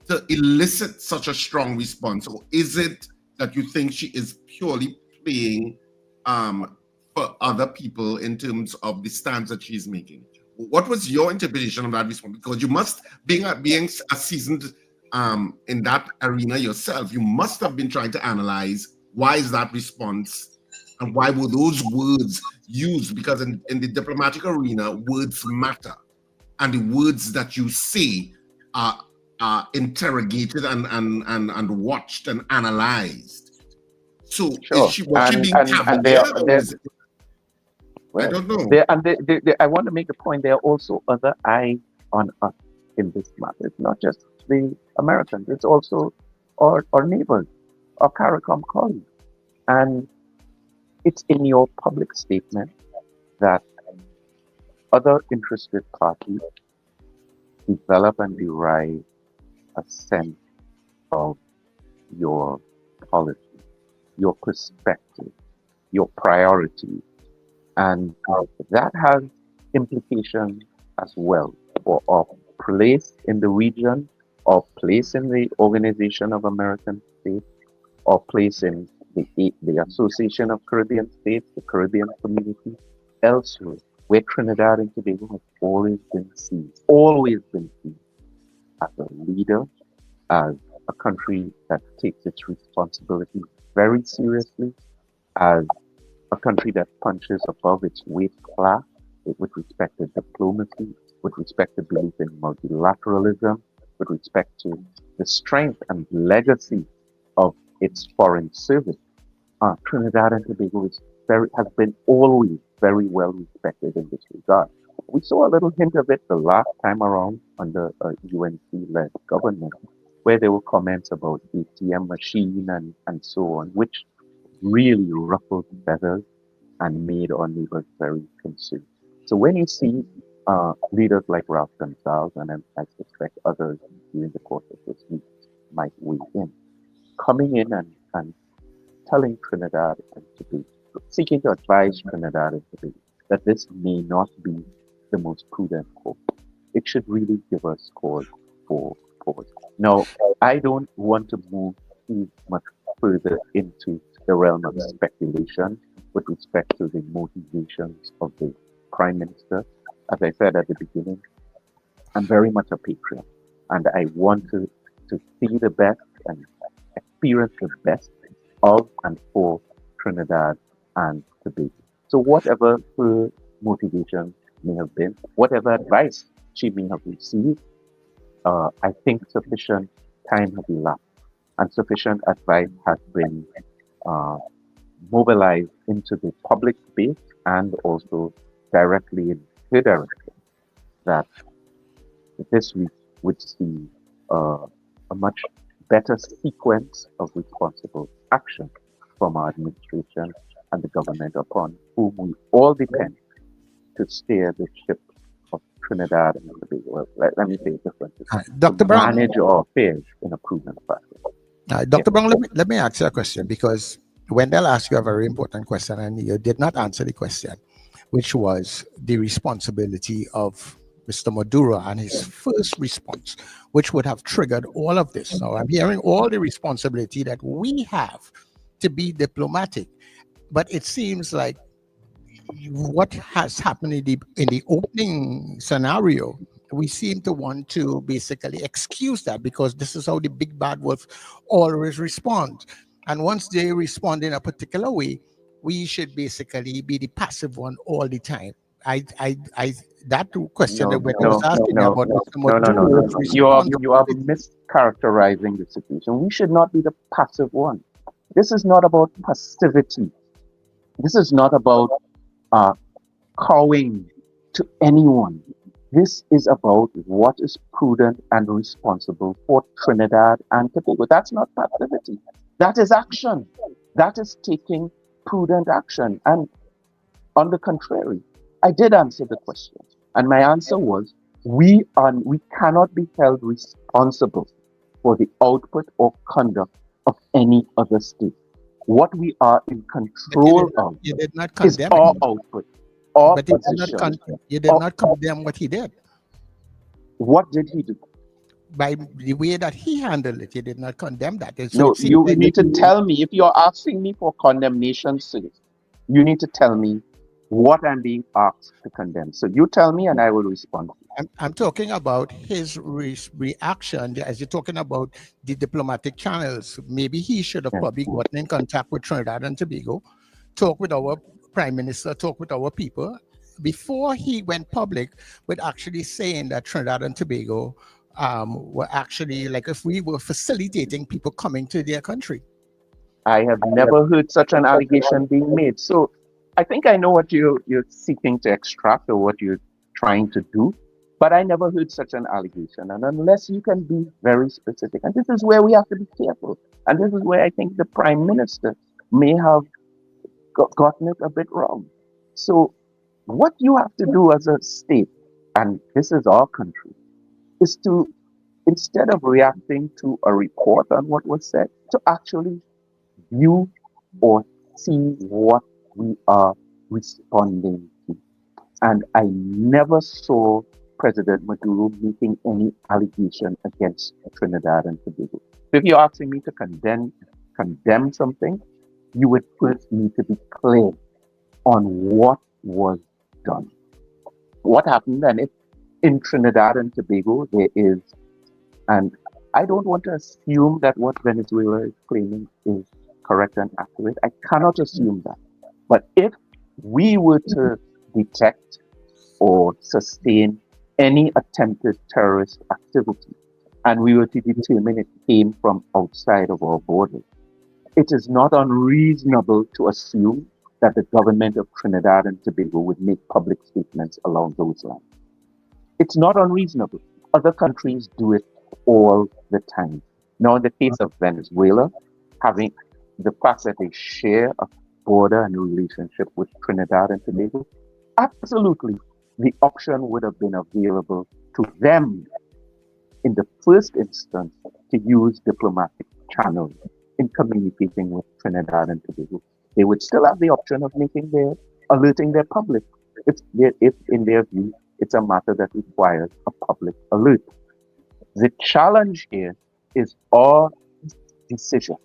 to elicit such a strong response. Or is it that you think she is purely playing for other people in terms of the stance that she's making? What was your interpretation of that response? Because you must, being a seasoned in that arena yourself, you must have been trying to analyze why is that response and why were those words used? Because in the diplomatic arena, words matter, and the words that you say are interrogated and watched and analyzed. So Sure. was she being cavalier, or is it? I don't know. I want to make a point. There are also other eyes on us in this matter. It's not just the Americans. It's also our neighbors, our Caricom colleagues. And it's in your public statement that other interested parties develop and derive a sense of your policy, your perspective, your priorities. And that has implications as well for our place in the region, our place in the Organization of American States, our place in the Association of Caribbean States, the Caribbean community, elsewhere, where Trinidad and Tobago has always been seen as a leader, as a country that takes its responsibility very seriously, as a country that punches above its weight class with respect to diplomacy, with respect to belief in multilateralism, with respect to the strength and legacy of its foreign service. Trinidad and Tobago has been always very well respected in this regard. We saw a little hint of it the last time around under a UNC-led government, where there were comments about ATM machine and so on, which really ruffled feathers and made our neighbors very concerned. So when you see leaders like Ralph Gonsalves, and I suspect others during the course of this week might weigh in, coming in and telling Trinidad and Tobago, seeking to advise Trinidad and Tobago that this may not be the most prudent course, it should really give us cause for pause. Now, I don't want to move too much further into the realm of speculation with respect to the motivations of the Prime Minister. As I said at the beginning, I'm very much a patriot, and I want to see the best and experience the best of and for Trinidad and Tobago. So whatever her motivation may have been, whatever advice she may have received, I think sufficient time has elapsed and sufficient advice has been mobilized into the public space and also directly in her direction, that this week would see a much better sequence of responsible action from our administration and the government upon whom we all depend to steer the ship of Trinidad and Tobago. Well, let me say it differently. Dr. Brown, manage our affairs in a prudent fashion. Dr. Brown, let me ask you a question, because Wendell asked you a very important question and you did not answer the question, which was the responsibility of Mr. Maduro and his first response, which would have triggered all of this. So I'm hearing all the responsibility that we have to be diplomatic, but it seems like what has happened in the opening scenario, we seem to want to basically excuse that because this is how the big bad wolf always responds. And once they respond in a particular way, we should basically be the passive one all the time. That question that Wendy was asking me about You are mischaracterizing the situation. We should not be the passive one. This is not about passivity. This is not about cowing to anyone. This is about what is prudent and responsible for Trinidad and Tobago. That's not passivity. That is action. That is taking prudent action. And on the contrary, I did answer the question. And my answer was, we cannot be held responsible for the output or conduct of any other state. What we are in control of You did not is condemn our it. output, our But position. you did not condemn what he did. What did he do? By the way that he handled it, you did not condemn that. So No, it seems you like need to tell me, if you're asking me for condemnation, sir, you need to tell me what I'm being asked to condemn. So you tell me and I will respond. I'm talking about his reaction as you're talking about the diplomatic channels. Maybe he should have probably gotten in contact with Trinidad and Tobago, talk with our prime minister, talk with our people before he went public with actually saying that Trinidad and Tobago were actually like if we were facilitating people coming to their country. I have never heard such an allegation being made. So I think I know what you're seeking to extract or what you're trying to do, but I never heard such an allegation. And unless you can be very specific, and this is where we have to be careful, and this is where I think the Prime Minister may have gotten it a bit wrong. So what you have to do as a state, and this is our country, is to, instead of reacting to a report on what was said, to actually view or see what we are responding to. And I never saw President Maduro making any allegation against Trinidad and Tobago. So if you're asking me to condemn something, you would first need to be clear on what was done. What happened, and if in Trinidad and Tobago there is, and I don't want to assume that what Venezuela is claiming is correct and accurate. I cannot assume that. But if we were to detect or sustain any attempted terrorist activity, and we were to determine it came from outside of our borders, it is not unreasonable to assume that the government of Trinidad and Tobago would make public statements along those lines. It's not unreasonable. Other countries do it all the time. Now, in the case of Venezuela, having the fact that they share a border and a relationship with Trinidad and Tobago, absolutely, the option would have been available to them in the first instance to use diplomatic channels in communicating with Trinidad and Tobago. They would still have the option of alerting their public. If in their view, it's a matter that requires a public alert. The challenge here is our decision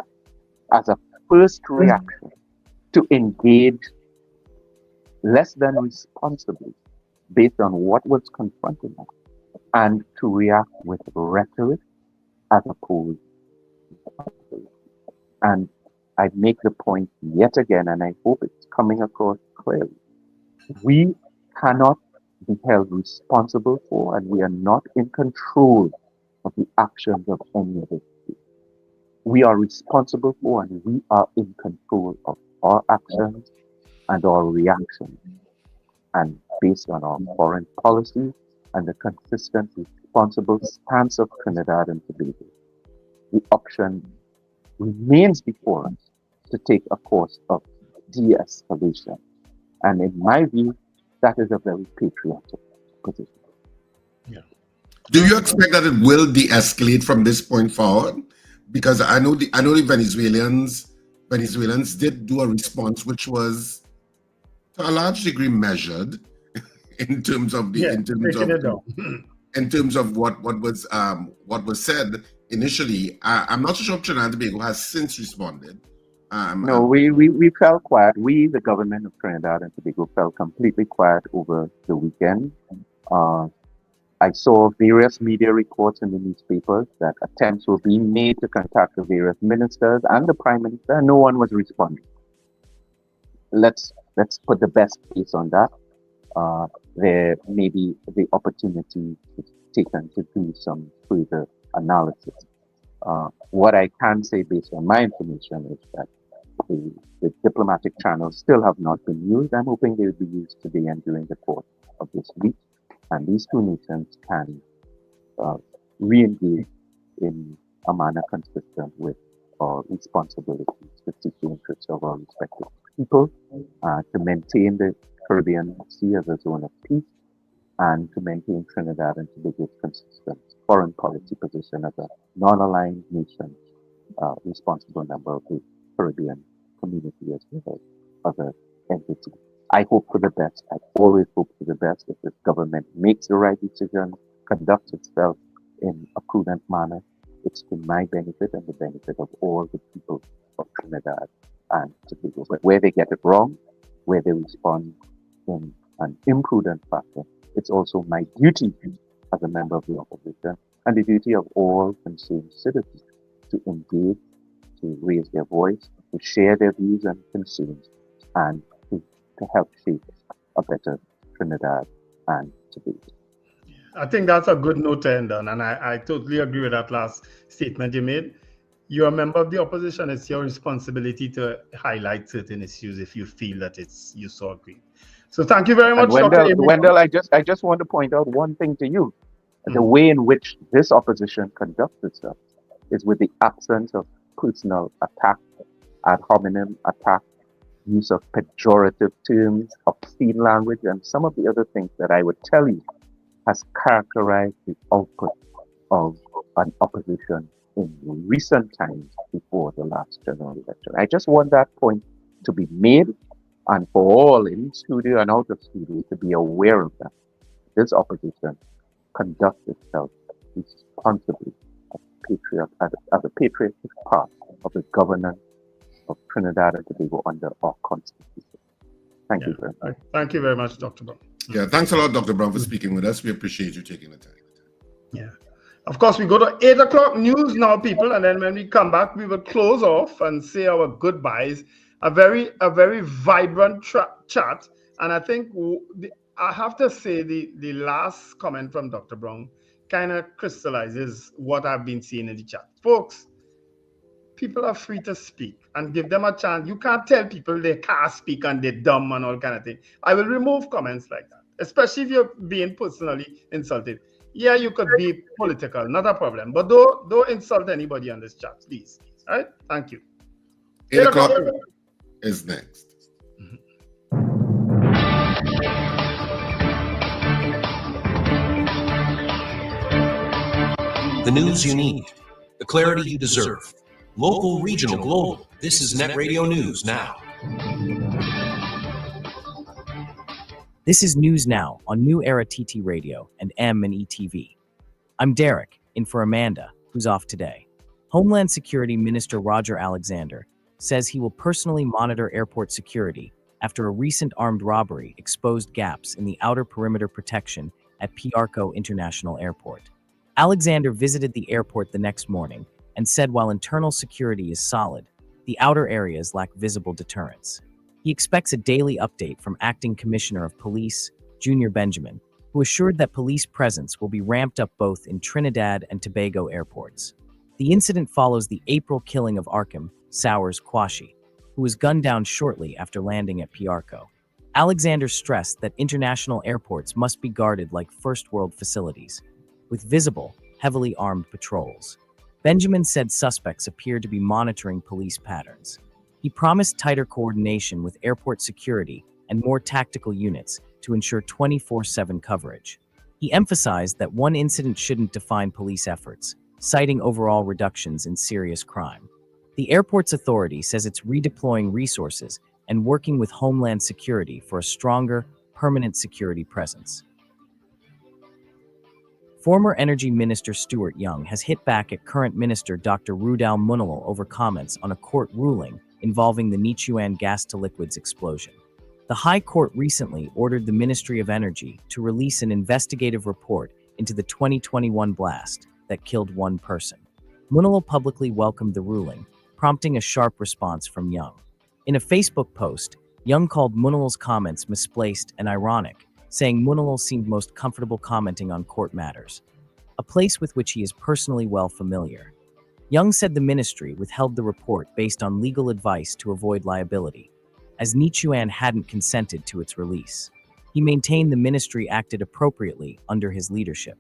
as a first reaction to engage less than responsibly based on what was confronting us and to react with rhetoric as opposed to. And I make the point yet again, and I hope it's coming across clearly. We cannot be held responsible for, and we are not in control of the actions of any of it. We are responsible for and we are in control of our actions and our reactions. And based on our foreign policy and the consistent, responsible stance of Trinidad and Tobago, the option remains before us to take a course of de-escalation. And in my view, that is a very patriotic position. Do you expect that it will de-escalate from this point forward? Because I know the Venezuelans did do a response which was to a large degree measured in terms of what was said initially. I'm not so sure if Trinidad and Tobago has since responded. No, we fell quiet. We, the government of Trinidad and Tobago, fell completely quiet over the weekend. I saw various media reports in the newspapers that attempts were being made to contact the various ministers and the prime minister, and no one was responding. Let's put the best face on that. There may be the opportunity taken to do some further analysis. What I can say based on my information is that the diplomatic channels still have not been used. I'm hoping they will be used today and during the course of this week. And these two nations can re-engage in a manner consistent with our responsibilities to seek the interests of our respective people, to maintain the Caribbean Sea as a zone of peace, and to maintain Trinidad and Tobago's consistent foreign policy position as a non-aligned nation, responsible member of the Caribbean community as well as other entities. I hope for the best. I always hope for the best. If this government makes the right decision, conducts itself in a prudent manner, it's to my benefit and the benefit of all the people of Trinidad and Tobago. But where they get it wrong, where they respond in an imprudent fashion, it's also my duty as a member of the opposition and the duty of all concerned citizens to engage, to raise their voice, to share their views and concerns, and to help shape a better Trinidad and Tobago. I think that's a good note to end on, and I totally agree with that last statement you made. You're a member of the opposition. It's your responsibility to highlight certain issues if you feel that you so agree. So thank you very much, Dr. Wendell, I just want to point out one thing to you. The way in which this opposition conducts itself is with the absence of personal attack, ad hominem attack, use of pejorative terms, obscene language, and some of the other things that I would tell you has characterized the output of an opposition in recent times before the last general election. I just want that point to be made, and for all in studio and out of studio to be aware of that. This opposition conducts itself responsibly as a patriotic part of the governance of Trinidad and Tobago under our constitution. Thank you very much. Thank you very much, Dr. Brown. Yeah, thanks a lot, Dr. Brown, for speaking with us. We appreciate you taking the time. Yeah. Of course, we go to 8 o'clock news now, people, and then when we come back, we will close off and say our goodbyes. A very vibrant chat, and I think I have to say the last comment from Dr. Brown kind of crystallizes what I've been seeing in the chat. Folks, people are free to speak and give them a chance. You can't tell people they can't speak and they're dumb and all kind of thing. I will remove comments like that, especially if you're being personally insulted. Yeah, you could be political, not a problem, but don't insult anybody on this chat, please. All right? Thank you. 8 o'clock is next. The news you need, the clarity you deserve. Local, regional, global. This is Net Radio News Now. This is News Now on New Era TT Radio and M&E TV. I'm Derek, in for Amanda, who's off today. Homeland Security Minister Roger Alexander says he will personally monitor airport security after a recent armed robbery exposed gaps in the outer perimeter protection at Piarco International Airport. Alexander visited the airport the next morning and said while internal security is solid, the outer areas lack visible deterrence. He expects a daily update from Acting Commissioner of Police, Junior Benjamin, who assured that police presence will be ramped up both in Trinidad and Tobago airports. The incident follows the April killing of Arkham Sowers Kwashi, who was gunned down shortly after landing at Piarco. Alexander stressed that international airports must be guarded like first world facilities, with visible, heavily armed patrols. Benjamin said suspects appear to be monitoring police patterns. He promised tighter coordination with airport security and more tactical units to ensure 24/7 coverage. He emphasized that one incident shouldn't define police efforts, citing overall reductions in serious crime. The airport's authority says it's redeploying resources and working with Homeland Security for a stronger, permanent security presence. Former Energy Minister Stuart Young has hit back at current Minister Dr. Rudal Munawal over comments on a court ruling involving the Nichuan gas-to-liquids explosion. The High Court recently ordered the Ministry of Energy to release an investigative report into the 2021 blast that killed one person. Munawal publicly welcomed the ruling, prompting a sharp response from Young. In a Facebook post, Young called Munawal's comments misplaced and ironic, saying Munawal seemed most comfortable commenting on court matters, a place with which he is personally well familiar. Young said the ministry withheld the report based on legal advice to avoid liability, as Nichuan hadn't consented to its release. He maintained the ministry acted appropriately under his leadership.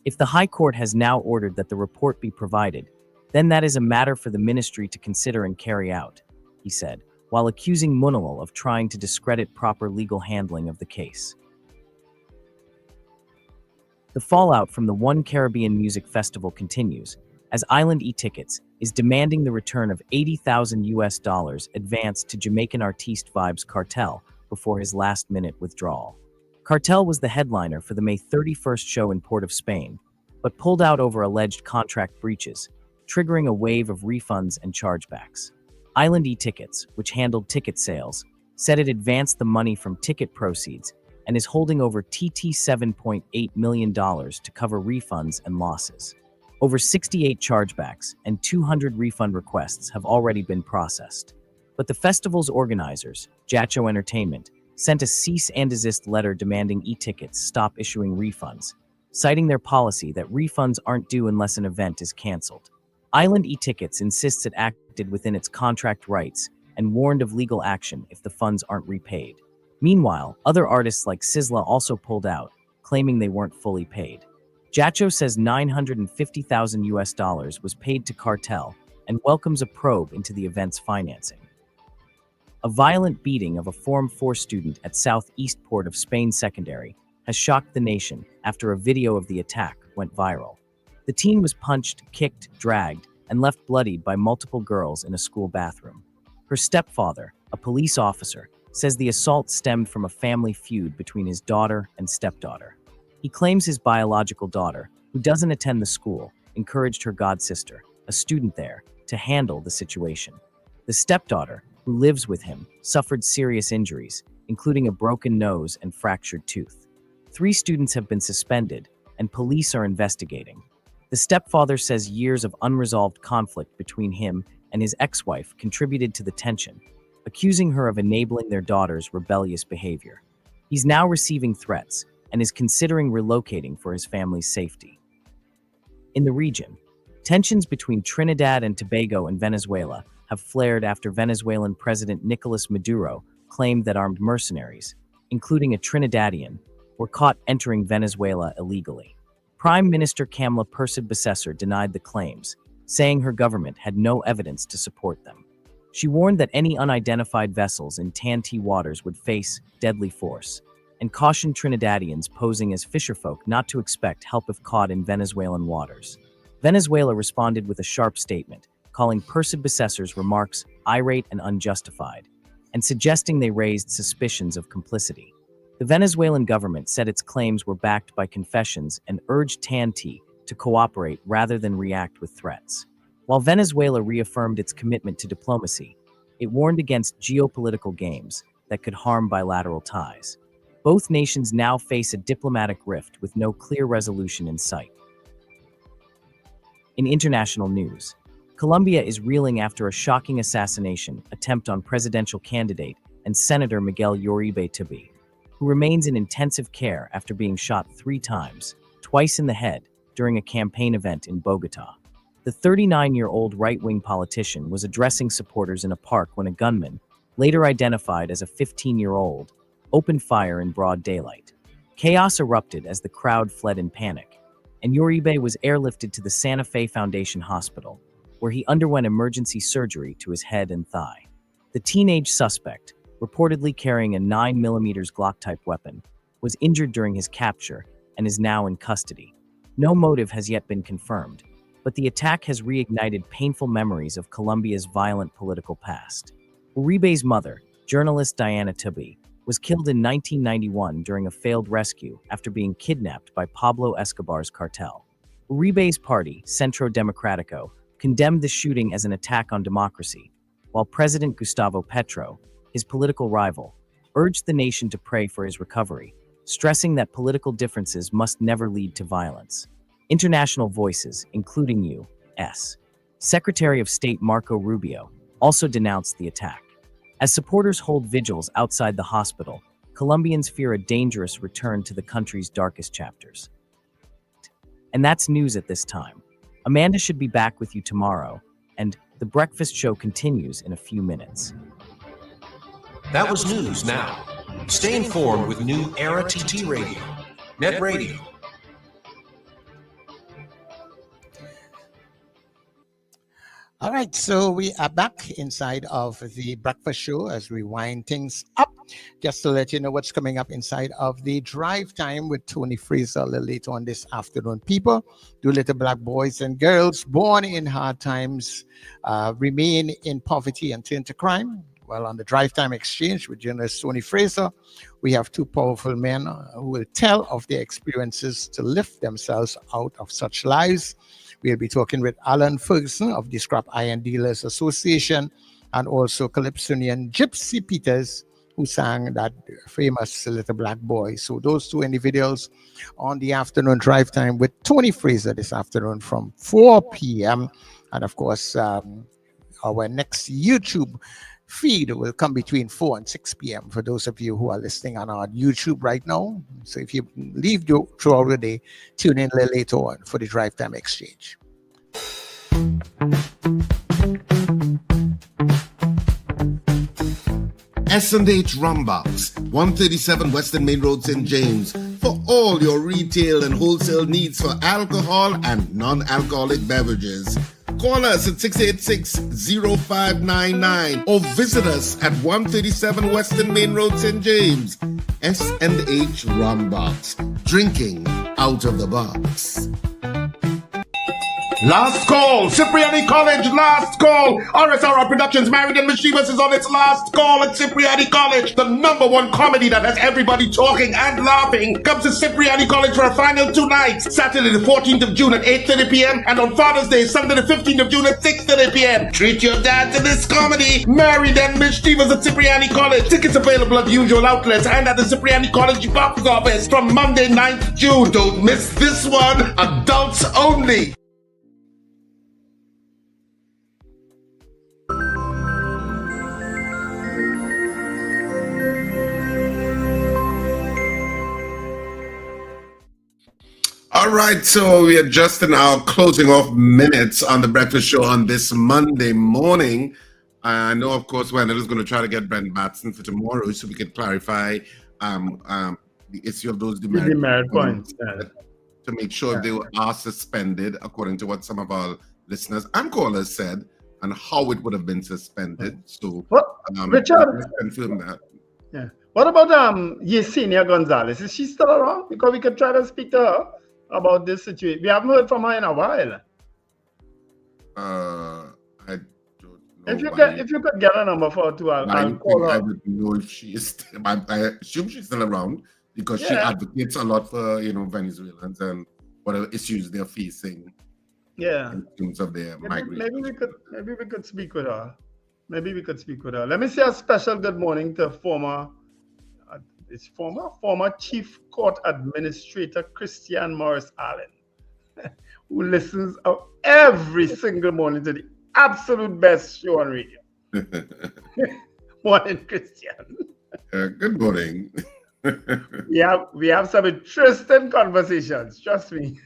If the High Court has now ordered that the report be provided, then that is a matter for the ministry to consider and carry out, he said, while accusing Munawal of trying to discredit proper legal handling of the case. The fallout from the One Caribbean Music Festival continues, as Island E-Tickets is demanding the return of $80,000 advance to Jamaican artiste Vibes Cartel before his last-minute withdrawal. Cartel was the headliner for the May 31st show in Port of Spain, but pulled out over alleged contract breaches, triggering a wave of refunds and chargebacks. Island E-Tickets, which handled ticket sales, said it advanced the money from ticket proceeds and is holding over $7.8 million to cover refunds and losses. Over 68 chargebacks and 200 refund requests have already been processed. But the festival's organizers, Jacho Entertainment, sent a cease and desist letter demanding E-Tickets stop issuing refunds, citing their policy that refunds aren't due unless an event is canceled. Island E-Tickets insists it acted within its contract rights and warned of legal action if the funds aren't repaid. Meanwhile, other artists like Sizzla also pulled out, claiming they weren't fully paid. Jacho says $950,000 was paid to Cartel and welcomes a probe into the event's financing. A violent beating of a Form 4 student at Southeast Port of Spain Secondary has shocked the nation after a video of the attack went viral. The teen was punched, kicked, dragged, and left bloodied by multiple girls in a school bathroom. Her stepfather, a police officer, says the assault stemmed from a family feud between his daughter and stepdaughter. He claims his biological daughter, who doesn't attend the school, encouraged her godsister, a student there, to handle the situation. The stepdaughter, who lives with him, suffered serious injuries, including a broken nose and fractured tooth. 3 students have been suspended, and police are investigating. The stepfather says years of unresolved conflict between him and his ex-wife contributed to the tension, accusing her of enabling their daughter's rebellious behavior. He's now receiving threats and is considering relocating for his family's safety. In the region, tensions between Trinidad and Tobago and Venezuela have flared after Venezuelan President Nicolas Maduro claimed that armed mercenaries, including a Trinidadian, were caught entering Venezuela illegally. Prime Minister Persad-Bissessar denied the claims, saying her government had no evidence to support them. She warned that any unidentified vessels in Tanti waters would face deadly force, and cautioned Trinidadians posing as fisherfolk not to expect help if caught in Venezuelan waters. Venezuela responded with a sharp statement, calling Persad-Bissessar's remarks irate and unjustified, and suggesting they raised suspicions of complicity. The Venezuelan government said its claims were backed by confessions and urged Tanti to cooperate rather than react with threats. While Venezuela reaffirmed its commitment to diplomacy, it warned against geopolitical games that could harm bilateral ties. Both nations now face a diplomatic rift with no clear resolution in sight. In international news, Colombia is reeling after a shocking assassination attempt on presidential candidate and Senator Miguel Uribe Tubi, who remains in intensive care after being shot 3 times, twice in the head, during a campaign event in Bogota. The 39-year-old right-wing politician was addressing supporters in a park when a gunman, later identified as a 15-year-old, opened fire in broad daylight. Chaos erupted as the crowd fled in panic, and Uribe was airlifted to the Santa Fe Foundation Hospital, where he underwent emergency surgery to his head and thigh. The teenage suspect, reportedly carrying a 9mm Glock-type weapon, was injured during his capture and is now in custody. No motive has yet been confirmed, but the attack has reignited painful memories of Colombia's violent political past. Uribe's mother, journalist Diana Tubi, was killed in 1991 during a failed rescue after being kidnapped by Pablo Escobar's cartel. Uribe's party, Centro Democrático, condemned the shooting as an attack on democracy, while President Gustavo Petro, his political rival, urged the nation to pray for his recovery, stressing that political differences must never lead to violence. International voices, including U.S. Secretary of State Marco Rubio, also denounced the attack. As supporters hold vigils outside the hospital, Colombians fear a dangerous return to the country's darkest chapters. And that's news at this time. Amanda should be back with you tomorrow, and The Breakfast Show continues in a few minutes. That was news now. Stay informed with New Era TT Radio, Net Radio. All right, so we are back inside of the breakfast show as we wind things up. just to let you know what's coming up inside of the drive time with Tony Fraser a little later on this afternoon. People, do little black boys and girls born in hard times remain in poverty and turn to crime? Well, on the Drive Time Exchange with journalist Tony Fraser, we have two powerful men who will tell of their experiences to lift themselves out of such lives. We'll be talking with Alan Ferguson of the Scrap Iron Dealers Association and also Calypsonian Gypsy Peters, who sang that famous Little Black Boy. So those two individuals on the afternoon drive time with Tony Fraser this afternoon from 4 p.m. And of course, our next YouTube feed will come between 4 and 6 p.m. for those of you who are listening on our YouTube right now. So if you leave throughout the day, tune in a little later on for the Drive Time Exchange. S&H Rumbox, 137 Western Main Road, St. James, for all your retail and wholesale needs for alcohol and non-alcoholic beverages. Call us at 686-0599 or visit us at 137 Western Main Road, St. James. S&H Rumbox, drinking out of the box. Last call, Cipriani College, last call. RSR Productions, Married and Mischievous is on its last call at Cipriani College. The #1 comedy that has everybody talking and laughing comes to Cipriani College for a final 2 nights. Saturday the 14th of June at 8:30 p.m. and on Father's Day, Sunday the 15th of June at 6:30 p.m. Treat your dad to this comedy. Married and Mischievous at Cipriani College. Tickets available at usual outlets and at the Cipriani College box office from Monday 9th June. Don't miss this one. Adults only. All right, so we are just in our closing off minutes on the breakfast show on this Monday morning. I know, of course, Wendell is going to try to get Brent Batson for tomorrow so we can clarify the issue of those demerit points to make sure if they are suspended according to what some of our listeners and callers said and how it would have been suspended. So, Richard, confirm that. Yeah. What about Yesenia Gonzalez? Is she still around? Because we could try to speak to her about this situation. We haven't heard from her in a while. I don't know. If you could get a number for her too, I'll call her. I would know if she is. I assume she's still around because she advocates a lot for Venezuelans and whatever issues they're facing. Yeah. In terms of their migration. Maybe we could speak with her. Let me say a special good morning to former Chief Court Administrator Christian Morris Allen, who listens every single morning to the absolute best show on radio. Morning, Christian. Good morning. we have some interesting conversations, trust me.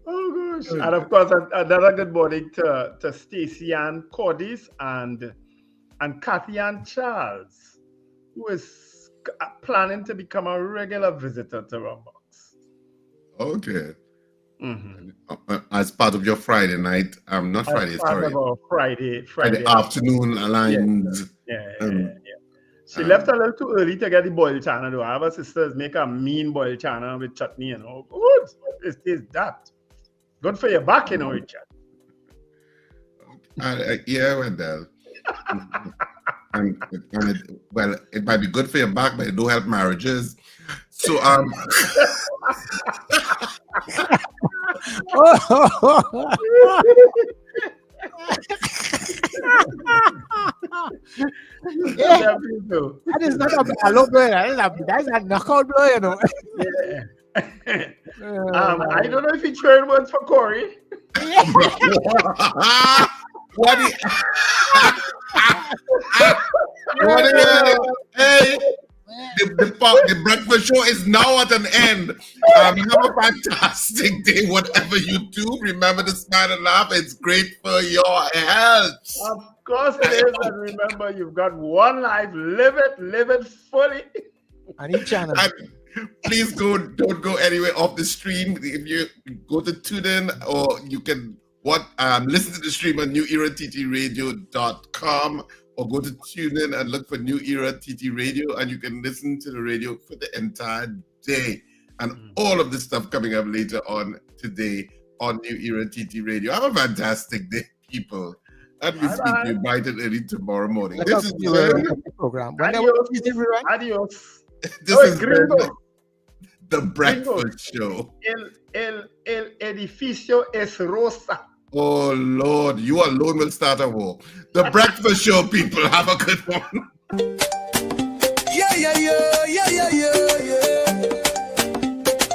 Oh gosh. And of course, another good morning to Stacey Ann Cordis and Kathy Ann Charles, who is planning to become a regular visitor to Rumbox. Okay. Mm-hmm. As part of your Friday night, not Friday, sorry. Friday afternoon aligned. Yeah. She left a little too early to get the boil chana though. I have a sisters make a mean boil chana with chutney and all. Good. It's that. Good for your back, Richard. Yeah, Wendell. It might be good for your back, but it don't help marriages. So That is not a hello blow. That's a knockout blow, you know. Yeah. I don't know if he trained words for Corey. What? Hey, the breakfast show is now at an end. Have a fantastic day, whatever you do. Remember to smile and laugh. It's great for your health. Of course it is. And remember, you've got one life. Live it fully. And each channel. Please don't go anywhere off the stream. If you go to TuneIn, or you can listen to the stream on NewEraTTRadio.com. or go to tune in and look for New Era TT Radio, and you can listen to the radio for the entire day. And all of this stuff coming up later on today on New Era TT Radio. Have a fantastic day, people. And we speak to you bright and early tomorrow morning. This is the program. Adios. This is the Breakfast Show. El edificio es rosa. Oh, Lord, you alone will start a war. The Breakfast Show, people. Have a good one. Yeah, yeah, yeah, yeah, yeah, yeah, yeah.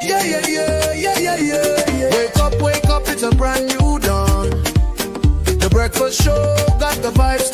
Yeah, yeah, yeah, yeah, yeah, yeah, yeah. Wake up, it's a brand new dawn. The Breakfast Show got the vibes.